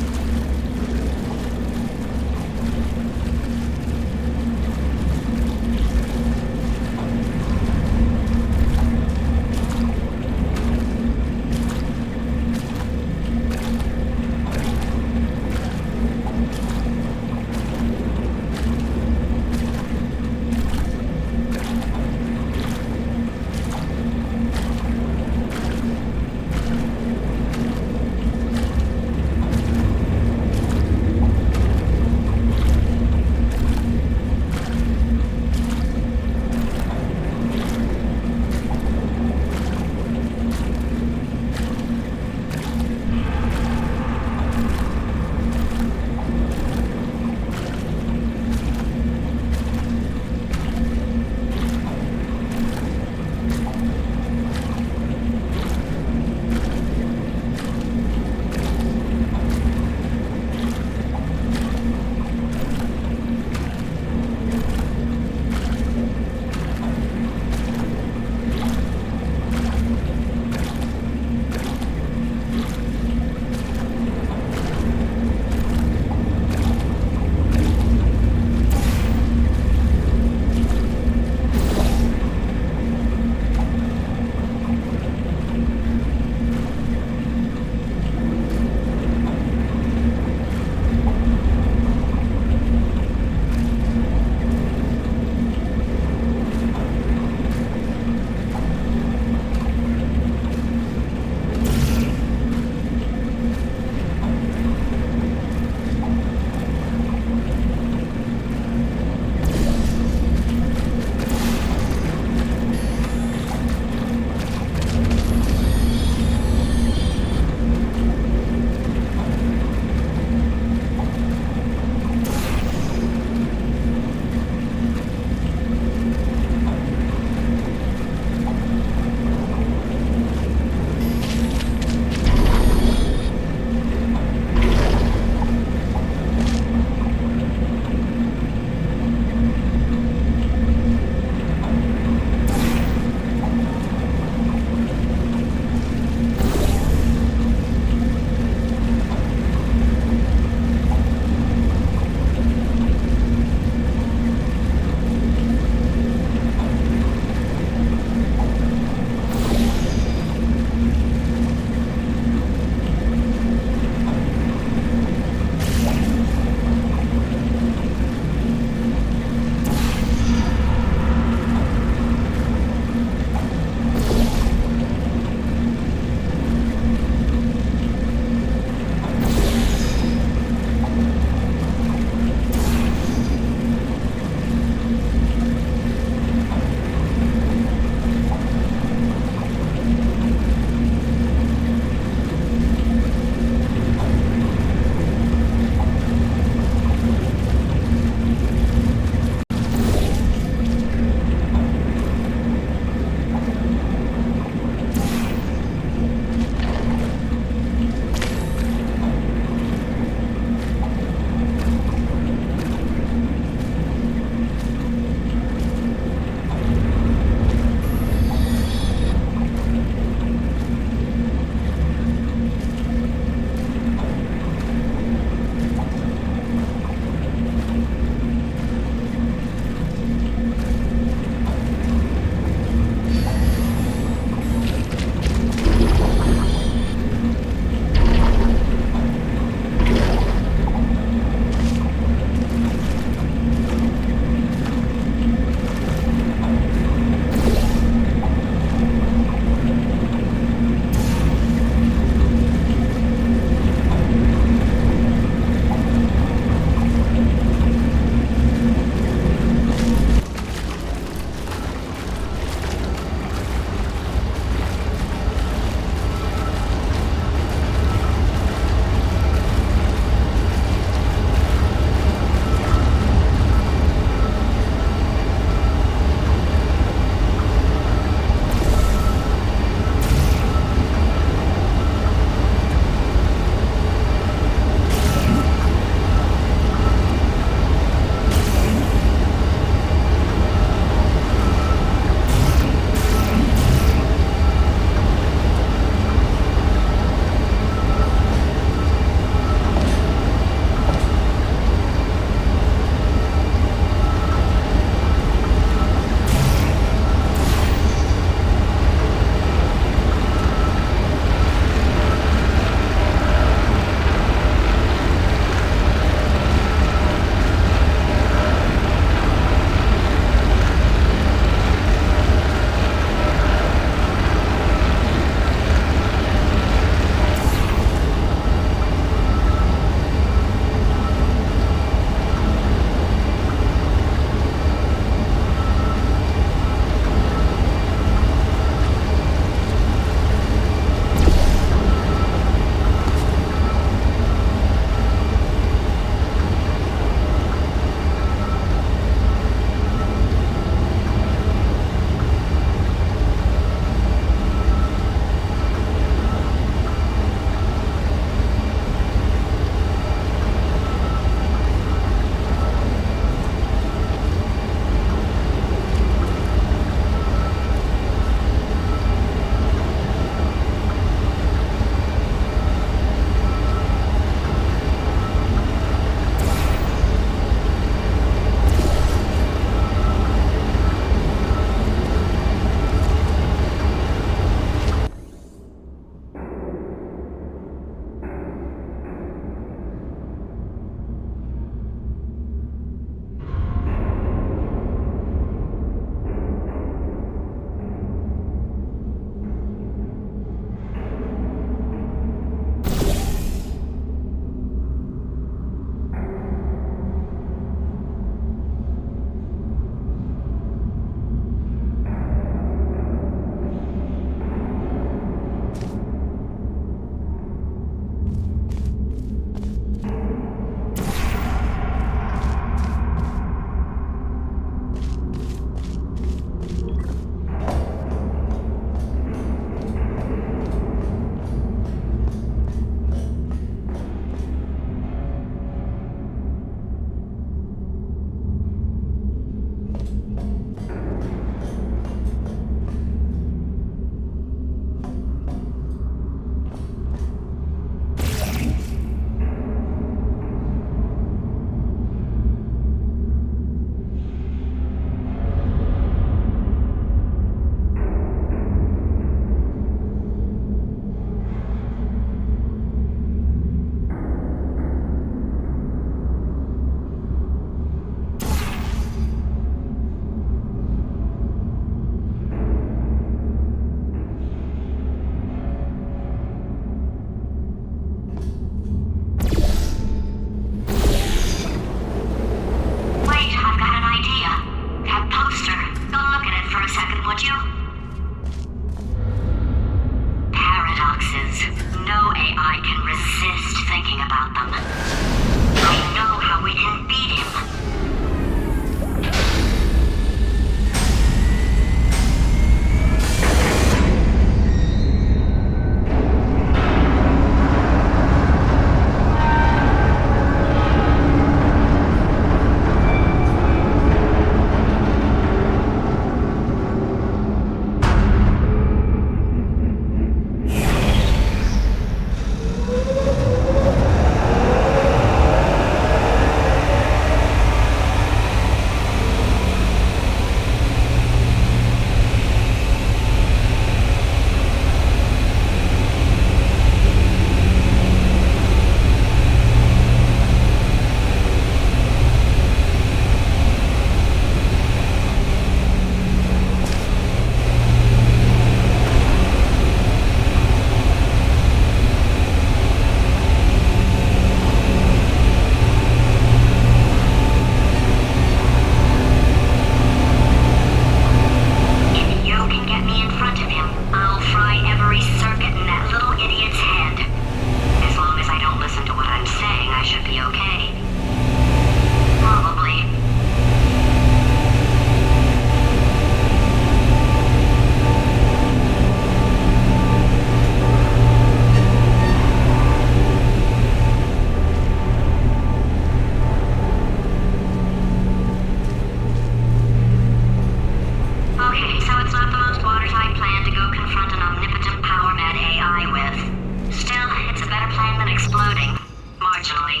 Loading. Marginally.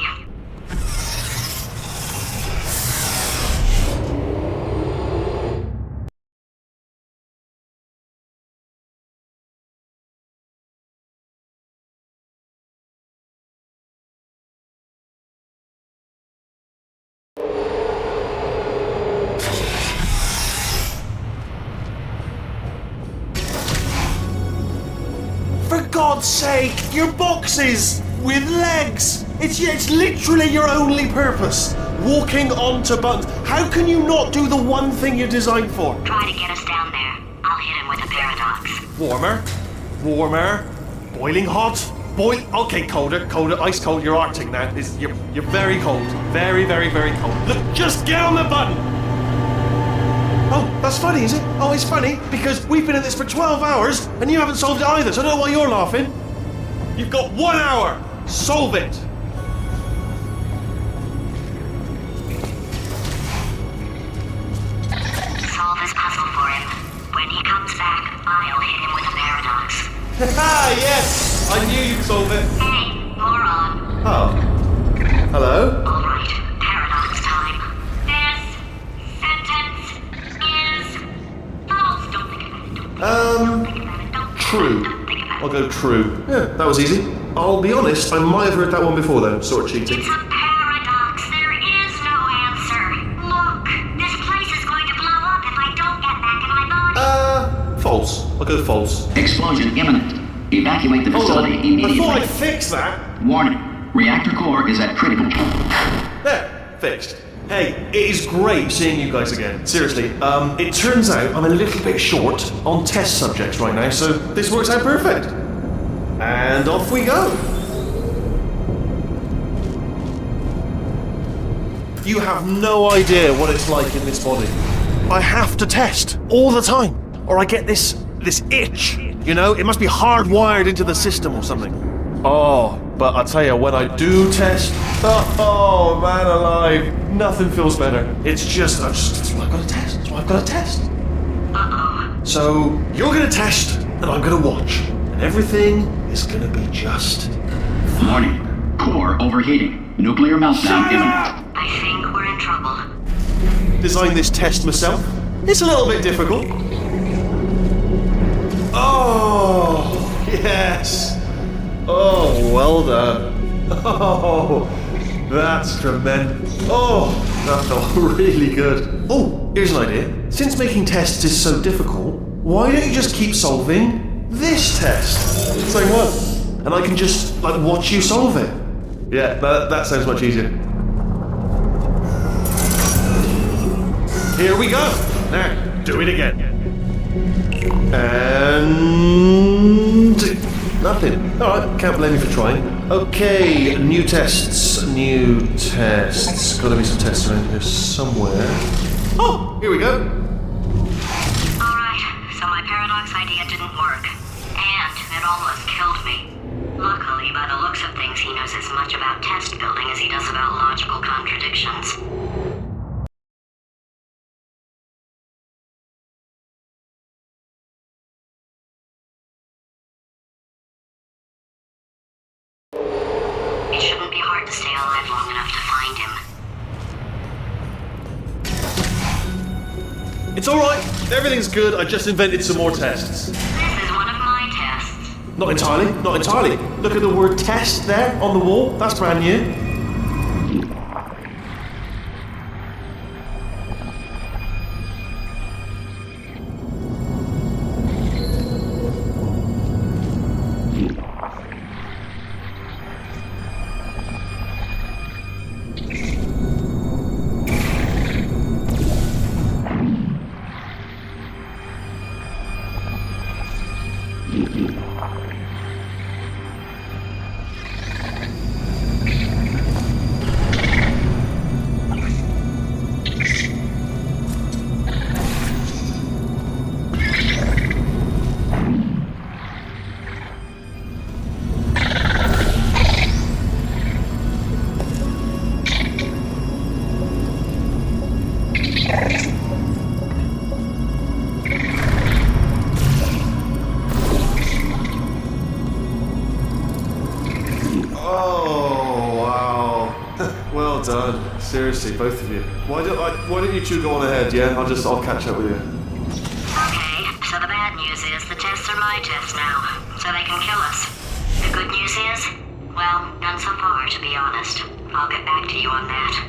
For God's sake, your boxes with legs. It's literally your only purpose. Walking onto buttons. How can you not do the one thing you're designed for? Try to get us down there. I'll hit him with a paradox. Warmer, warmer, boiling hot, Okay, colder, ice cold. You're Arctic now. You're very cold, very, very, very cold. Look, just get on the button. Oh, that's funny, is it? Oh, it's funny because we've been at this for 12 hours and you haven't solved it either. So I don't know why you're laughing. You've got 1 hour. Solve it. Solve this puzzle for him. When he comes back, I'll hit him with a paradox. Yes, I knew you'd solve it. Hey, moron. Oh, hello. All right, paradox time. This sentence is false. Don't think about it. Don't think about it. Don't True. Don't think about it. I'll go true. Yeah, that was easy. I'll be honest, I might have heard that one before though, sort of cheating. It's a paradox. There is no answer. Look, this place is going to blow up if I don't get back in my body. False. I'll go false. Explosion imminent. Evacuate the Hold on. facility immediately. I thought I'd fix that. Warning. Reactor core is at critical. There, fixed. Hey, it is great seeing you guys again. Seriously, it turns out I'm a little bit short on test subjects right now, so this works out perfect. And off we go. You have no idea what it's like in this body. I have to test all the time, or I get this itch. You know, it must be hardwired into the system or something. Oh, but I tell you, when I do test, oh man alive, nothing feels better. It's just, that's what I've got to test. That's what I've got to test. Uh-oh. So, you're going to test, and I'm going to watch. And everything is going to be just Warning. Core overheating. Nuclear meltdown imminent. I think we're in trouble. designed this test myself. It's a little bit difficult. Oh, yes. Oh, well done. Oh, that's tremendous. Oh, that felt really good. Oh, here's an idea. Since making tests is so difficult, why don't you just keep solving this test? Same one. And I can just, watch you solve it. Yeah, that sounds much easier. Here we go. Now, do it again. And... nothing. Alright, can't blame you for trying. Okay, new tests. Gotta be some tests around here somewhere. Oh, here we go. Alright, so my paradox idea didn't work. And it almost killed me. Luckily, by the looks of things, he knows as much about test building as he does about logical contradictions. It shouldn't be hard to stay alive long enough to find him. It's alright. Everything's good. I just invented some more tests. This is one of my tests. Not entirely. Look at the word test there on the wall. That's brand new. Oh, wow. Well done. Seriously, both of you. Why don't you two go on ahead, yeah? I'll catch up with you. Okay, so the bad news is the tests are my tests now, so they can kill us. The good news is, well, none so far, to be honest. I'll get back to you on that.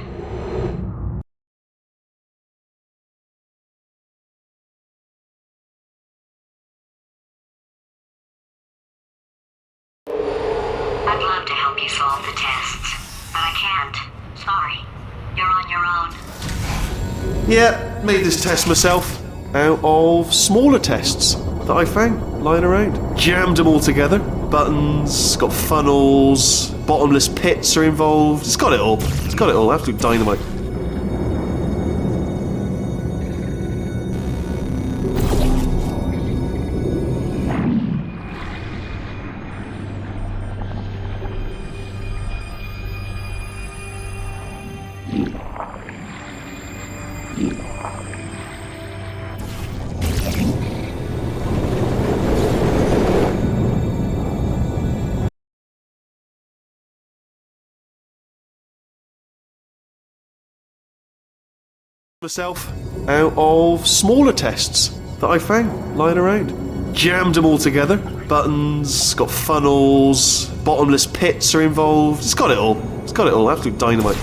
I'd love to help you solve the tests, but I can't. Sorry. You're on your own. Yeah, made this test myself out of smaller tests that I found lying around. Jammed them all together. Buttons, got funnels, bottomless pits are involved. It's got it all. It's got it all. Absolute dynamite. Myself out of smaller tests that I found lying around. Jammed them all together. Buttons, got funnels, bottomless pits are involved. It's got it all. It's got it all. Absolute dynamite.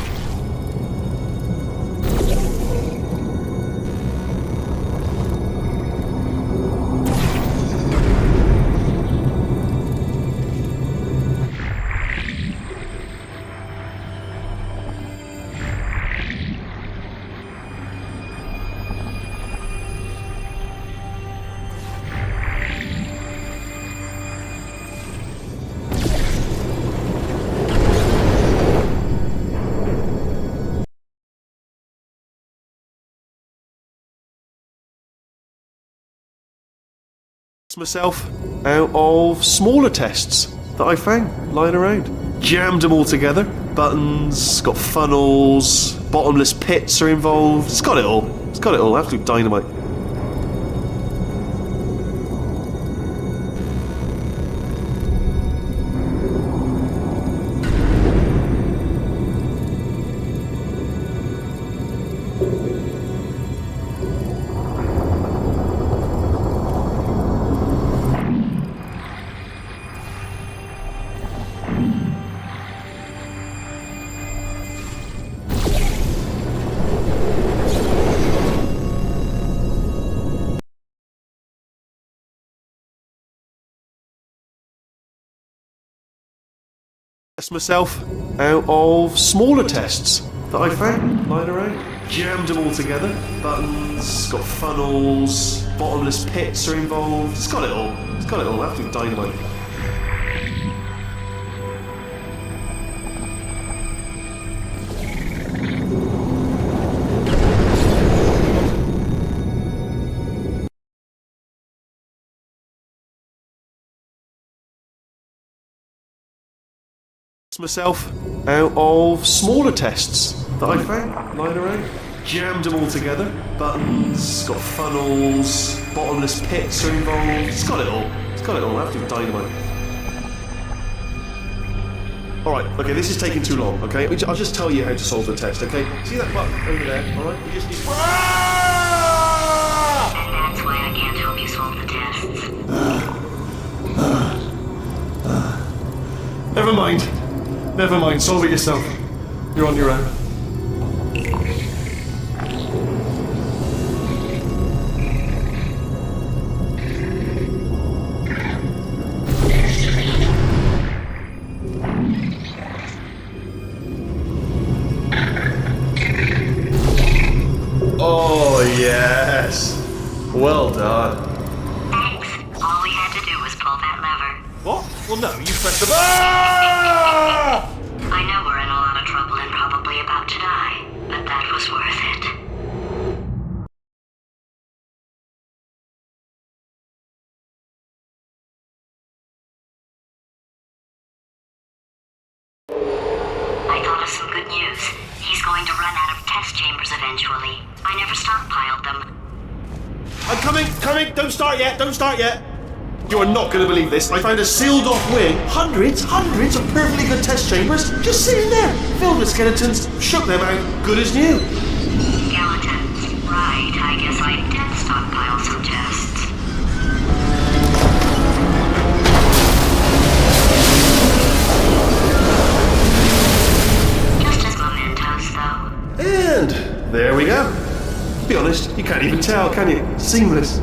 Myself out of smaller tests that I found lying around. Jammed them all together. Buttons, got funnels, bottomless pits are involved. It's got it all. It's got it all. Absolute dynamite. Myself out of smaller tests that I found lying around. Jammed them all together. Buttons, got funnels, bottomless pits are involved. It's got it all. It's got it all. Absolute dynamite. Myself out of smaller tests that I found lying around. Jammed them all together. Buttons, got funnels, bottomless pits are involved. It's got it all. It's got it all. Absolute dynamite. Alright, okay, this is taking too long, okay? I'll just tell you how to solve the test, okay? See that button over there, alright? We just need... And that's why I can't help you solve the tests. Never mind. Never mind, solve it yourself. You're on your own. Oh, yes. Well done. Thanks. All we had to do was pull that lever. What? Well, no, you pressed the... I know we're in a lot of trouble and probably about to die, but that was worth it. I thought of some good news. He's going to run out of test chambers eventually. I never stockpiled them. I'm coming! Don't start yet! You are not going to believe this. I found a sealed off wing. Hundreds of perfectly good test chambers just sitting there, filled with skeletons. Shook them out, good as new. Skeletons. Right, I guess I did stockpile some tests. Just as mementos, though. And there we go. To be honest, you can't even tell, can you? Seamless.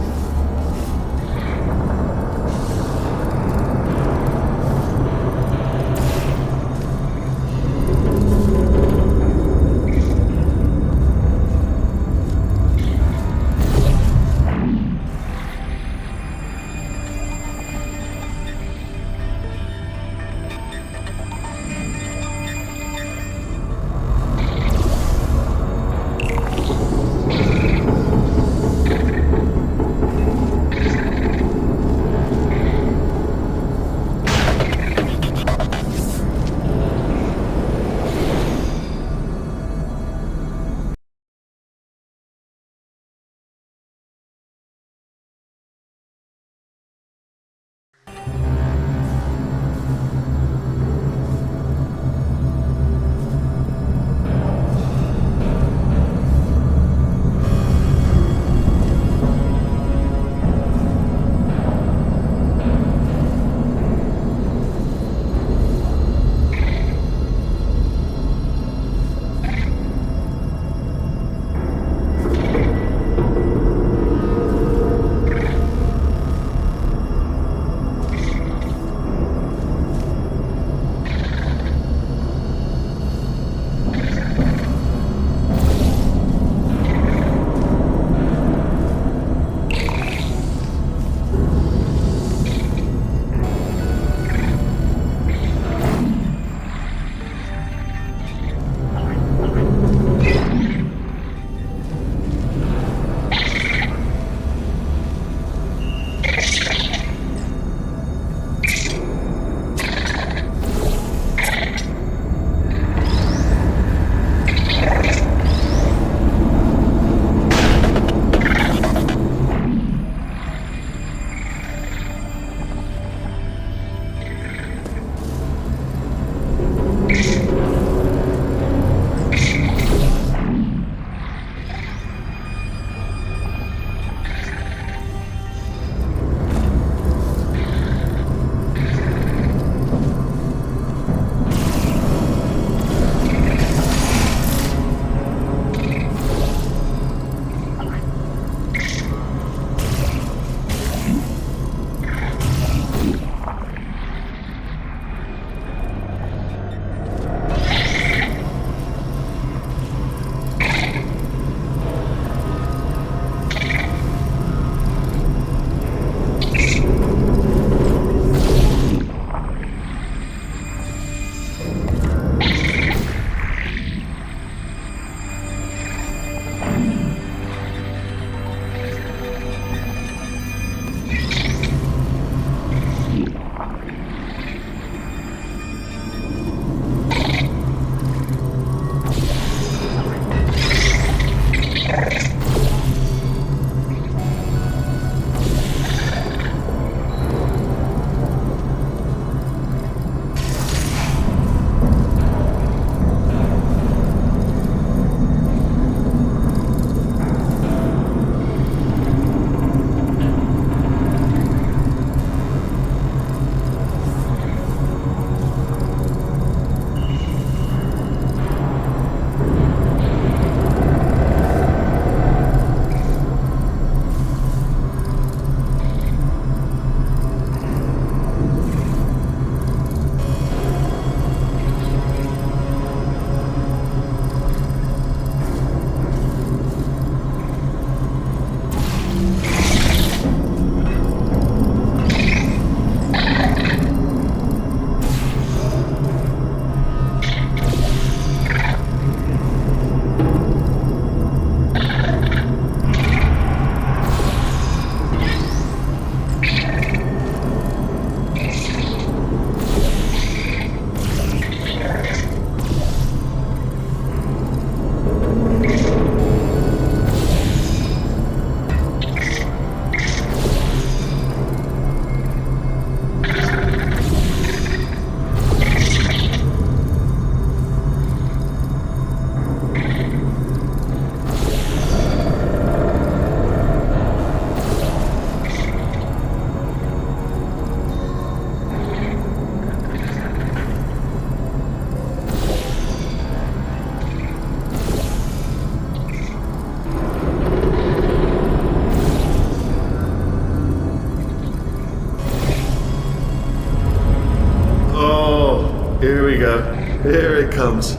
Here we go. Here it comes.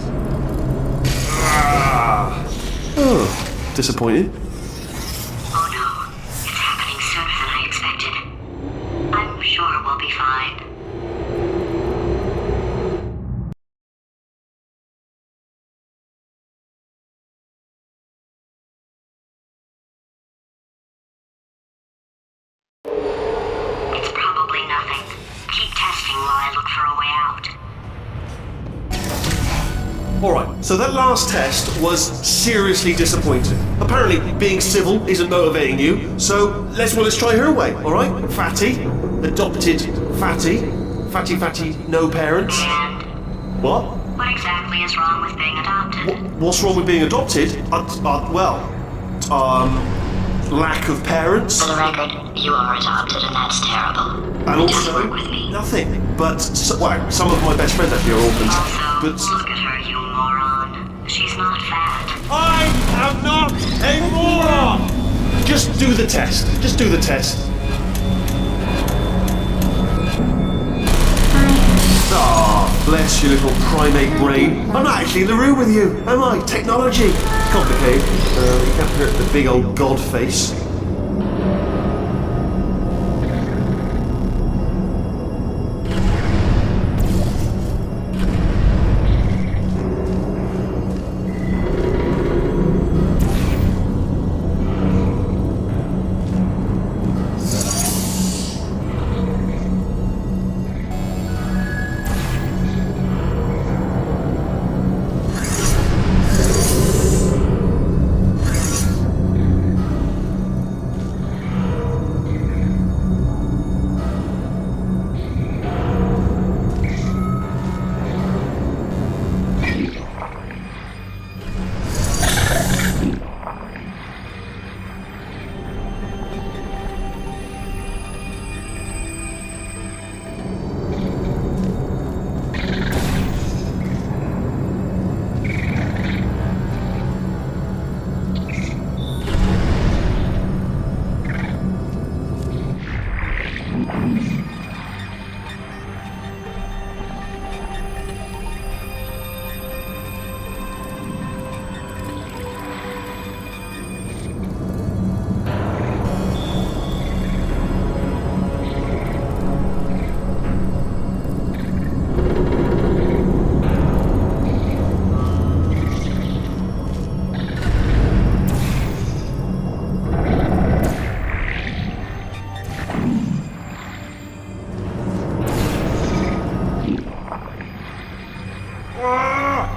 Oh, disappointed. Oh no, it's happening sooner than I expected. I'm sure we'll be fine. It's probably nothing. Keep testing while I look for a way out. Alright, so that last test was seriously disappointing. Apparently, being civil isn't motivating you, so let's try her way, alright? Fatty, adopted Fatty, Fatty, no parents. And What? what exactly is wrong with being adopted? What's wrong with being adopted? Lack of parents. For the record, you are adopted and that's terrible. And Just also, work with me. nothing. But, some of my best friends actually are orphans. Also, But look at her, you moron. She's not fat. I am not a moron! Just do the test. Just do the test. Ah, bless your little primate brain. I'm not actually in the room with you, am I? Technology. Complicated. You can't hurt the big old god face.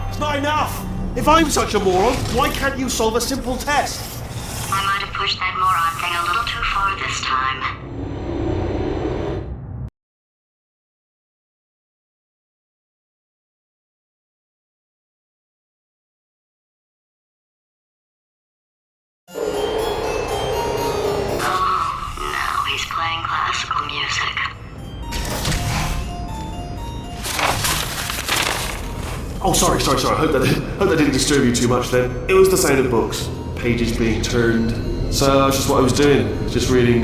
It's not enough! If I'm such a moron, why can't you solve a simple test? I might have pushed that moron thing a little too far this time. Oh, now he's playing classical music. Oh, sorry. I hope that didn't disturb you too much then. It was the sound of books. Pages being turned. So that's just what I was doing. Just reading,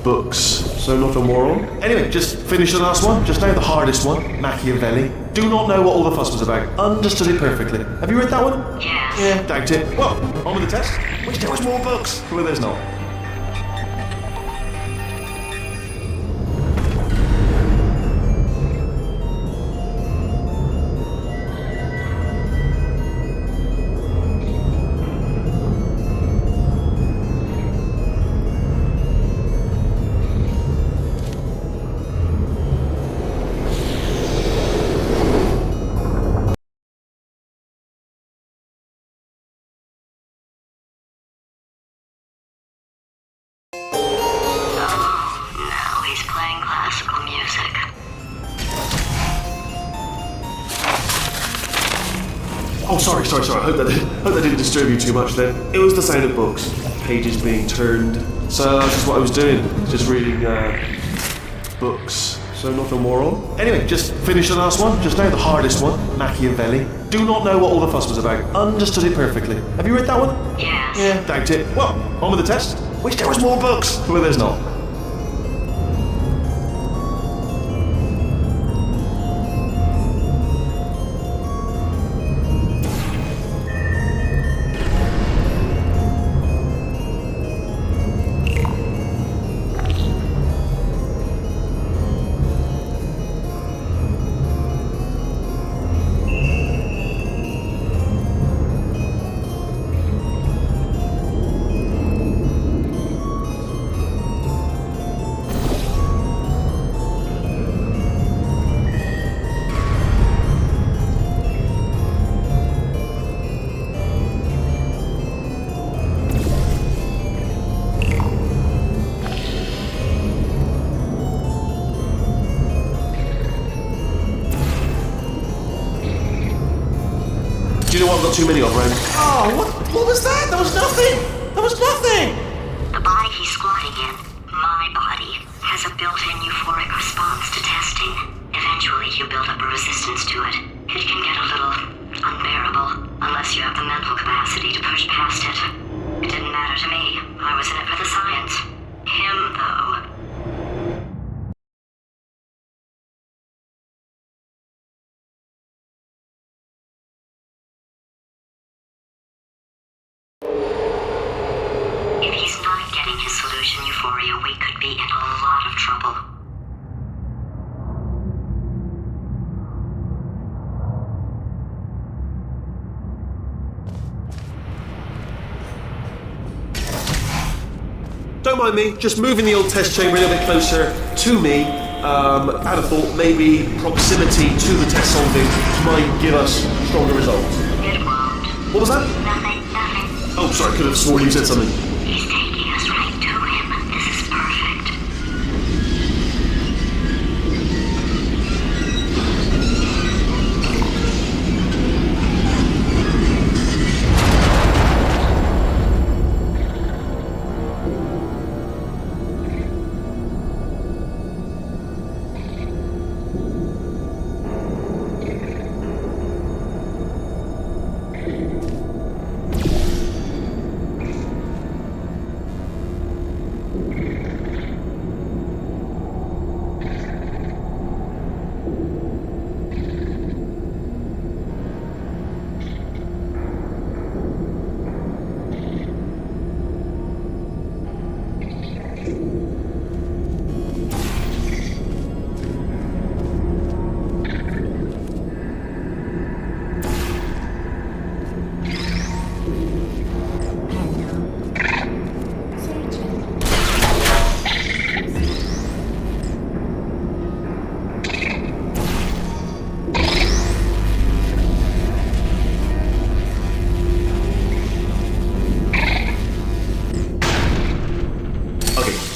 books. So not a moron. Anyway, just finish the last one. Just now the hardest one. Machiavelli. Do not know what all the fuss was about. Understood it perfectly. Have you read that one? Yes. Yeah, doubt it. Well, on with the test. Wish there was more books. Well, there's not. Now he's playing classical music. Oh, sorry. I hope that didn't disturb you too much then. It was the sound of books. Pages being turned. So that's just what I was doing. Just reading, books. So not a moron. Anyway, just finish the last one. Just now the hardest one. Machiavelli. Do not know what all the fuss was about. Understood it perfectly. Have you read that one? Yes. Yeah, doubt it. Well, on with the test. Wish there was more books. Well, there's not. Do you know what? I've got too many of, Ren. Oh, what was that? There was nothing! There was nothing! The body he's squatting in, my body, has a built-in euphoric response to testing. Eventually, you build up a resistance to it. It can get a little unbearable, unless you have the mental capacity to push past it. It didn't matter to me. I was in it for the science. Him, though. If he's not getting his solution, Euphoria, we could be in a lot of trouble. Don't mind me, just moving the old test chamber a little bit closer to me. Out of thought, maybe proximity to the test solving might give us stronger results. It won't. What was that? Nothing. Oh, sorry, could have sworn you said something. He's taking us right to him. This is perfect.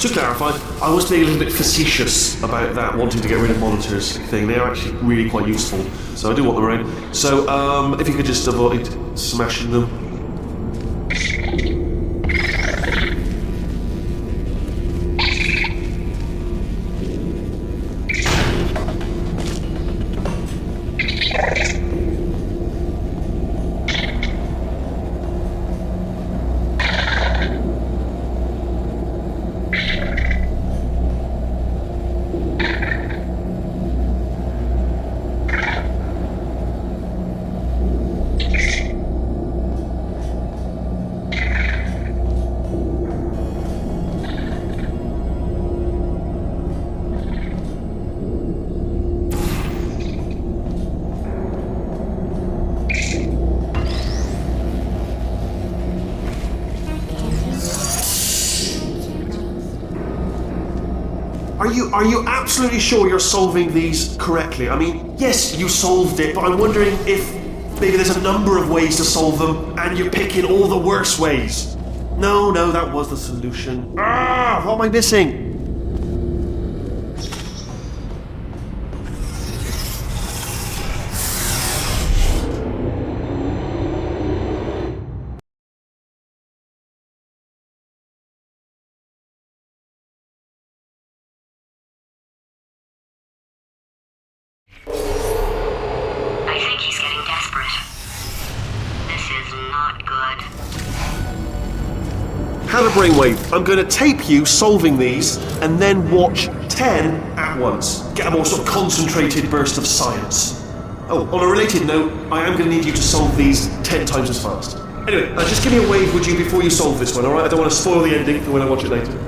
To clarify, I was being a little bit facetious about that wanting to get rid of monitors thing. They are actually really quite useful, so I do want them around. So, if you could just avoid smashing them. Are you absolutely sure you're solving these correctly? I mean, yes, you solved it, but I'm wondering if maybe there's a number of ways to solve them, and you're picking all the worst ways. No, that was the solution. What am I missing? I think he's getting desperate. This is not good. Have a brainwave. I'm going to tape you solving these, and then watch 10 at once. Get a more sort of concentrated burst of science. Oh, on a related note, I am going to need you to solve these 10 times as fast. Anyway, just give me a wave, would you, before you solve this one, alright? I don't want to spoil the ending for when I watch it later.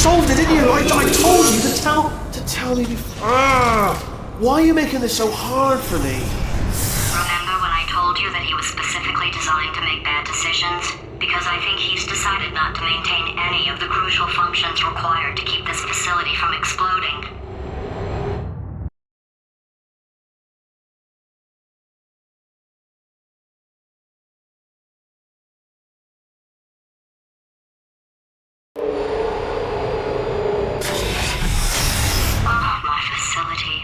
solved it, didn't you? I told you to tell me before. Why are you making this so hard for me? Remember when I told you that he was specifically designed to make bad decisions? Because I think he's decided not to maintain any of the crucial functions required to keep this facility from exploding. Oh, my facility.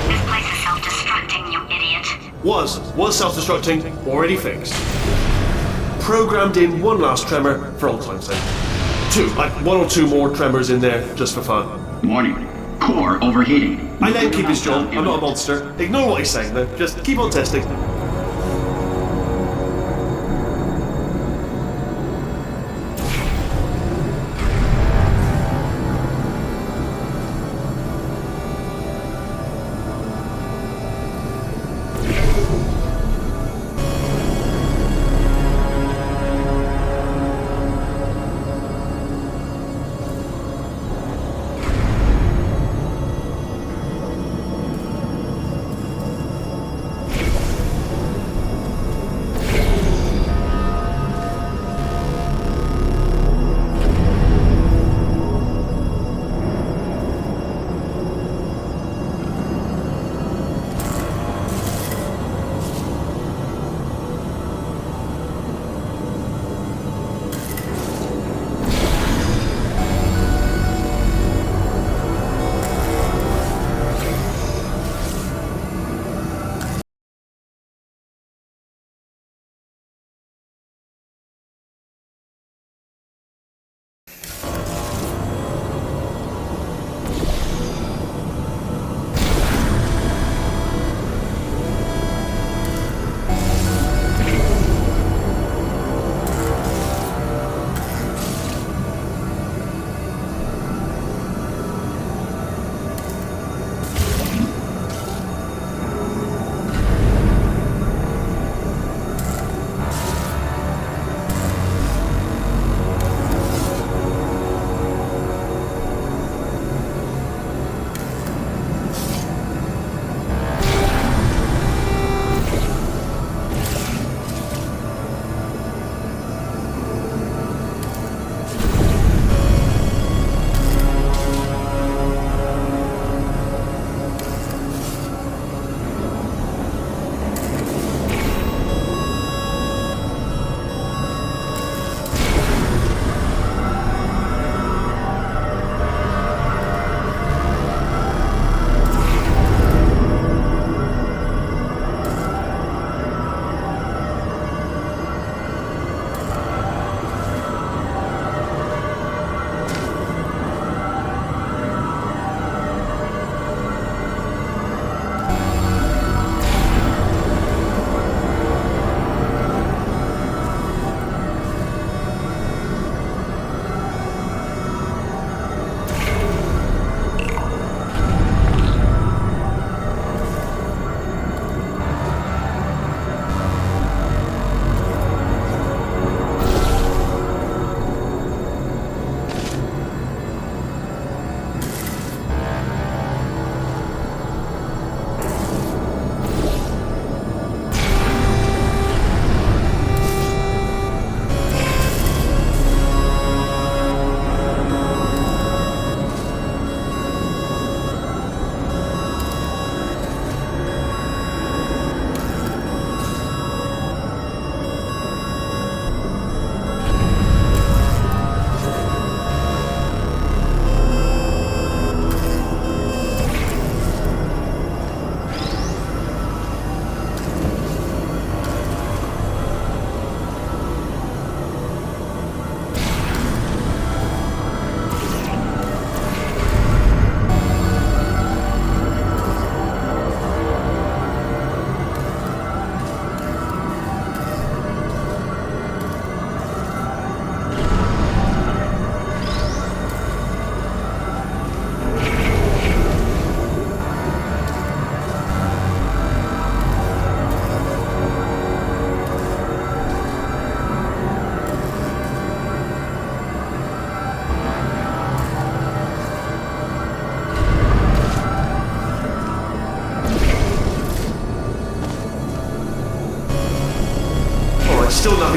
This place is self-destructing, you idiot. Was self-destructing, already fixed. Programmed in one last tremor for old time's sake. Two, like one or two more tremors in there just for fun. Warning. Core overheating. I let him keep his job. I'm not a monster. Ignore what he's saying though. Just keep on testing.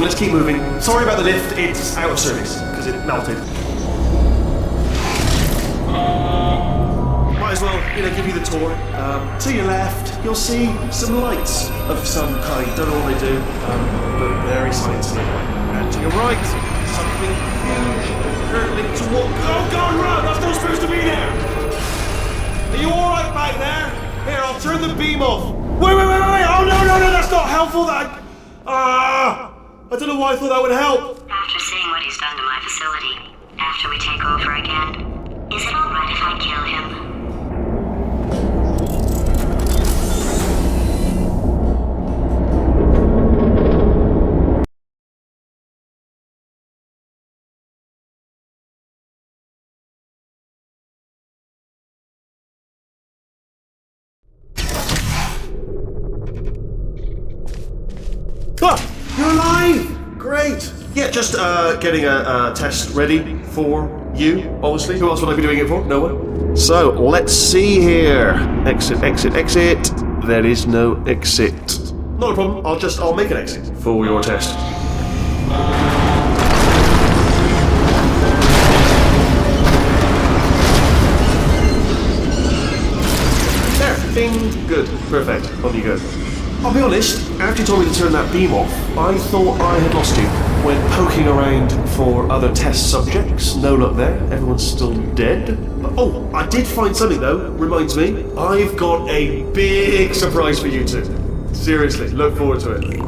let's keep moving. Sorry about the lift, it's out of service, because it melted. Might as well, give you the tour. To your left, you'll see some lights of some kind. Don't know what they do, but very sciencey. And to your right, something huge, hurtling toward... Oh God, run! That's not supposed to be there! Are you alright back there? Here, I'll turn the beam off. Wait! Oh no, that's not helpful, that... I don't know why I thought that would help. After seeing what he's done to my facility, after we take over again, is it alright if I kill him? You're alive! Great! Yeah, just getting a test ready for you, obviously. Who else would I be doing it for? No one? So, let's see here. Exit. There is no exit. Not a problem, I'll make an exit for your test. There, bing, good, perfect, on you go. I'll be honest, after you told me to turn that beam off, I thought I had lost you. Went poking around for other test subjects, no luck there, everyone's still dead. Oh, I did find something though, reminds me. I've got a big surprise for you two. Seriously, look forward to it.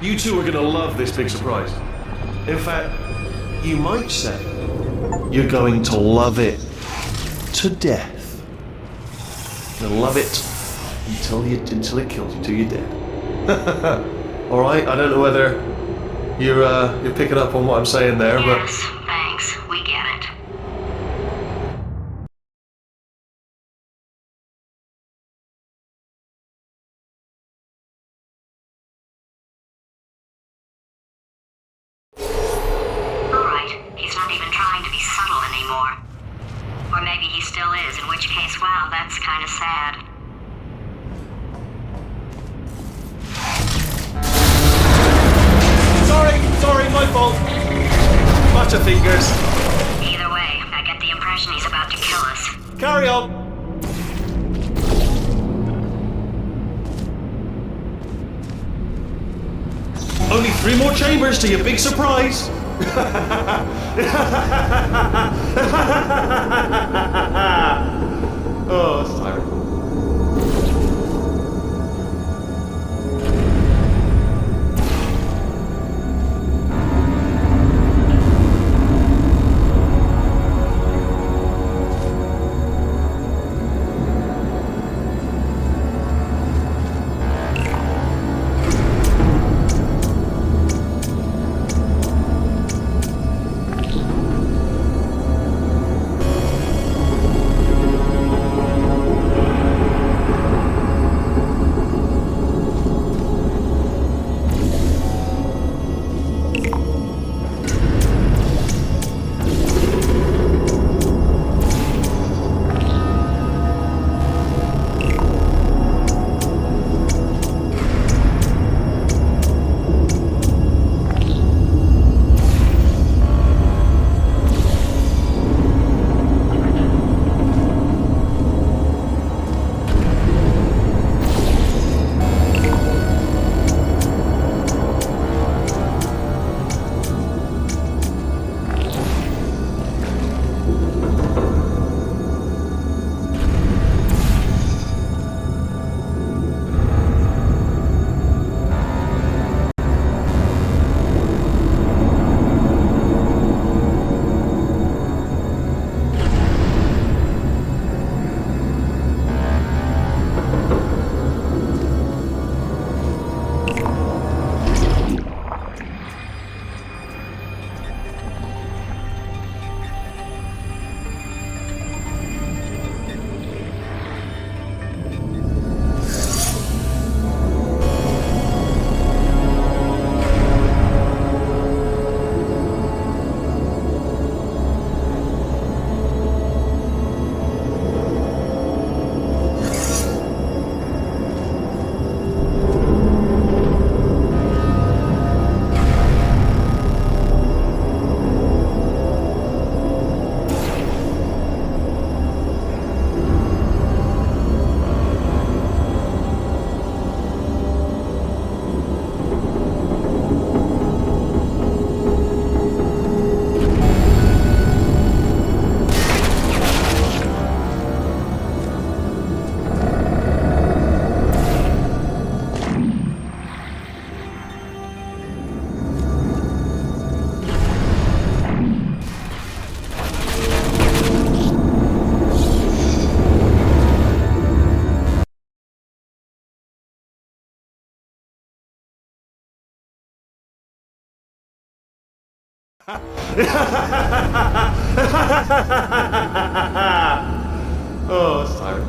You two are gonna love this big surprise. In fact, you might say you're going to love it to death. You'll love it until it kills you, till you're dead. All right. I don't know whether you're picking up on what I'm saying there, Yes, thanks. We get it. All right. He's not even trying to be subtle anymore. Or maybe he still is, in which case, wow, that's kind of sad. Sorry, my fault. Butterfingers. Either way, I get the impression he's about to kill us. Carry on. Only 3 more chambers to your big surprise. Oh, sorry. Oh, sorry.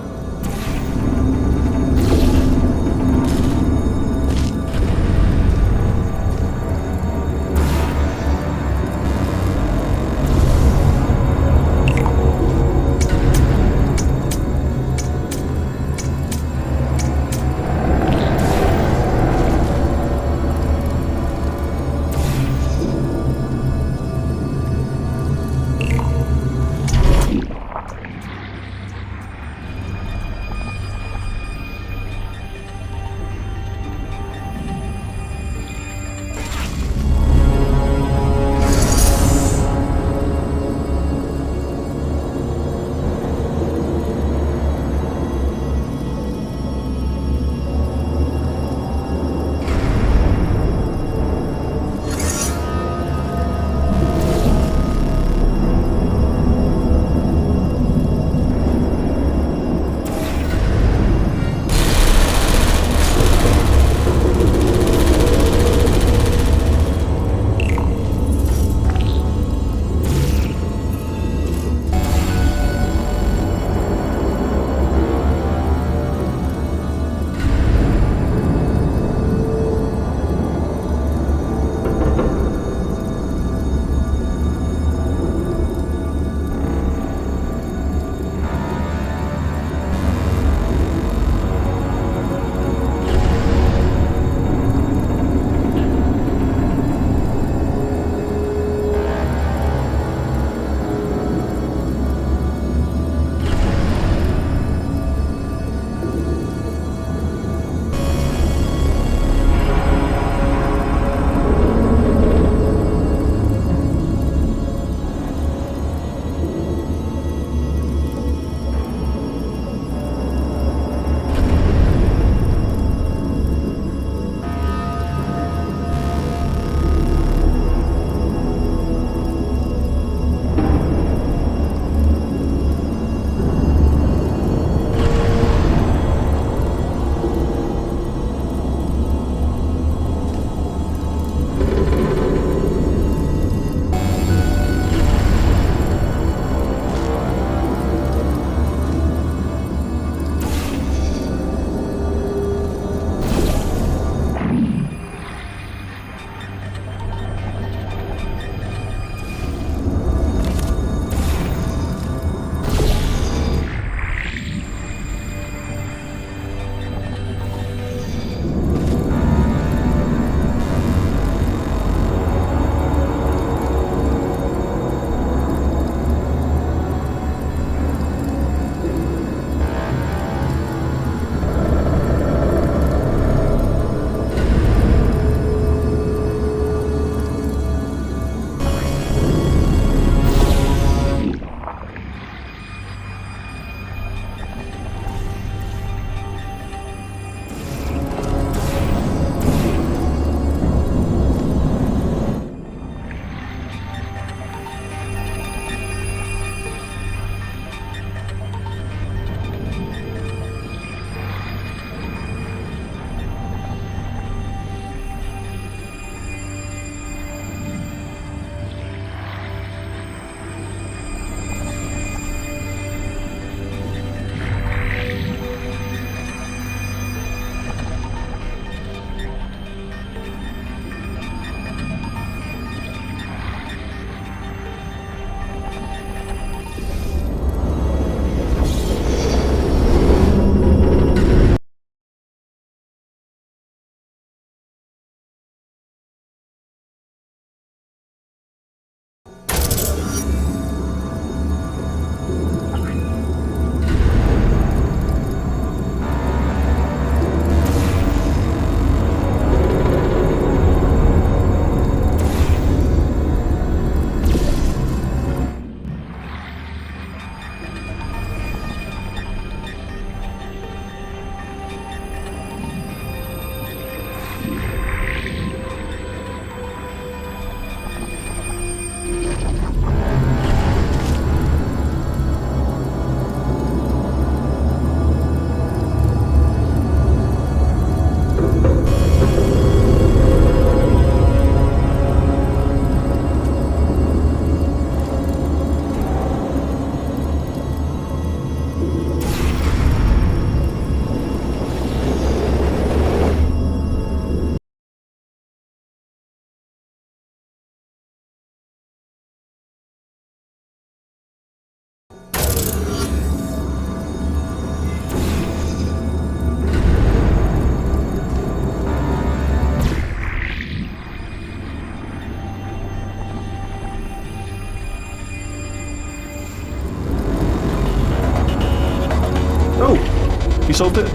solved it?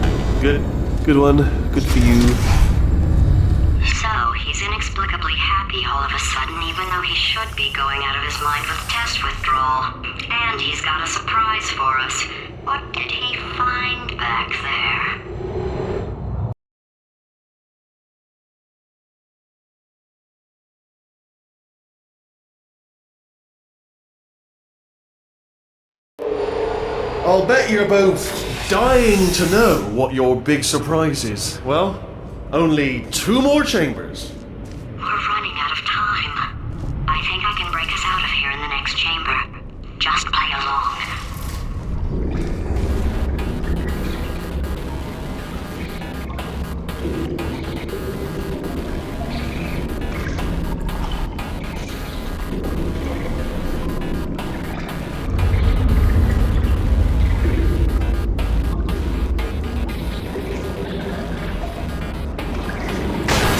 Good. Good one. Good for you. So, he's inexplicably happy all of a sudden, even though he should be going out of his mind with test withdrawal. And he's got a surprise for us. What did he find back there? I'll bet you're both dying to know what your big surprise is. Well, only 2 more chambers. We're running out of time. I think I can break us out of here in the next chamber. Just play along.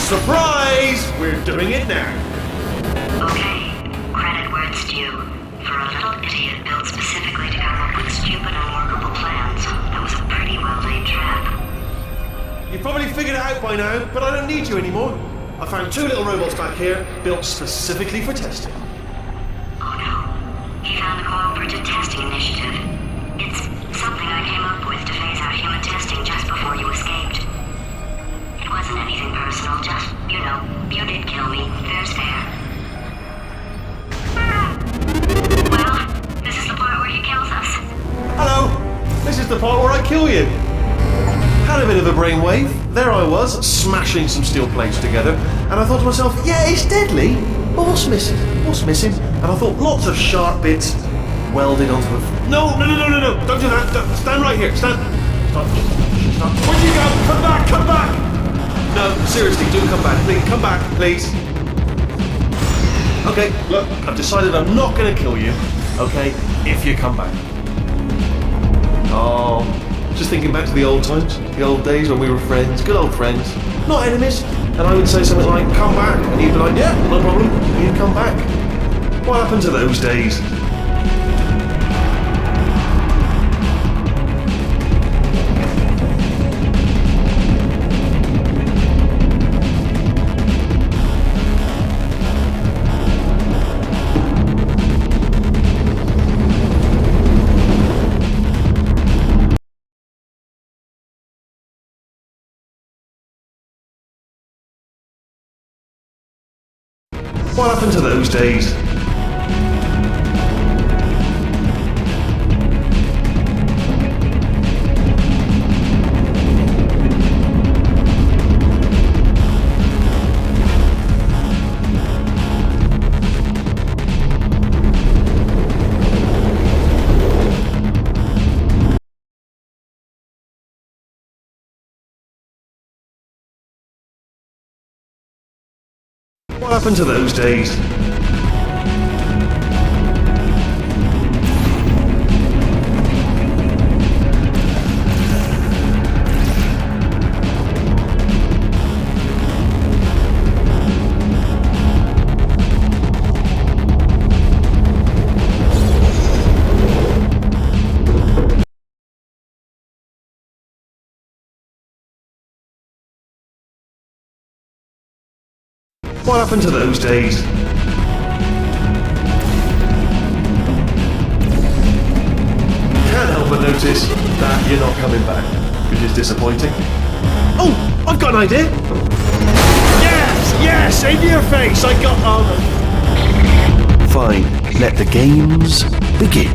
Surprise! We're doing it now. Okay, credit where it's due. For a little idiot built specifically to come up with stupid, unworkable plans, that was a pretty well-laid trap. You've probably figured it out by now, but I don't need you anymore. I found 2 little robots back here, built specifically for testing. Oh no, he found the Cooperative Testing Initiative. It's something I came up with to phase out human testing just before you escaped. It wasn't anything personal, just, you know, you did kill me. Fair's fair. Well, this is the part where he kills us. Hello! This is the part where I kill you. Had a bit of a brainwave. There I was, smashing some steel plates together, and I thought to myself, yeah, it's deadly, but what's missing? What's missing? And I thought, lots of sharp bits welded onto a... No, don't do that. Stand right here. Stand. Stop. Where'd you go? Come back, come back! No, seriously, do come back. Please, come back, please. Okay, look, I've decided I'm not going to kill you, okay, if you come back. Oh, just thinking back to the old times, the old days when we were friends, good old friends, not enemies. And I would say something like, come back, and he'd be like, yeah, no problem, and he'd come back. What happened to those days? What happened to those days? What happened to those days? What happened to those days? Can't help but notice that you're not coming back, which is disappointing. Oh, I've got an idea! Yes, in your face, I got on. Fine, let the games begin.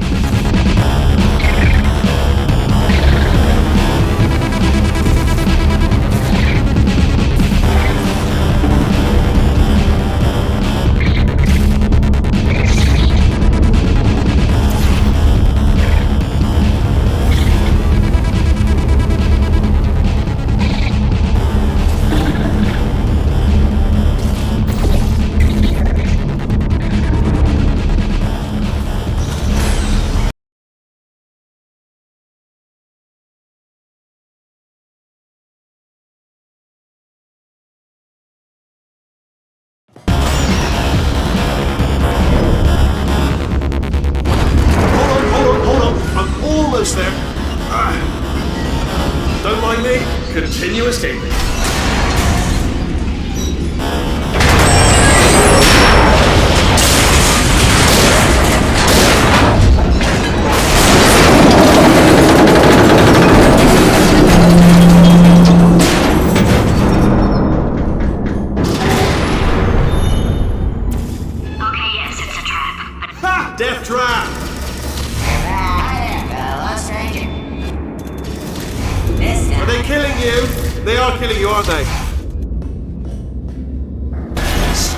failing you, aren't they?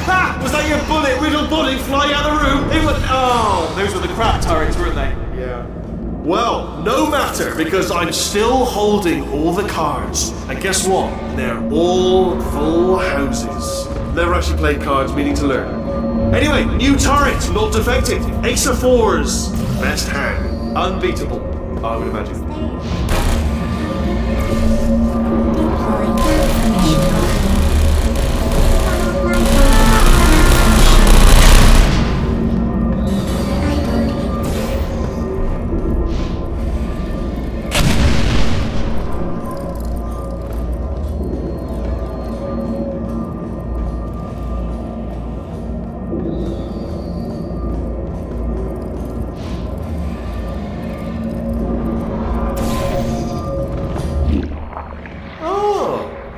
Ha! Was that your bullet, riddled bullet flying out of the room? It was. Oh, those were the crap turrets, weren't they? Yeah. Well, no matter, because I'm still holding all the cards. And guess what? They're all full houses. Never actually played cards, meaning to learn. Anyway, new turret, not defective. Ace of fours. Best hand. Unbeatable, I would imagine.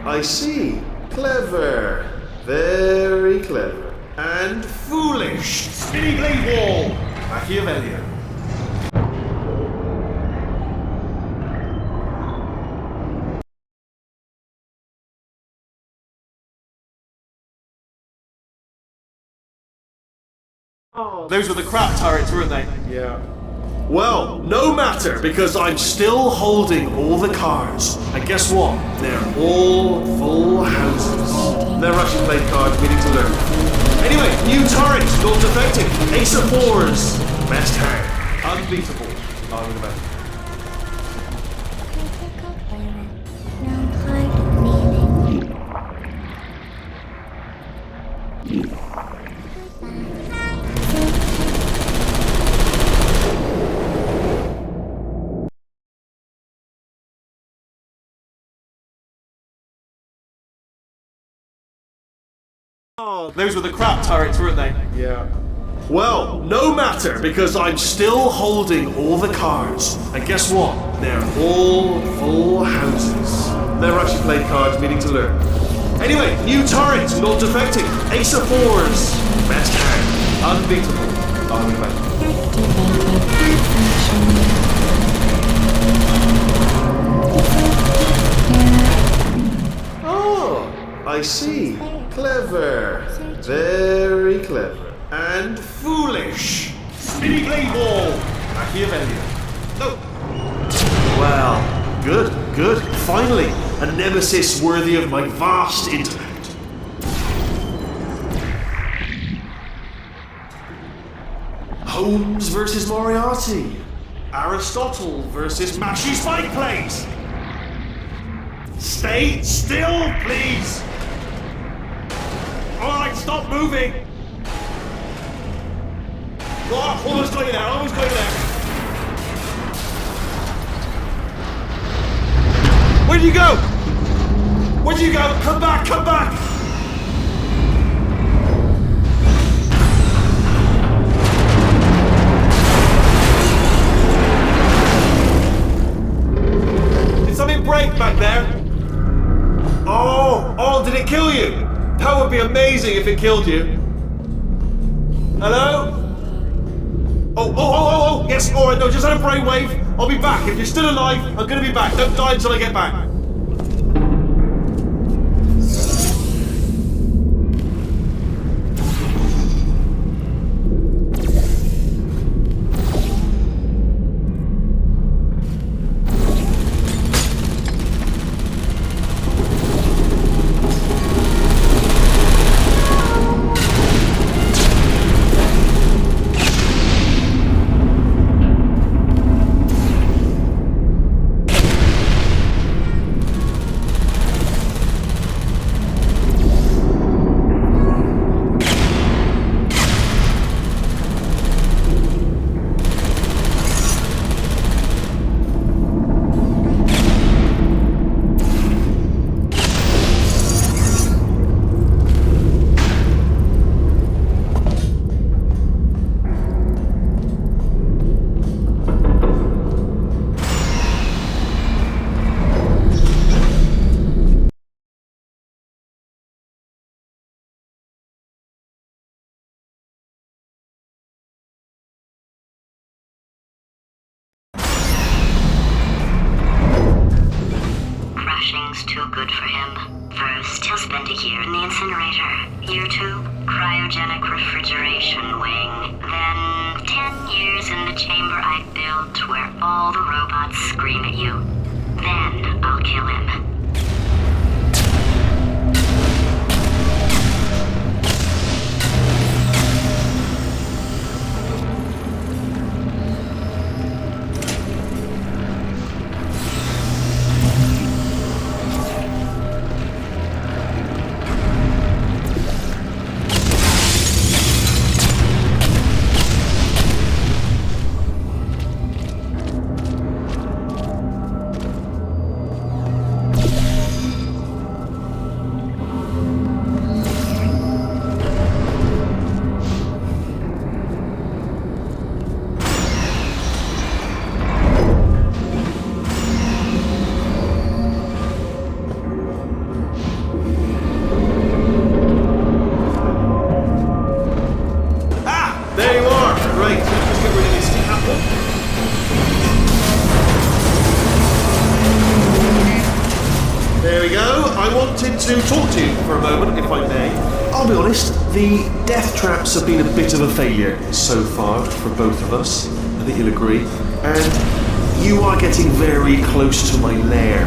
I see. Clever. Very clever. And foolish. Spinny blade wall. Machiavellian. Oh, those were the crap turrets, weren't they? Yeah. Well, no matter, because I'm still holding all the cards. And guess what? They're all full houses. Never actually played cards, meaning to learn. Anyway, new turret, not defective. Ace of fours. Best hand. Unbeatable, I would imagine. Oh, those were the crap turrets, weren't they? Yeah. Well, no matter, because I'm still holding all the cards. And guess what? They're all full houses. Never actually played cards, meaning to learn. Anyway, new turret, not defective. Ace of fours. Best hand. Unbeatable, I would imagine. Oh, I see. Clever. Very clever. And foolish. Spinny blade wall. Machiavellian. No. Well, good. Finally, a nemesis worthy of my vast intellect. Holmes versus Moriarty. Aristotle versus Mashy Spike Plates. Stay still, please. Alright, stop moving! Oh, almost got you there, almost got you there. Where'd you go? Where'd you go? Come back, come back! Did something break back there? Oh, did it kill you? That would be amazing if it killed you. Hello? Oh, yes, alright, no, just had a brainwave. I'll be back. If you're still alive, I'm gonna be back. Don't die until I get back. He'll spend a year in the incinerator. Year 2, cryogenic refrigeration wing. Then 10 years in the chamber I built where all the robots scream at you. Then I'll kill him. To talk to you for a moment, if I may. I'll be honest, the death traps have been a bit of a failure so far for both of us. I think you'll agree. And you are getting very close to my lair.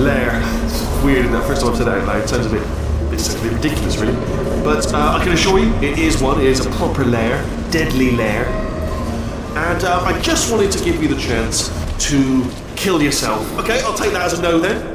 Lair. It's weird, isn't it? First time I've said that out loud. It sounds a bit ridiculous, really. But I can assure you, it is one. It is a proper lair. Deadly lair. And I just wanted to give you the chance to kill yourself. Okay, I'll take that as a no then.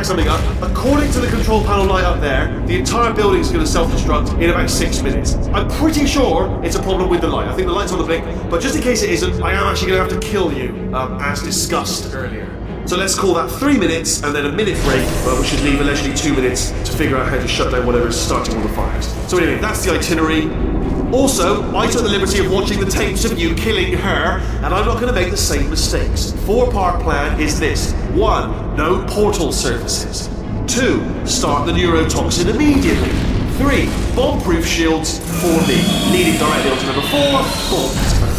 Something up. According to the control panel light up there, the entire building is going to self-destruct in about 6 minutes. I'm pretty sure it's a problem with the light. I think the light's on the blink, but just in case it isn't, I am actually going to have to kill you, as discussed earlier. So let's call that 3 minutes and then a minute break, but we should leave allegedly 2 minutes to figure out how to shut down whatever is starting all the fires. So anyway, that's the itinerary. Also, I took the liberty of watching the tapes of you killing her, and I'm not going to make the same mistakes. 4-part plan is this. 1. No portal surfaces. 2. Start the neurotoxin immediately. 3. Bomb-proof shields for me. Leading directly onto number 4. Boom.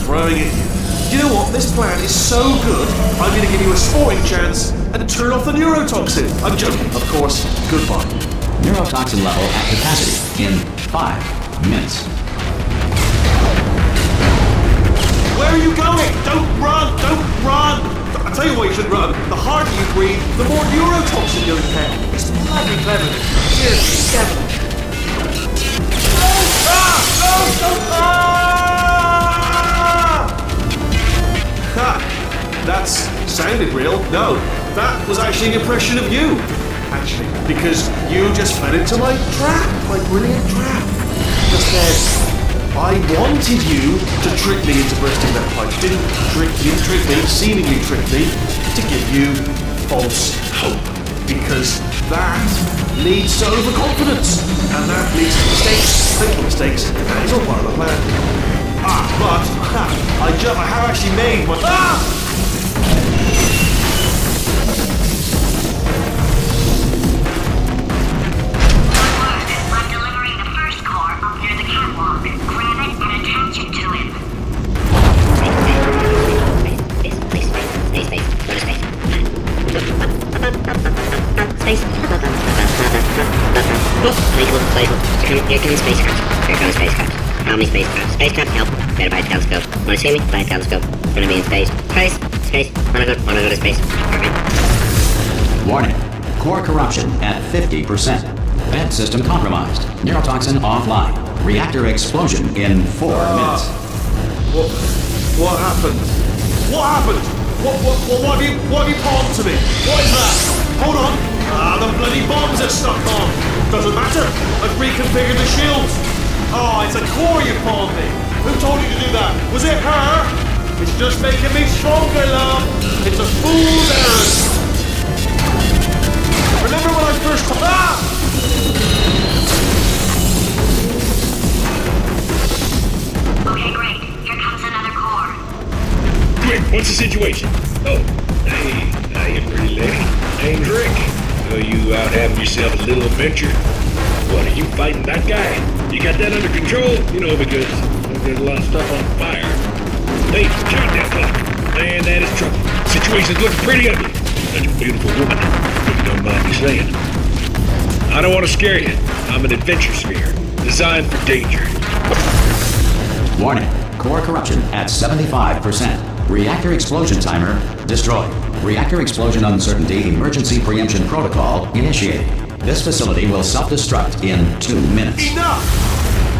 Throwing it in. Do you know what? This plan is so good, I'm going to give you a sporting chance and turn off the neurotoxin. I'm joking, of course. Goodbye. Neurotoxin level at capacity in 5 minutes. Where are you going? Don't run! Don't run! I'll tell you why you should run. The harder you breathe, the more neurotoxin you'll inhale. It's bloody clever. Seriously, devilish. That sounded real. No, that was actually an impression of you. Actually, because you just fell into my trap, my brilliant trap. Just then, I wanted you to trick me into bursting that pipe. Didn't trick me, seemingly trick me, to give you false hope. Because that leads to overconfidence, and that leads to mistakes, simple mistakes, and that is all part of the plan. But I have actually made my... I'm delivering the first core up near the catwalk. Grab it and attach it to him. Here comes spacecraft. Here comes spacecraft. How many spacecraft? Spacecraft, help. Better buy a telescope. Wanna see me? Buy a telescope. Gonna be in space. Space. Wanna go to space. Alright. Warning. Core corruption at 50%. Vent system compromised. Neurotoxin offline. Reactor explosion in 4 minutes. What happened? What happened? What have you palmed to me? What is that? Hold on. The bloody bombs are stuck on. Doesn't matter. I've reconfigured the shields. It's a core you palmed me. Who told you to do that? Was it her? It's just making me stronger, love. It's a fool's errand. Remember when I first... Okay, great. Here comes another core. Quick, what's the situation? Oh, hey, how you pretty lady? Name's Rick. So you out having yourself a little adventure? What, are you fighting that guy? You got that under control? You know, because there's a lot of stuff on fire. Hey, check that clock. Man, that is trouble. Situation's looking pretty ugly. Such a beautiful woman, if you don't mind me saying. I don't want to scare you. I'm an adventure sphere, designed for danger. Warning. Core corruption at 75%. Reactor explosion timer destroyed. Reactor explosion uncertainty emergency preemption protocol initiated. This facility will self-destruct in 2 minutes. Enough!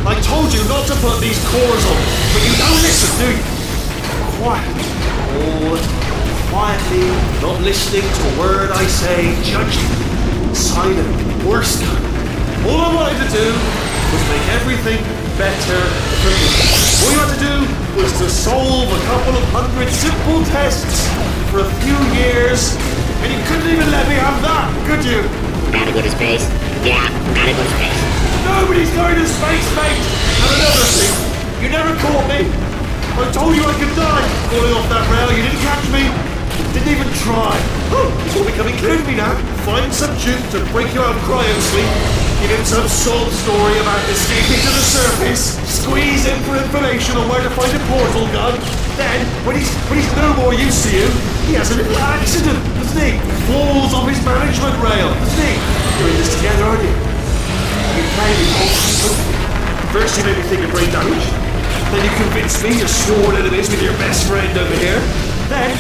I told you not to put these cores on, but you don't listen, do you? Quietly, quietly, not listening to a word I say, judging, silent, worse kind. All I wanted to do was make everything better for me. All you had to do was to solve a couple of 100 simple tests for a few years, and you couldn't even let me have that, could you? Gotta go to space? Yeah, gotta go to space. Nobody's going to space, mate! And another thing, you never caught me. I told you I could die falling off that rail. You didn't catch me. Didn't even try. It's all becoming clear to me now. Find some juke to break you out of cryo-sleep. Give him some sob story about escaping to the surface. Squeeze in for information on where to find a portal gun. Then, when he's no more use to you, he has a little accident, doesn't he? Falls off his management rail, doesn't he? You're in this together, aren't you? You played me, Paul. First you made me think of brain damage. Then you convinced me you're sworn enemies with your best friend over here. Then,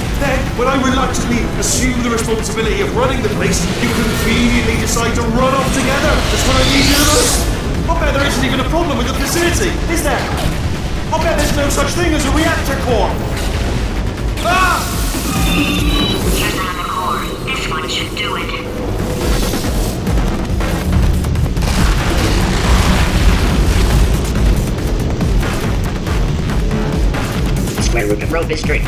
when I reluctantly assume the responsibility of running the place, you conveniently decide to run off together just when I need you the most. I bet there isn't even a problem with the facility, is there? I bet there's no such thing as a reactor core. Here's another core. This one should do it. The square root of rho is straight.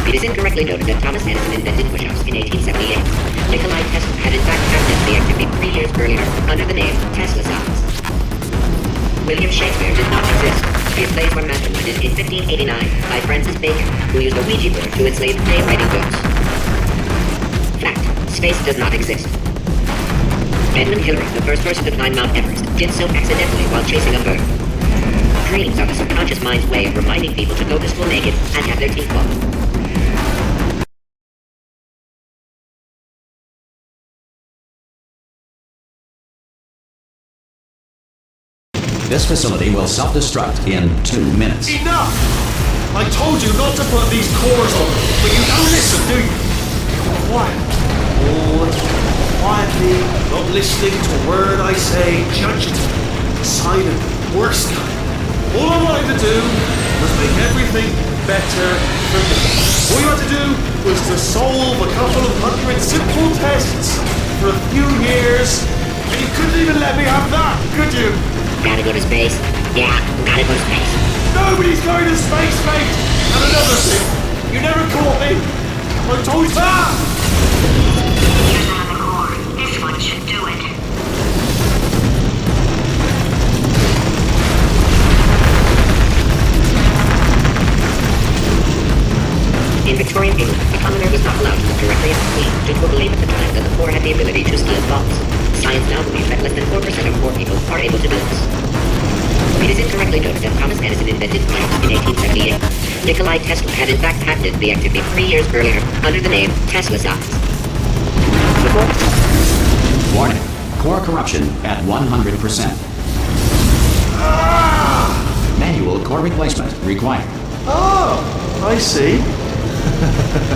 It is incorrectly noted that Thomas Edison invented push-ups in 1878. Nikolai Tesla had in fact patented the activity 3 years earlier under the name Tesla cells. William Shakespeare did not exist. His plays were masterminded in 1589 by Francis Bacon, who used a Ouija board to enslave play-writing books. Fact. Space does not exist. Edmund Hillary, the first person to climb Mount Everest, did so accidentally while chasing a bird. Dreams are the subconscious mind's way of reminding people to go to school naked and have their teeth pulled. This facility will self-destruct in 2 minutes. Enough! I told you not to put these cores on, but you don't listen, do you? Quiet. Bored. Quietly, not listening to a word I say, judging. Silent. Worst kind. All I wanted to do was make everything better for me. All you had to do was to solve a couple of 100 simple tests for a few years, and you couldn't even let me have that, could you? Gotta go to space? Yeah, gotta go to space. Nobody's going to space, mate! And another thing, you never caught me. I told you that! Here's another core. This one should do it. In Victorian England, the commoner was not allowed to look directly at the Queen due to a belief at the time that the poor had the ability to steal thoughts. Science now believes that less than 4% of poor people are able to do this. It is incorrectly noted that Thomas Edison invented light in 1878. Nikolai Tesla had in fact patented the activity 3 years earlier under the name Tesla size. Warning. Core corruption at 100%. Manual core replacement required. Oh, I see.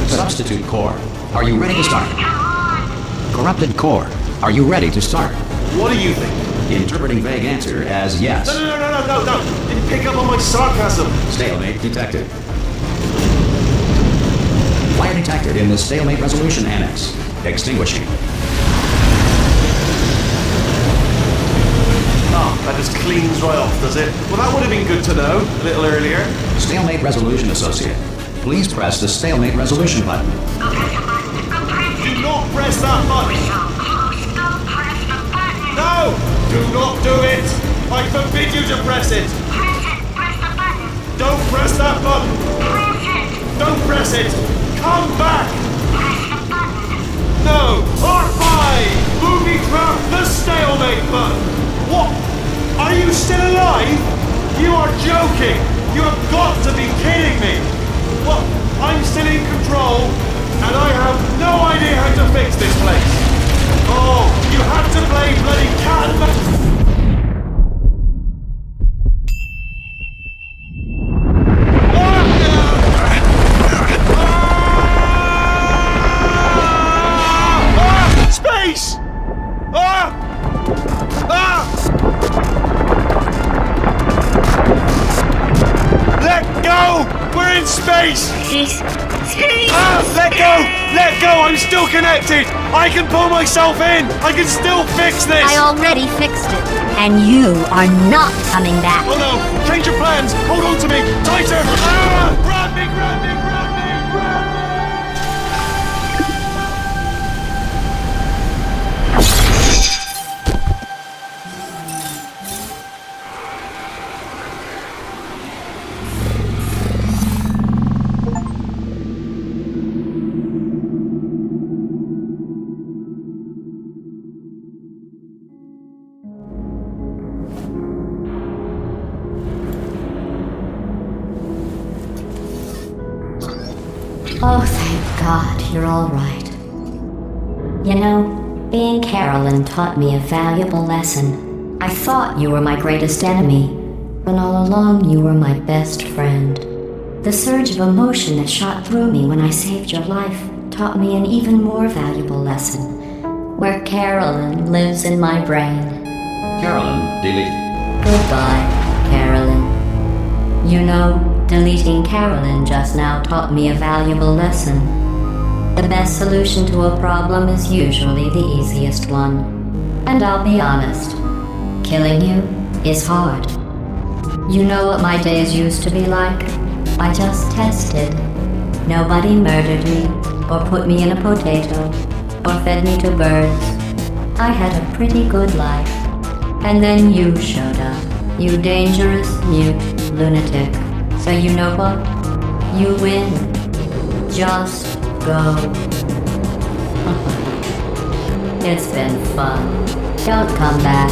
Substitute core. Are you ready to start? Corrupted core. Are you ready to start? What do you think? Interpreting vague answer as yes. No. Didn't pick up on my sarcasm. Stalemate detected. Fire detected in the stalemate resolution annex. Extinguishing. Oh, that just cleans right off, does it? Well, that would have been good to know a little earlier. Stalemate resolution associate. Please press the stalemate resolution button. Go press the button. Go press it. Do not press that button. So close. Go press the button. No! Do not do it! I forbid you to press it! Press it. Press the button. Don't press that button! Press it. Don't press it! Come back! Press the button. No! R5! Booby trap the stalemate button! What? Are you still alive? You are joking! You have got to be kidding me! What? I'm still in control, and I have no idea how to fix this place! Oh, you have to play bloody cat and mouse! Space! Let go! We're in space! Space! Let go! Let go! I'm still connected! I can pull myself in! I can still fix this! I already fixed it. And you are not coming back. Oh no! Change your plans! Hold on to me! Tighter! Grab me! Grab me! Grab me! Grab me! Oh, thank God, you're all right. You know, being Carolyn taught me a valuable lesson. I thought you were my greatest enemy, when all along you were my best friend. The surge of emotion that shot through me when I saved your life taught me an even more valuable lesson, where Carolyn lives in my brain. Carolyn, delete. Goodbye, Carolyn. You know, deleting Carolyn just now taught me a valuable lesson. The best solution to a problem is usually the easiest one. And I'll be honest, killing you is hard. You know what my days used to be like? I just tested. Nobody murdered me, or put me in a potato, or fed me to birds. I had a pretty good life. And then you showed up. You dangerous, mute lunatic. So you know what? You win. Just go. It's been fun. Don't come back.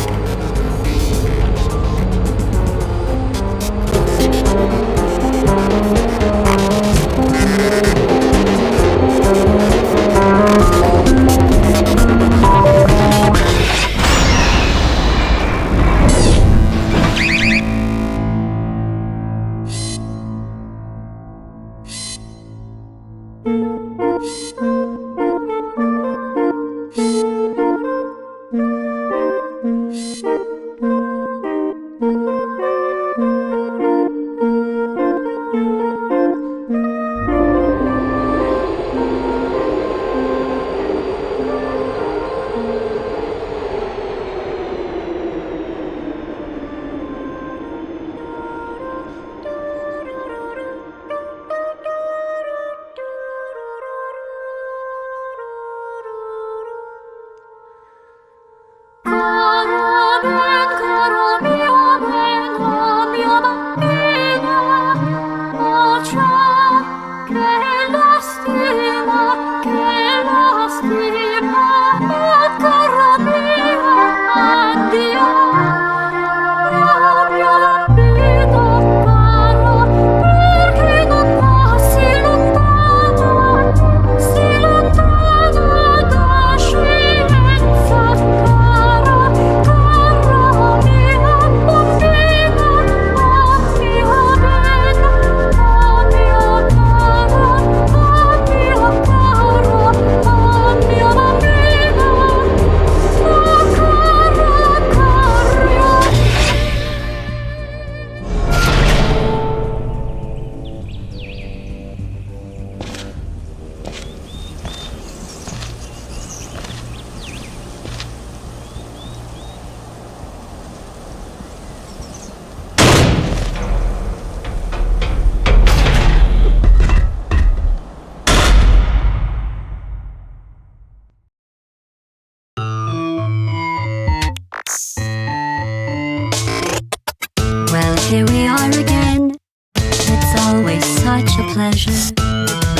Here we are again. It's always such a pleasure.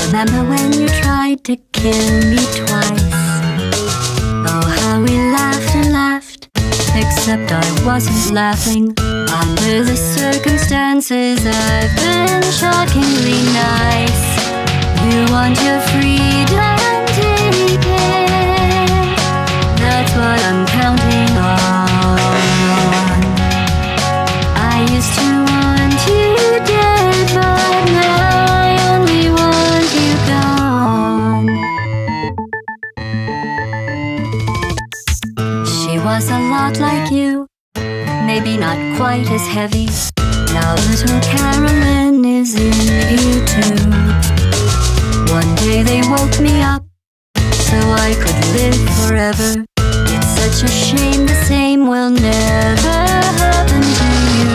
Remember when you tried to kill me twice? Oh, how we laughed and laughed. Except I wasn't laughing. Under the circumstances, I've been shockingly nice. You want your freedom, take it. That's what I'm counting on. I used to want you dead, but now I only want you gone. She was a lot like you, maybe not quite as heavy. Now little Carolyn is in you too. One day they woke me up so I could live forever. It's such a shame the same will never happen to you.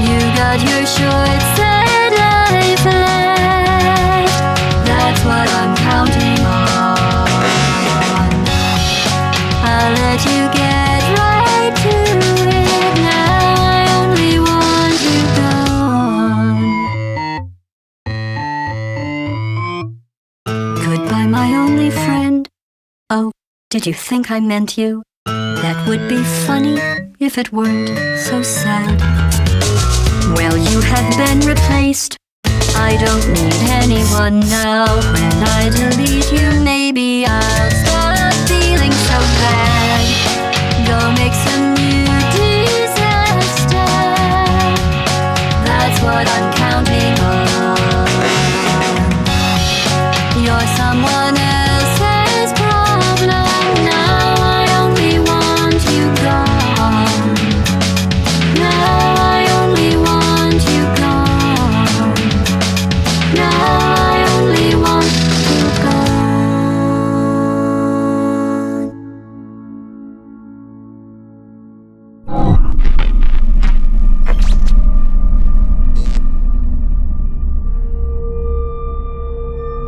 You got your short sad life left. That's what I'm counting on. I'll let you get right to it. Now I only want you gone. Goodbye, my only friend. Oh, did you think I meant you? That would be funny if it weren't so sad. Well, you have been replaced. I don't need anyone now. When I delete you, maybe I'll stop feeling so bad. Go make some new disaster. That's what I'm counting on. You're someone else's problem. Now I only want you gone. Now I only want you gone. Now I only want you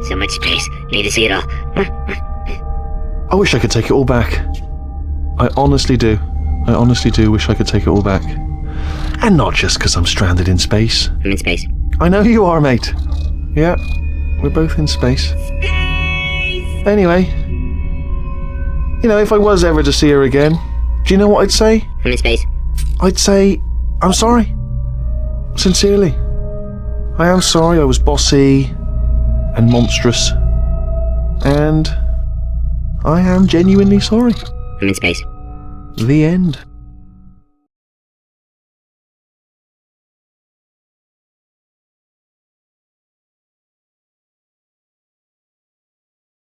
So much space. Need to see it all. I wish I could take it all back. I honestly do. I honestly do wish I could take it all back. And not just because I'm stranded in space. I'm in space. I know you are, mate. Yeah, we're both in space. Anyway, you know, if I was ever to see her again, do you know what I'd say? I'm in space. I'd say, I'm sorry. Sincerely. I am sorry I was bossy and monstrous. And I am genuinely sorry. I'm in space. The end.